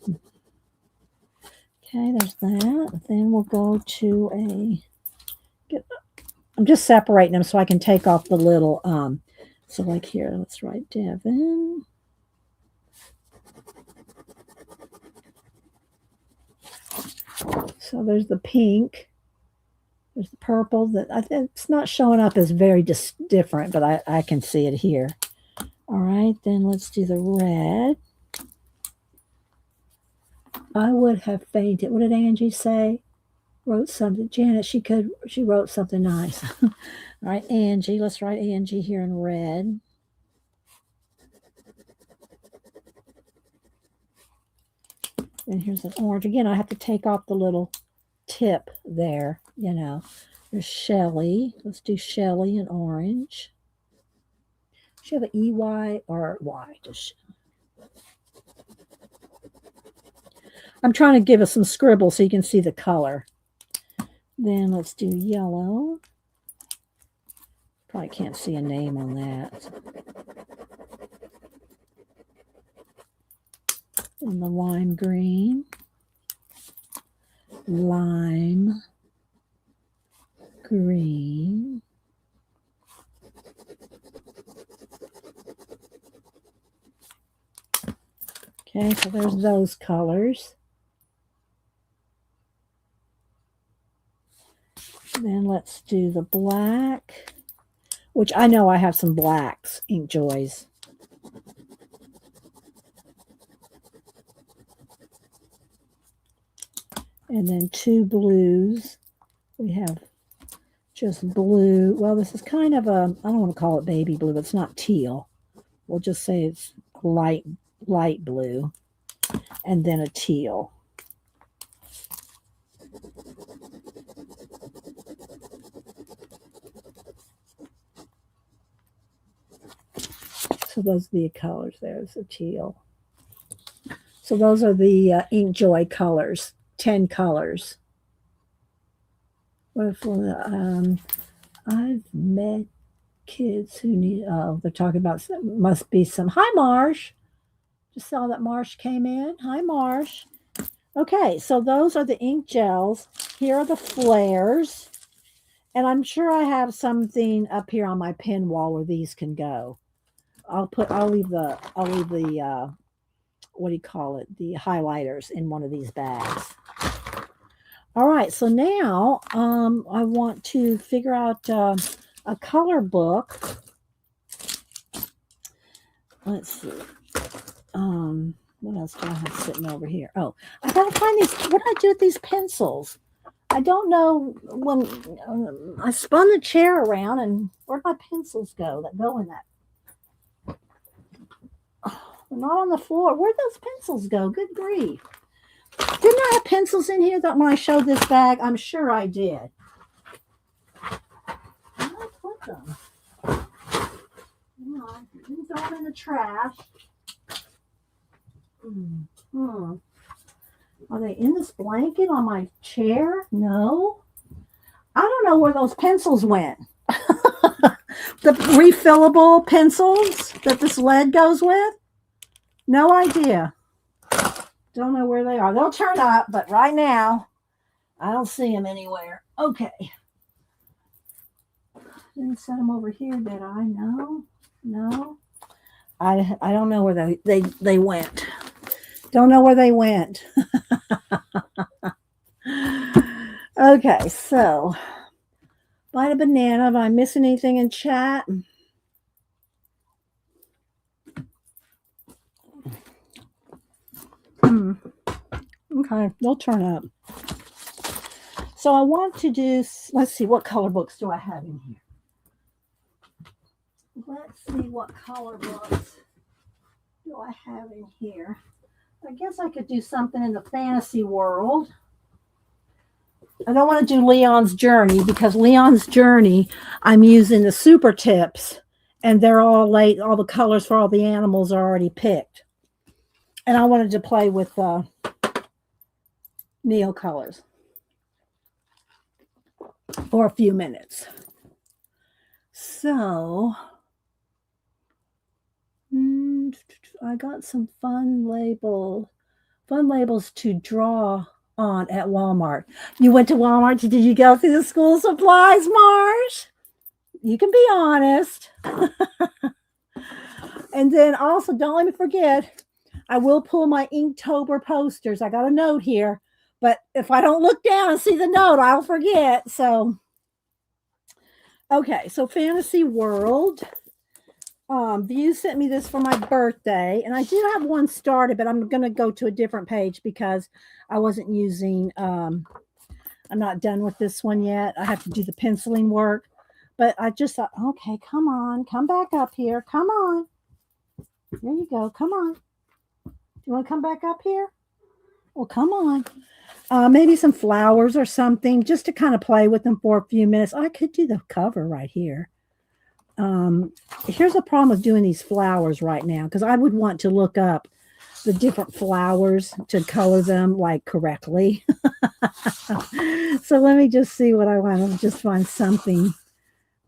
Okay, there's that. Then we'll go to I'm just separating them so I can take off the little. So like here, let's write Devin. So there's the pink. There's the purple that it's not showing up as very different, but I can see it here. All right, then let's do the red. I would have fainted. What did Angie say? Wrote something. Janet, she wrote something nice. All right, Angie. Let's write Angie here in red. And here's an orange. Again, I have to take off the little tip there, you know. There's Shelly. Let's do Shelly in orange. She have an EY or Y? I'm trying to give us some scribble so you can see the color. Then let's do yellow. Probably can't see a name on that. And the lime green. Lime green. Okay, so there's those colors. Then let's do the black, which I know I have some blacks, Ink Joys. And then 2 blues. We have just blue. Well, this is kind of I don't want to call it baby blue, but it's not teal. We'll just say it's light blue. And then a teal. So those are the colors. There's a teal. So those are the Ink Joy colors. 10 colors. I've met kids who need, they're talking about, must be some, hi Marsh. Just saw that Marsh came in. Hi Marsh. Okay, so those are the ink gels. Here are the flares. And I'm sure I have something up here on my pin wall where these can go. I'll leave the what do you call it? The highlighters in one of these bags. All right, so now I want to figure out a color book. Let's see. What else do I have sitting over here? Oh, I gotta find these. What do I do with these pencils? I don't know. When I spun the chair around, and where'd my pencils go that go in that? Oh, they're not on the floor. Where'd those pencils go? Good grief. Didn't I have pencils in here that when I showed this bag? I'm sure I did. Where did I put them? These are all in the trash. Are they in this blanket on my chair? No. I don't know where those pencils went. The refillable pencils that this lead goes with? No idea. Don't know where they are. They'll turn up, but right now, I don't see them anywhere. Okay. Didn't set them over here, did I? No. I don't know where they went. Don't know where they went. Okay, so bite a banana. Am I missing anything in chat? Okay, they'll turn up. So I want to do, let's see, what color books do I have in here? Let's see what color books do I have in here. I guess I could do something in the fantasy world. I don't want to do Leon's Journey because Leon's Journey, I'm using the super tips and they're all late. All the colors for all the animals are already picked. And I wanted to play with Neo colors for a few minutes. So I got some fun labels to draw on at Walmart. You went to Walmart. Did you go through the school supplies, Marsh? You can be honest. And then also, don't let me forget, I will pull my Inktober posters. I got a note here, but if I don't look down and see the note, I'll forget. So, okay, so Fantasy World. View sent me this for my birthday, and I do have one started, but I'm going to go to a different page because I wasn't using, I'm not done with this one yet. I have to do the penciling work, but I just thought, okay, come on, come back up here. Come on. There you go. Come on. You want to come back up here? Well, come on. Maybe some flowers or something just to kind of play with them for a few minutes. I could do the cover right here. Here's a problem with doing these flowers right now because I would want to look up the different flowers to color them like correctly. So let me just see what I want. I'll just find something.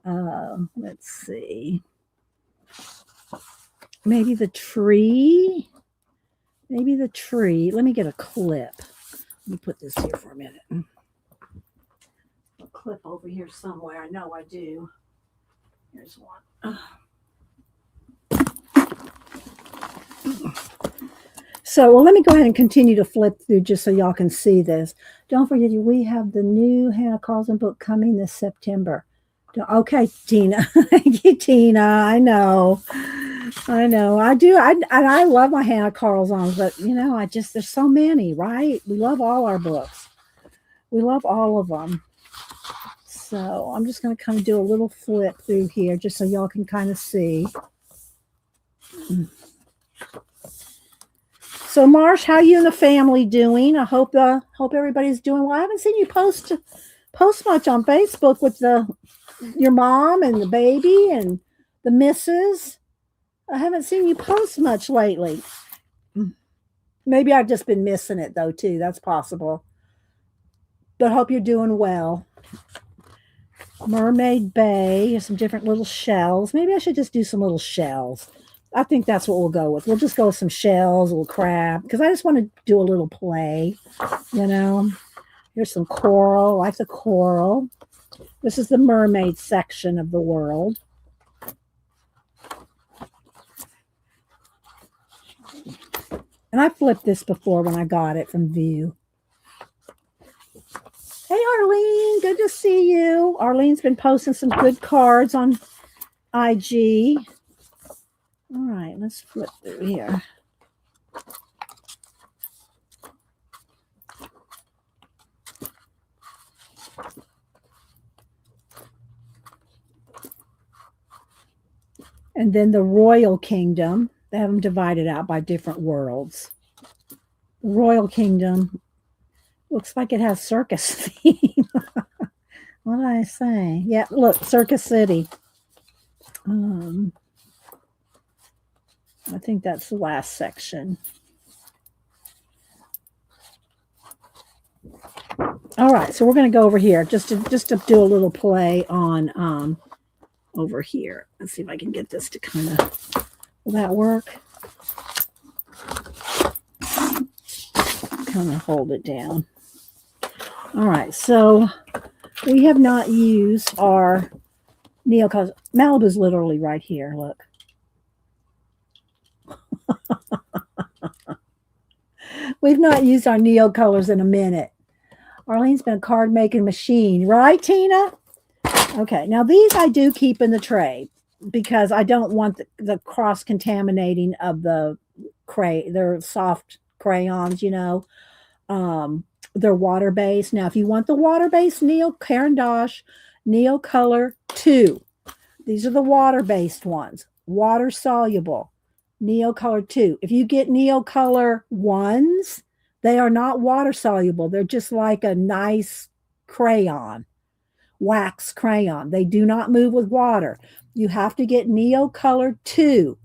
Let's see. Maybe the tree. Maybe the tree. Let me get a clip. Let me put this here for a minute. A clip over here somewhere. I know I do. Here's one. So, well, let me go ahead and continue to flip through just so y'all can see this. Don't forget, we have the new Hannah Carlson book coming this September. Okay, Tina. Thank you, Tina. I know. I do. I love my Hannah Carlsons, but there's so many, right? We love all our books. We love all of them. So I'm just going to kind of do a little flip through here just so y'all can kind of see. So Marsh, how you and the family doing? I hope everybody's doing well. I haven't seen you post much on Facebook with your mom and the baby and the missus. I haven't seen you post much lately. Maybe I've just been missing it though too. That's possible. But hope you're doing well. Mermaid Bay, some different little shells. Maybe I should just do some little shells. I think that's what we'll go with. We'll just go with some shells, a little crab, because I just want to do a little play, Here's some coral. I like the coral. This is the mermaid section of the world. And I flipped this before when I got it from View. Hey, Arlene, good to see you. Arlene's been posting some good cards on IG. All right, let's flip through here. And then the Royal Kingdom. They have them divided out by different worlds. The Royal Kingdom looks like it has circus theme. What did I say? Yeah, look, Circus City. I think that's the last section. All right, so we're going to go over here just to do a little play on over here. Let's see if I can get this to kind of, will that work? Kind of hold it down. All right, so we have not used our Neo colors. Malibu's literally right here. Look. We've not used our Neo colors in a minute. Arlene's been a card making machine, right, Tina? Okay, now these I do keep in the tray because I don't want the cross contaminating of they're soft crayons, they're water based. Now, if you want the water based Neo Caran d'Ache Neo Color 2, these are the water based ones, water soluble. Neo Color 2. If you get Neo Color 1s, they are not water soluble. They're just like a nice crayon, wax crayon. They do not move with water. You have to get Neocolor 2,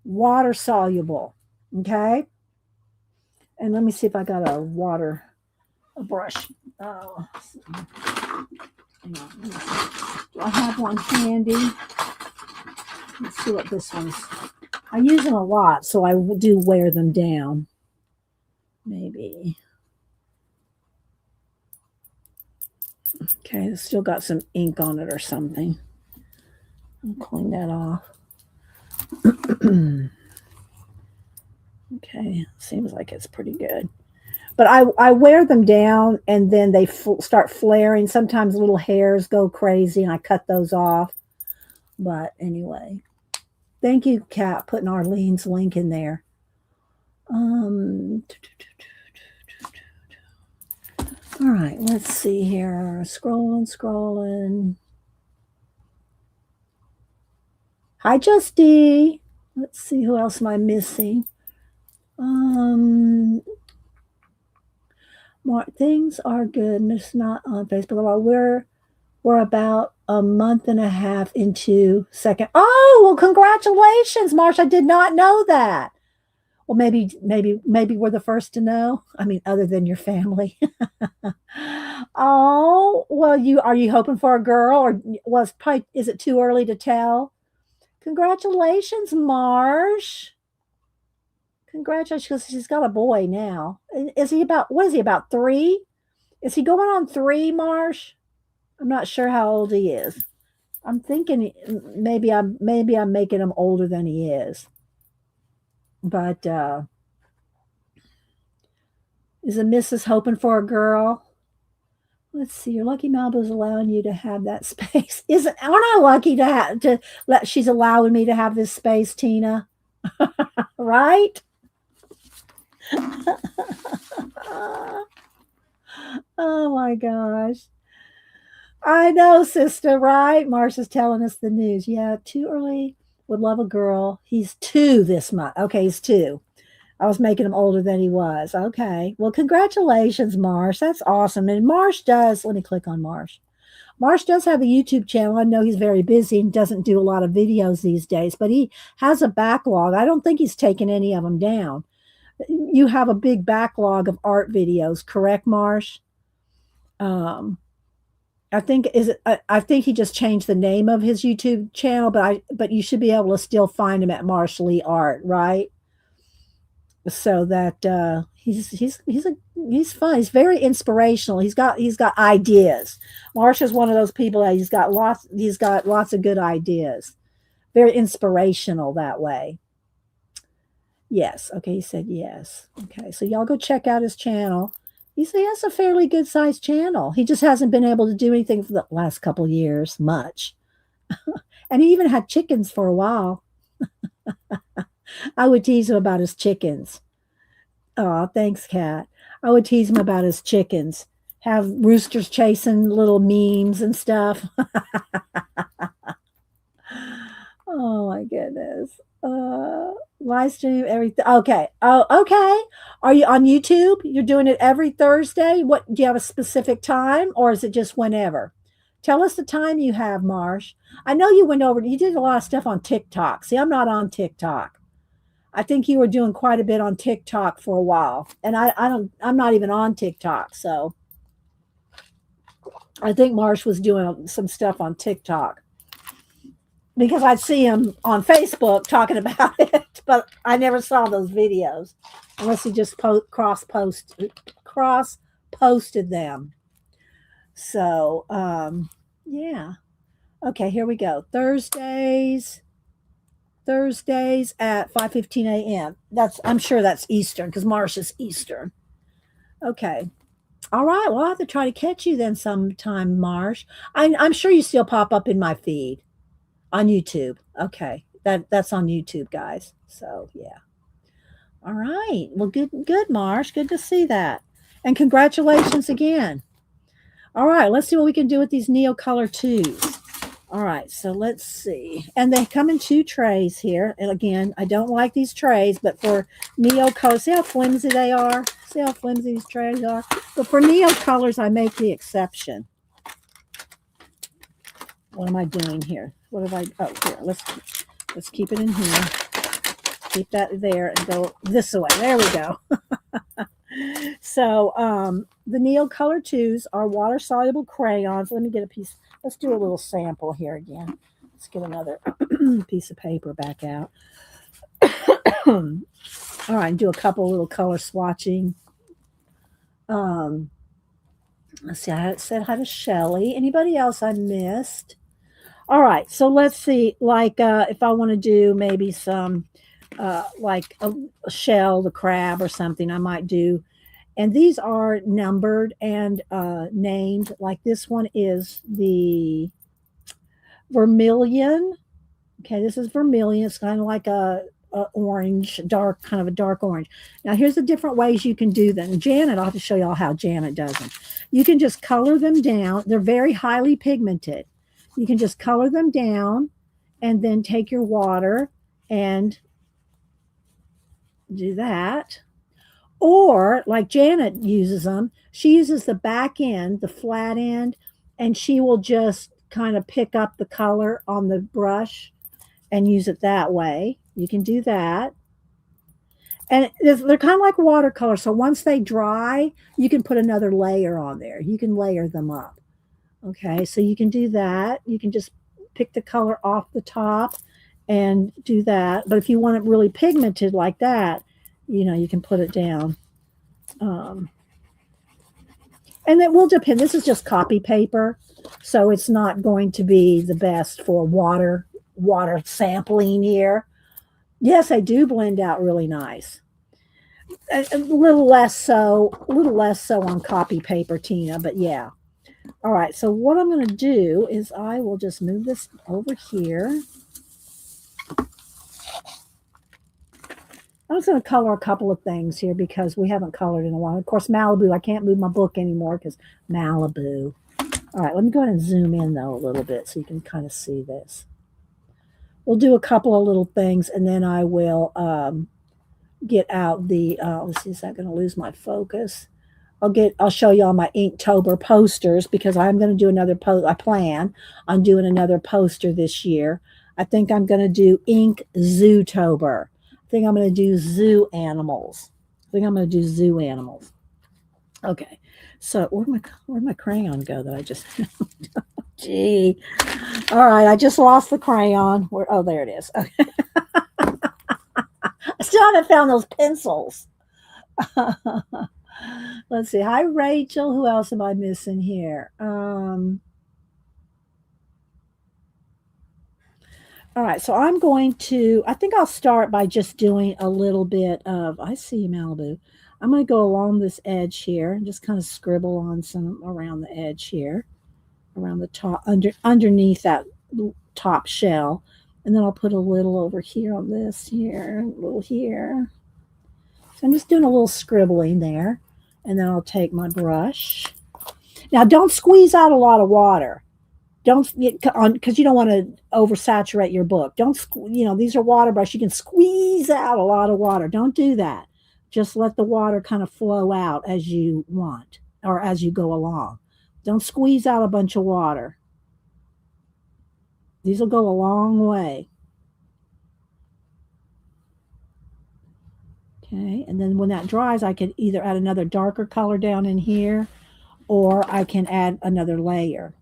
water soluble. Okay. And let me see if I got a brush. Oh, hang on. Do I have one handy? Let's see what this one's. I use them a lot, so I do wear them down. Maybe. Okay, it's still got some ink on it or something. I'll clean that off. Okay, seems like it's pretty good. But I wear them down and then they start flaring. Sometimes little hairs go crazy and I cut those off. But anyway, thank you, Kat, putting Arlene's link in there. All right, let's see here. Scrolling. Hi, Justy. Let's see, who else am I missing? Things are good, and it's not on Facebook. We're about a month and a half into second. Oh, well, congratulations, Marsh. I did not know that. Well, maybe we're the first to know. I mean, other than your family. Oh, well, are you hoping for a girl, or is it too early to tell? Congratulations, Marsh. Congratulations, because she's got a boy now. Is he about 3? Is he going on 3, Marsh? I'm not sure how old he is. I'm thinking maybe I'm making him older than he is. But is the missus hoping for a girl? Let's see. Your lucky Malibu's allowing you to have that space. Aren't I lucky she's allowing me to have this space, Tina? Right? Oh my gosh. I know, sister, right? Marsha's telling us the news. Yeah, too early. Would love a girl. He's 2 this month. Okay, he's 2. I was making him older than he was. Okay. Well, congratulations, Marsh. That's awesome. And Marsh does, let me click on Marsh. Marsh does have a YouTube channel. I know he's very busy and doesn't do a lot of videos these days, but he has a backlog. I don't think he's taken any of them down. You have a big backlog of art videos, correct, Marsh? I think he just changed the name of his YouTube channel, but you should be able to still find him at Marsh Lee Art, right? So that he's fun. He's very inspirational. He's got ideas. Marsh is one of those people that he's got lots of good ideas. Very inspirational that way. Yes. Okay, he said yes. Okay, so y'all go check out his channel. He has a fairly good sized channel. He just hasn't been able to do anything for the last couple of years, much. And he even had chickens for a while. I would tease him about his chickens. Oh, thanks, Kat. I would tease him about his chickens. Have roosters chasing little memes and stuff. Oh my goodness. Live stream everything. Okay. Oh, okay. Are you on YouTube? You're doing it every Thursday? What do you have a specific time, or is it just whenever? Tell us the time you have, Marsh. I know you did a lot of stuff on TikTok. See, I'm not on TikTok. I think you were doing quite a bit on TikTok for a while. And I'm not even on TikTok. So I think Marsh was doing some stuff on TikTok, because I'd see him on Facebook talking about it, but I never saw those videos unless he just cross posted them. So, yeah. Okay, here we go. Thursdays at 5:15 a.m. I'm sure that's Eastern, because Marsh is Eastern. Okay. All right. Well, I'll have to try to catch you then sometime, Marsh. I'm sure you still pop up in my feed. On YouTube. Okay. That's on YouTube, guys. So yeah. All right. Well, good, Marsh. Good to see that. And congratulations again. All right. Let's see what we can do with these Neocolor 2s. All right. So let's see. And they come in 2 trays here. And again, I don't like these trays, but for Neocolor, see how flimsy they are? See how flimsy these trays are? But for Neocolors, I make the exception. What am I doing here? What have I? Oh, here. Let's keep it in here. Keep that there and go this way. There we go. So the Neocolor 2s are water soluble crayons. Let me get a piece. Let's do a little sample here again. Let's get another piece of paper back out. All right, do a couple little color swatching. Let's see. I said hi to Shelly. Anybody else I missed? All right, so let's see. Like if I want to do maybe some like a shell, the crab or something, I might do. And these are numbered and named. Like this one is the vermilion. Okay, this is vermilion. It's kind of like a orange, dark, kind of a dark orange. Now, here's the different ways you can do them. Janet, I'll have to show y'all how Janet does them. You can just color them down. They're very highly pigmented. You can just color them down and then take your water and do that. Or like Janet uses them, she uses the back end, the flat end, and she will just kind of pick up the color on the brush and use it that way. You can do that. And they're kind of like watercolor. So once they dry, you can put another layer on there. You can layer them up. Okay, so you can do that. You can just pick the color off the top and do that. But if you want it really pigmented like that, you can put it down. And it will depend. This is just copy paper, so it's not going to be the best for water sampling here. Yes, I do blend out really nice. A little less so on copy paper, Tina, but yeah. All right, so what I'm going to do is I will just move this over here. I'm just going to color a couple of things here because we haven't colored in a while. Of course, Malibu, I can't move my book anymore because Malibu. All right, let me go ahead and zoom in, though, a little bit so you can kind of see this. We'll do a couple of little things, and then I will get out the, let's see, is that going to lose my focus? I'll show you all my Inktober posters because I'm going to do another I plan on doing another poster this year. I think I'm going to do Ink Zootober. I think I'm going to do zoo animals. Okay. So where'd my crayon go that I just gee. All right, I just lost the crayon. Oh, there it is. Okay. I still haven't found those pencils. Let's see. Hi, Rachel. Who else am I missing here? All right, so I think I'll start by just doing a little bit of, I see Malibu. I'm going to go along this edge here and just kind of scribble on some around the edge here, around the top, underneath that top shell. And then I'll put a little over here on this here, a little here. So I'm just doing a little scribbling there. And then I'll take my brush. Now, don't squeeze out a lot of water. Because you don't want to oversaturate your book. These are water brushes. You can squeeze out a lot of water. Don't do that. Just let the water kind of flow out as you want or as you go along. Don't squeeze out a bunch of water. These will go a long way. Okay, and then when that dries, I can either add another darker color down in here, or I can add another layer.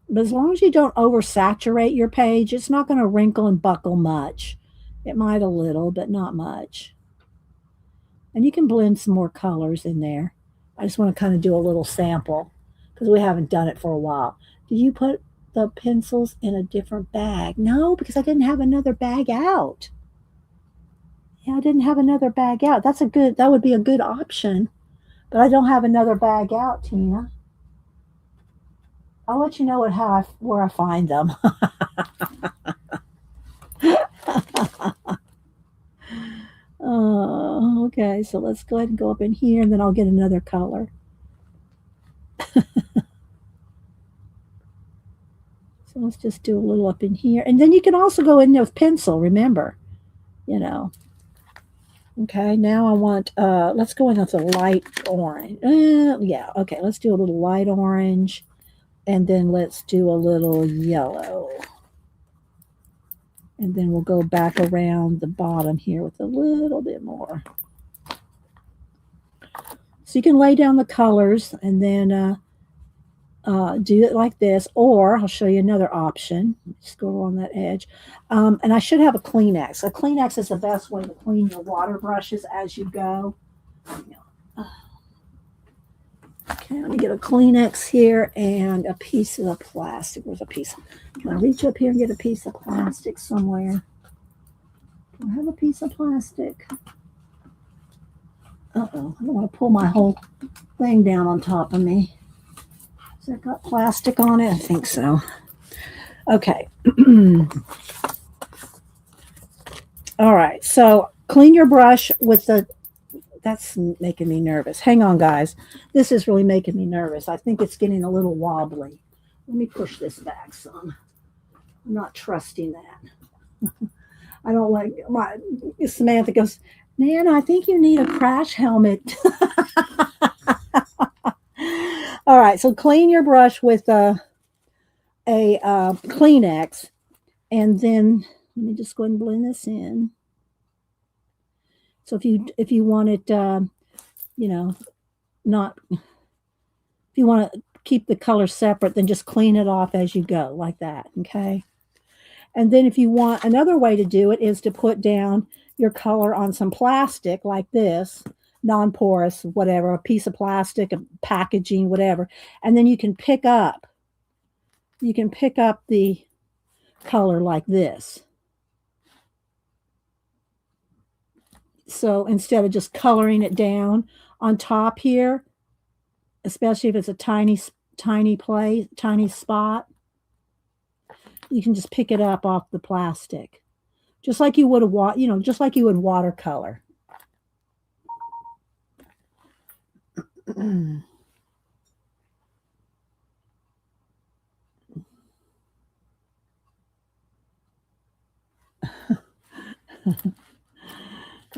But as long as you don't oversaturate your page, it's not going to wrinkle and buckle much. It might a little, but not much. And you can blend some more colors in there. I just want to kind of do a little sample because we haven't done it for a while. Did you put the pencils in a different bag? No, because I didn't have another bag out. Yeah, I didn't have another bag out. That would be a good option. But I don't have another bag out, Tina. I'll let you know where I find them. Oh, okay. So let's go ahead and go up in here, and then I'll get another color. So let's just do a little up in here. And then you can also go in there with pencil, remember. Okay, now I want, let's go in with a light orange. Yeah, okay, let's do a little light orange. And then let's do a little yellow. And then we'll go back around the bottom here with a little bit more. So you can lay down the colors and then do it like this, or I'll show you another option. Just go on that edge. And I should have a Kleenex. A Kleenex is the best way to clean your water brushes as you go. Okay, let me get a Kleenex here and a piece of plastic. Where's a piece? Can I reach up here and get a piece of plastic somewhere? Do I have a piece of plastic? Uh-oh, I don't want to pull my whole thing down on top of me. Has that got plastic on it? I think so. Okay. All right, so clean your brush with the, that's making me nervous. Hang on, guys. This is really making me nervous. I think it's getting a little wobbly. Let me push this back some. I'm not trusting that. I don't like my Samantha goes, man, I think you need a crash helmet. All right, so clean your brush with a Kleenex, and then let me just go ahead and blend this in. So if you want it, you know, not if you want to keep the color separate, then just clean it off as you go, like that. Okay. And then if you want, another way to do it is to put down your color on some plastic like this, non-porous, whatever, a piece of plastic, a packaging, whatever. And then you can pick up the color like this. So instead of just coloring it down on top here, especially if it's a tiny spot, you can just pick it up off the plastic, just like you would just like you would watercolor.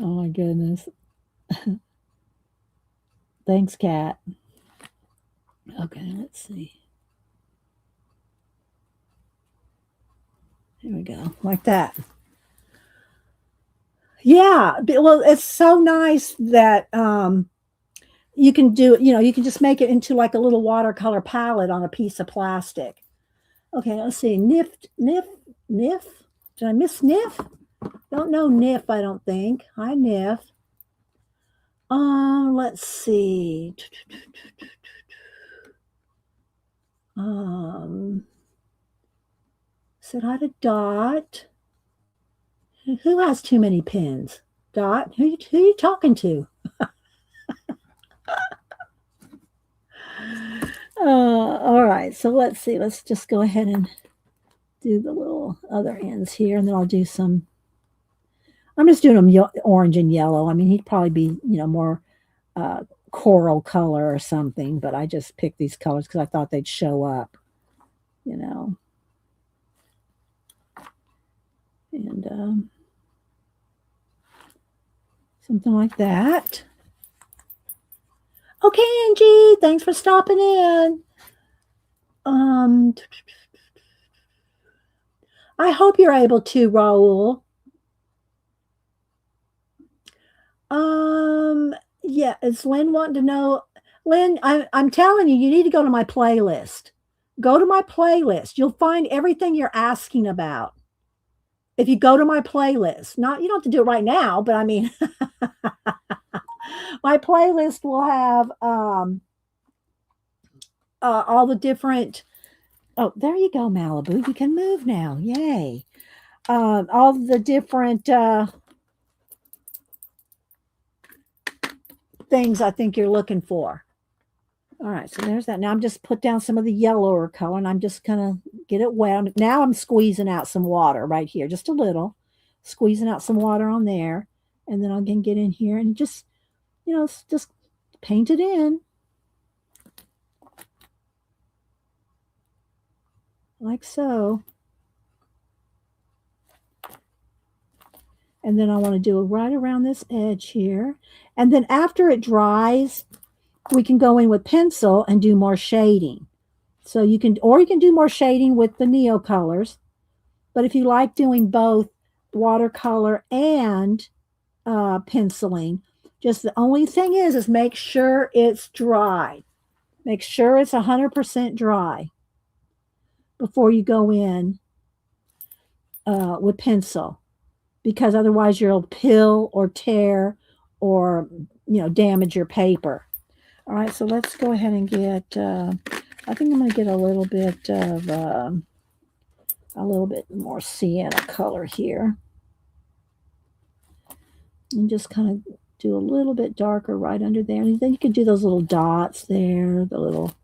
Oh my goodness. Thanks, Kat. Okay, let's see. There we go, like that. Yeah, well, it's so nice that you can do, you can just make it into like a little watercolor palette on a piece of plastic. Okay, let's see. Nif. Did I miss Nif? Don't know Nif, I don't think. Hi, Nif. Let's see. Said hi to Dot. Who has too many pins? Dot? Who are you talking to? All right, so let's see. Let's just go ahead and do the little other ends here, and then I'll do some. I'm just doing them orange and yellow. I mean, he'd probably be, more coral color or something, but I just picked these colors because I thought they'd show up, And something like that. Okay, Angie, thanks for stopping in. I hope you're able to, Raul. Yeah, is Lynn wanting to know? Lynn, I'm telling you, you need to go to my playlist. Go to my playlist. You'll find everything you're asking about. If you go to my playlist, you don't have to do it right now, but I mean, my playlist will have all the different. Oh, there you go, Malibu. You can move now. Yay. All the different things I think you're looking for. All right, so there's that. Now I'm just put down some of the yellower color, and I'm just gonna get it wet. Now I'm squeezing out some water right here, just a little, squeezing out some water on there, and then I can get in here and just, just paint it in like so. And then I want to do it right around this edge here. And then after it dries, we can go in with pencil and do more shading. So you can do more shading with the Neo colors. But if you like doing both watercolor and penciling, just the only thing is make sure it's dry. Make sure it's 100% dry before you go in with pencil, because otherwise you'll pill or tear or damage your paper. All right, so let's go ahead and get. I think I'm going to get a little bit more sienna color here, and just kind of do a little bit darker right under there. And then you can do those little dots there, the little.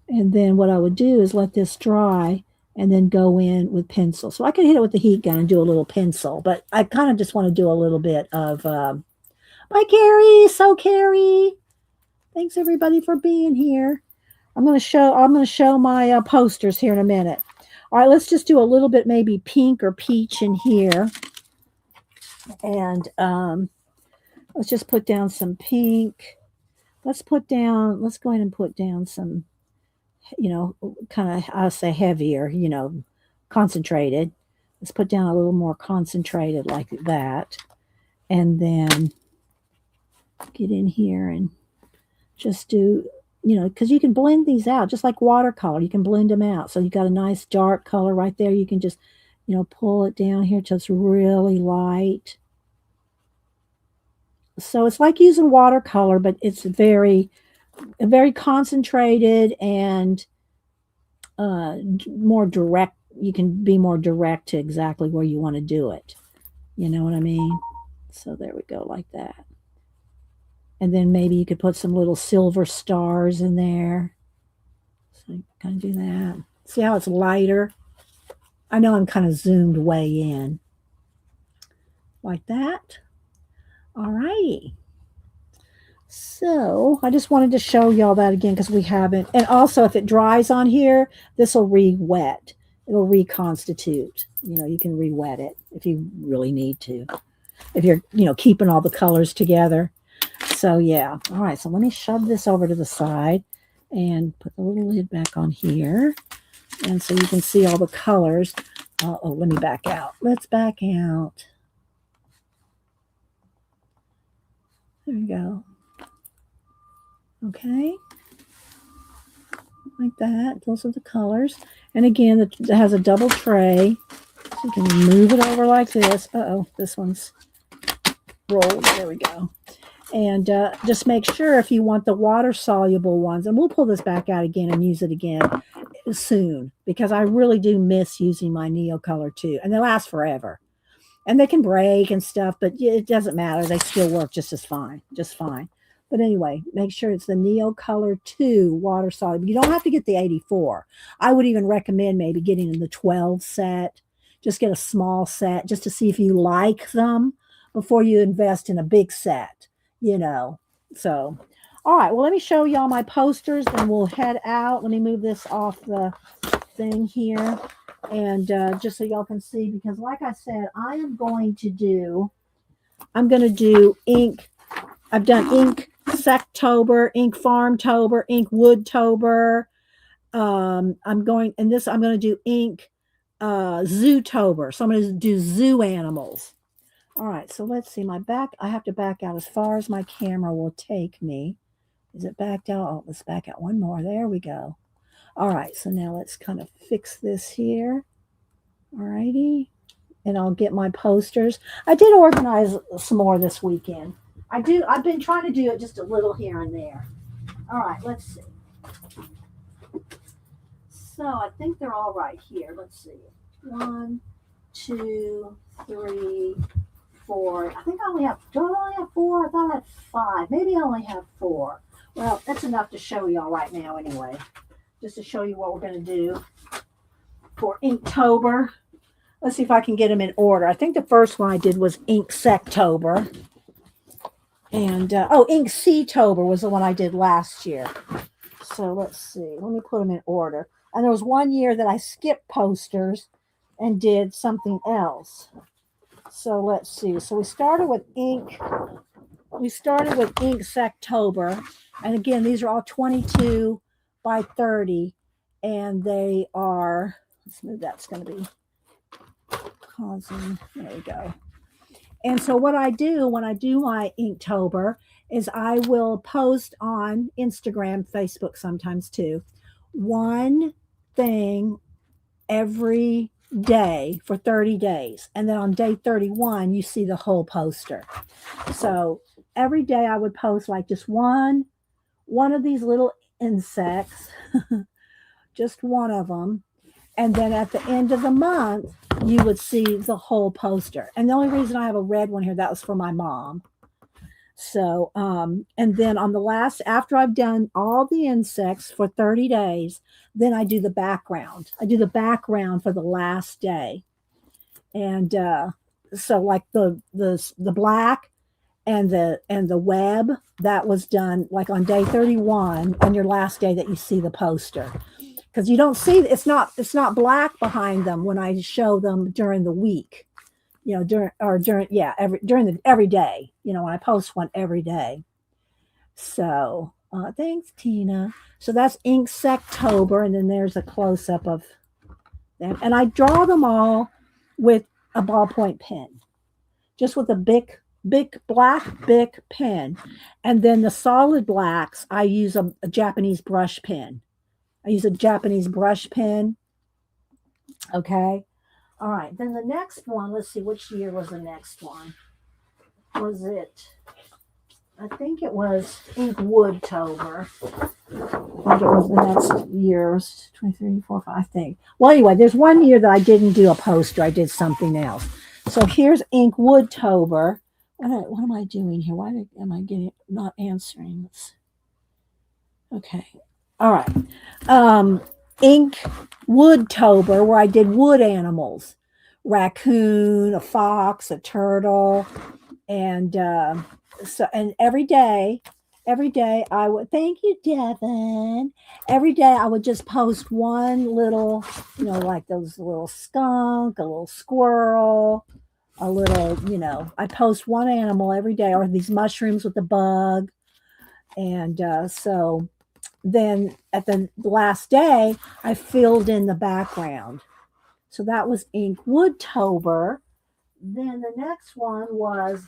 And then what I would do is let this dry and then go in with pencil. So I could hit it with the heat gun and do a little pencil, but I kind of just want to do a little bit of. Bye, Carrie. So, Carrie, thanks everybody for being here. I'm going to show my posters here in a minute. All right, let's just do a little bit, maybe pink or peach in here, and let's just put down some pink. Let's go ahead and put down some. Kind of, I'll say heavier, concentrated. Let's put down a little more concentrated like that. And then get in here and just do, because you can blend these out just like watercolor. You can blend them out. So you got a nice dark color right there. You can just, pull it down here till it's really light. So it's like using watercolor, but it's very concentrated and more direct. You can be more direct to exactly where you want to do it. You know what I mean? So there we go, like that. And then maybe you could put some little silver stars in there. So you kind of do that. See how it's lighter? I know I'm kind of zoomed way in. Like that. All righty. So I just wanted to show y'all that again because we haven't. And also, if it dries on here, this will re-wet. It'll reconstitute. You can re-wet it if you really need to. If you're, keeping all the colors together. So yeah. All right. So let me shove this over to the side and put the little lid back on here. And so you can see all the colors. Let me back out. Let's back out. There we go. Okay, like that. Those are the colors. And again, it has a double tray. So you can move it over like this. This one's rolled. There we go. And just make sure if you want the water-soluble ones, and we'll pull this back out again and use it again soon, because I really do miss using my Neocolor too. And they last forever. And they can break and stuff, but it doesn't matter. They still work just as fine. Just fine. But anyway, make sure it's the Neocolor 2 water soluble. You don't have to get the 84. I would even recommend maybe getting in the 12 set. Just get a small set just to see if you like them before you invest in a big set, So, all right, well, let me show y'all my posters and we'll head out. Let me move this off the thing here. And just so y'all can see, because like I said, I'm going to do ink. I've done ink Sectober, ink Farmtober, ink Woodtober. I'm going to do ink Zootober. So I'm going to do zoo animals. All right, so let's see. I have to back out as far as my camera will take me. Is it backed out? Oh, let's back out one more. There we go. All right, so now let's kind of fix this here. All righty. And I'll get my posters. I did organize some more this weekend. I've been trying to do it just a little here and there. All right, let's see. So I think they're all right here. Let's see. 1, 2, 3, 4. I think I only have, do I only have 4? I thought I had 5. Maybe I only have 4. Well, that's enough to show y'all right now anyway. Just to show you what we're going to do for Inktober. Let's see if I can get them in order. I think the first one I did was Ink Sectober. And, Ink Seatober was the one I did last year. So let's see. Let me put them in order. And there was one year that I skipped posters and did something else. So let's see. So we started with Ink we started with Ink Sectober. And again, these are all 22 by 30. And they are, let's move that's going to be causing, there we go. And so what I do when I do my Inktober is I will post on Instagram, Facebook sometimes too, one thing every day for 30 days. And then on day 31, you see the whole poster. So every day I would post like just one of these little insects, just one of them. And then at the end of the month, you would see the whole poster. And the only reason I have a red one here, that was for my mom. So, and then on the last, after I've done all the insects for 30 days, then I do the background. I do the background for the last day. And so like the black and the web, that was done like on day 31 on your last day that you see the poster. Because you don't see it's not black behind them when I show them during the week, every day, when I post one every day. So thanks, Tina. So that's Ink Sectober, and then there's a close up of them, and I draw them all with a ballpoint pen, just with a big black Bic pen, and then the solid blacks I use a Japanese brush pen. I use a Japanese brush pen. Okay. All right. Then the next one, let's see, which year was the next one? Was it? I think it was Ink Woodtober. I think it was the next year's 23, 4, 5, I think. Well, anyway, there's one year that I didn't do a poster. I did something else. So here's Ink Woodtober. What am I doing here? Why am I not answering this? Okay. All right. Ink Woodtober, where I did wood animals, raccoon, a fox, a turtle, and and every day I would, thank you, Devin. Every day I would just post one little, like those little skunk, a little squirrel, a little, I post one animal every day, or these mushrooms with the bug, and so then at the last day, I filled in the background. So that was Ink Woodtober. Then the next one was,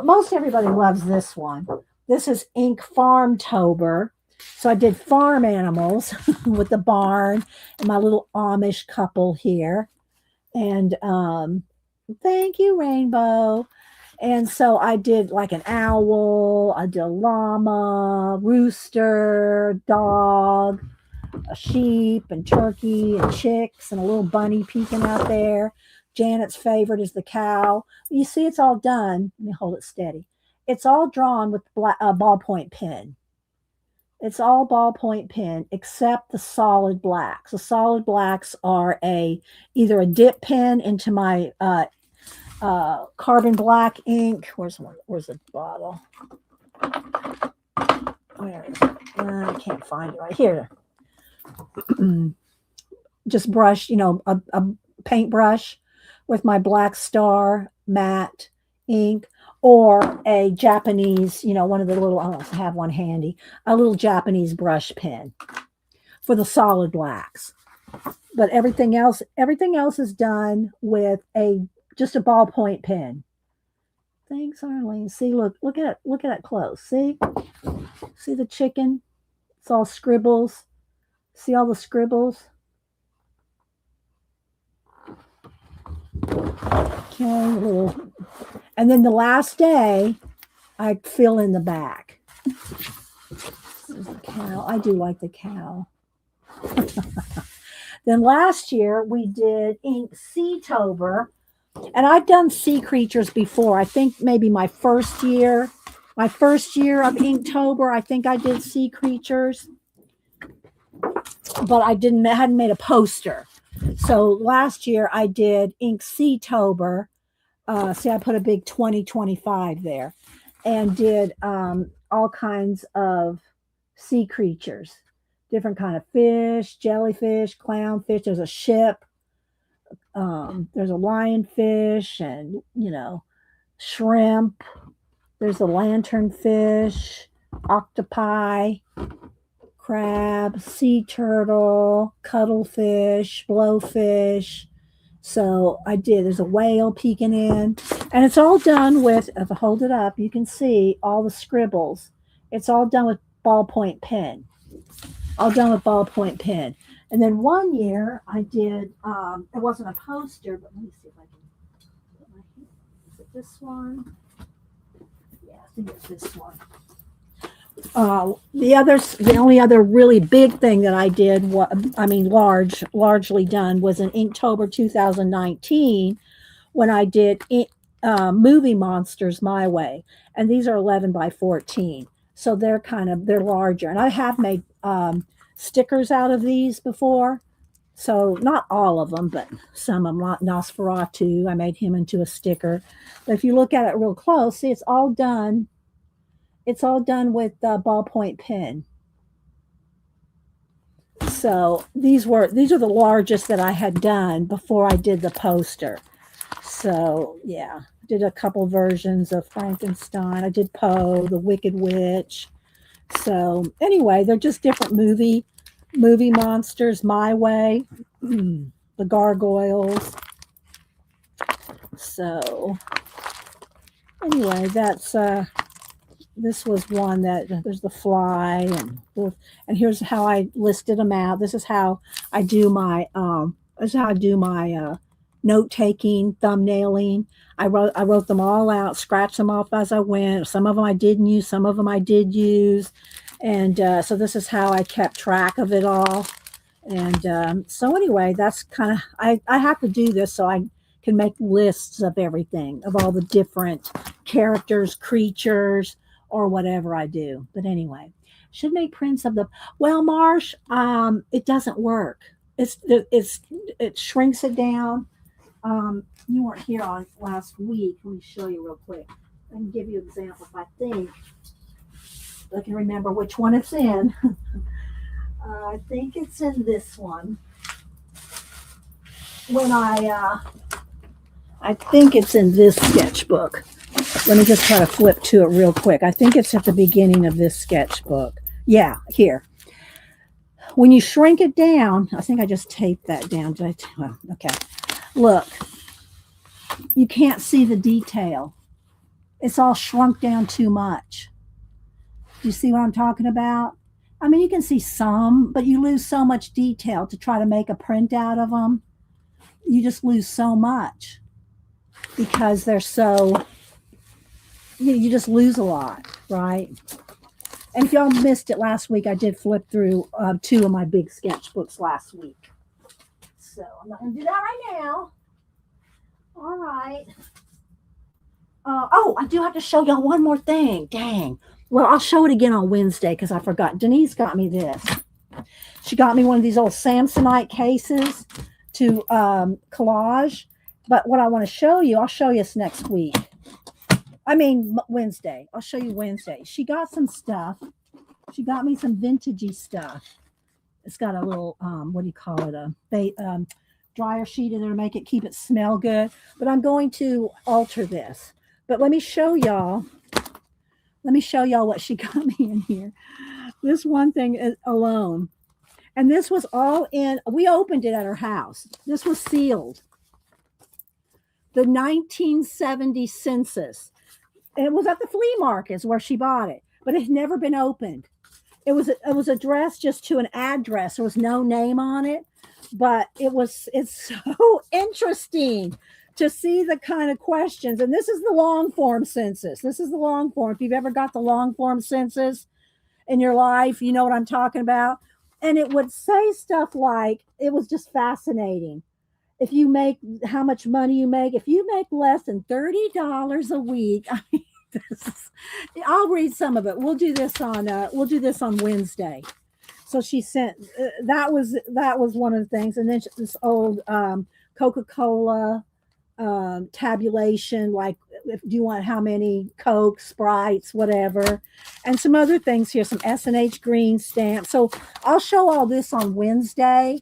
most everybody loves this one. This is Ink Farmtober. So I did farm animals with the barn and my little Amish couple here. And thank you, Rainbow. And so I did like an owl, I did a llama, rooster, dog, a sheep, and turkey, and chicks, and a little bunny peeking out there. Janet's favorite is the cow. You see, it's all done. Let me hold it steady. It's all drawn with a ballpoint pen. It's all ballpoint pen except the solid blacks. The solid blacks are either a dip pen into my carbon black ink. Where's the bottle? Where is it? I can't find it right here. Just brush, a paintbrush with my Black Star matte ink, or a Japanese, one of the little, I don't have one handy, a little Japanese brush pen for the solid blacks. But everything else is done with just a ballpoint pen. Thanks, Arlene. See, look at it close. See the chicken? It's all scribbles. See all the scribbles? Okay, and then the last day, I fill in the back. There's the cow. I do like the cow. Then last year we did Ink Seatober, and I've done sea creatures before. I think maybe my first year of Inktober, I think I did sea creatures, but I hadn't made a poster. So last year I did Ink Seatober. See, I put a big 2025 there, and did all kinds of sea creatures, different kind of fish, jellyfish, clownfish. There's a ship. There's a lionfish, and shrimp, There's a lanternfish, octopi, crab, sea turtle, cuttlefish, blowfish. So I did. There's a whale peeking in. And it's all done with, if I hold it up, you can see all the scribbles. It's all done with ballpoint pen. All done with ballpoint pen. And then one year I did, it wasn't a poster, but let me see if I can put my hand. Is it this one? Yeah, I think it's this one. The only other really big thing that I did, largely done, was in Inktober 2019 when I did Movie Monsters My Way, and these are 11 by 14, so they're larger. And I have made stickers out of these before, so not all of them, but some of them. Like Nosferatu, I made him into a sticker. But if you look at it real close, see, it's all done. It's all done with ballpoint pen. So these are the largest that I had done before I did the poster. So yeah, did a couple versions of Frankenstein. I did Poe, the Wicked Witch. So anyway, they're just different movie monsters. My Way, the gargoyles. So anyway, that's this was one that there's the fly, and here's how I listed them out. This is how I do my note taking, thumbnailing. I wrote them all out, scratched them off as I went. Some of them I didn't use, some of them I did use, and so this is how I kept track of it all. And so anyway, that's kind of I have to do this so I can make lists of everything, of all the different characters, creatures, or whatever I do. But anyway, should make prints of the, well, Marsh, it doesn't work. It shrinks it down. You weren't here on last week. Let me show you real quick. I can give you an example if I can remember which one it's in. I think it's in this one. I think it's in this sketchbook. Let me just try to flip to it real quick. I think it's at the beginning of this sketchbook. Yeah, here. When you shrink it down, I think I just taped that down. Okay. Look, you can't see the detail. It's all shrunk down too much. Do you see what I'm talking about? I mean, you can see some, but you lose so much detail to try to make a print out of them. You just lose so much because they're so, you just lose a lot, right? And if y'all missed it last week, I did flip through 2 of my big sketchbooks last week. So I'm not going to do that right now. All right. I do have to show y'all one more thing. Dang. Well, I'll show it again on Wednesday because I forgot. Denise got me this. She got me one of these old Samsonite cases to collage. But what I want to show you, I'll show you this next week. I mean, Wednesday. I'll show you Wednesday. She got some stuff. She got me some vintagey stuff. It's got a little, what do you call it? A dryer sheet in there to keep it smell good. But I'm going to alter this. But let me show y'all what she got me in here. This one thing is alone. And this was all in, we opened it at her house. This was sealed. The 1970 census. It was at the flea market where she bought it, but it had never been opened. It was addressed just to an address. There was no name on it, but it's so interesting to see the kind of questions. And this is the long form census. This is the long form. If you've ever got the long form census in your life, you know what I'm talking about. And it would say stuff like, it was just fascinating. If you make, how much money you make, if you make less than $30 a week, I mean, I'll read some of it. We'll do this on Wednesday. So she sent, that was one of the things. And then this old Coca-Cola tabulation, like, if do you want how many Coke, Sprites, whatever, and some other things here, some S&H green stamps. So I'll show all this on Wednesday.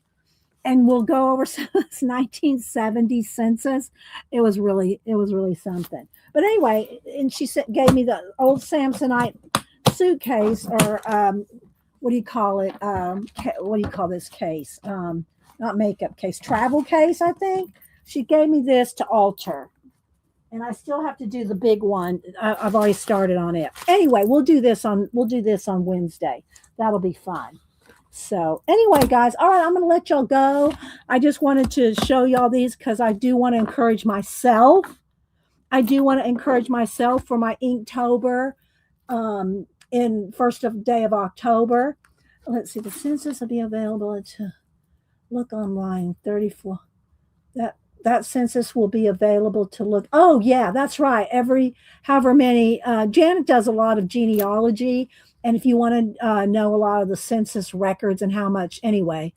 and we'll go over some of this 1970 census. It was really something. But anyway, and she gave me the old Samsonite suitcase, or what do you call it? What do you call this case? Not makeup case, travel case, I think. She gave me this to alter. And I still have to do the big one. I've already started on it. Anyway, we'll do this on Wednesday. That'll be fun. So anyway, guys, all right, I'm going to let y'all go. I just wanted to show y'all these because I do want to encourage myself. I do want to encourage myself for my Inktober in first day of October. Let's see, the census will be available to look online. 34. That census will be available to look. Oh yeah, that's right. Every however many. Janet does a lot of genealogy, and if you want to know a lot of the census records and how much, anyway,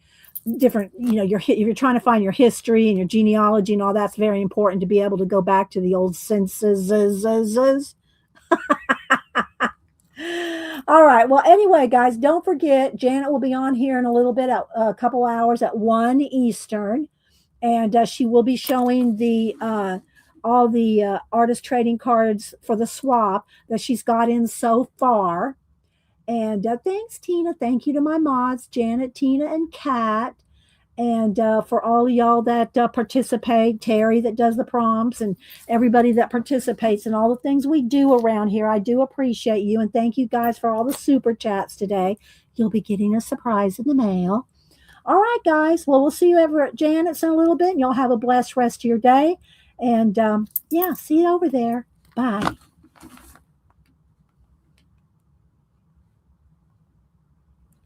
different. You're trying to find your history and your genealogy and all that's very important to be able to go back to the old censuses. All right. Well, anyway, guys, don't forget Janet will be on here in a little bit, a couple hours at 1 Eastern. And she will be showing all the artist trading cards for the swap that she's got in so far. And thanks, Tina. Thank you to my mods, Janet, Tina, and Kat. And for all of y'all that participate, Terry that does the prompts, and everybody that participates in all the things we do around here. I do appreciate you. And thank you guys for all the super chats today. You'll be getting a surprise in the mail. All right, guys. Well, we'll see you over at Janet's in a little bit, and y'all have a blessed rest of your day. And yeah, see you over there. Bye.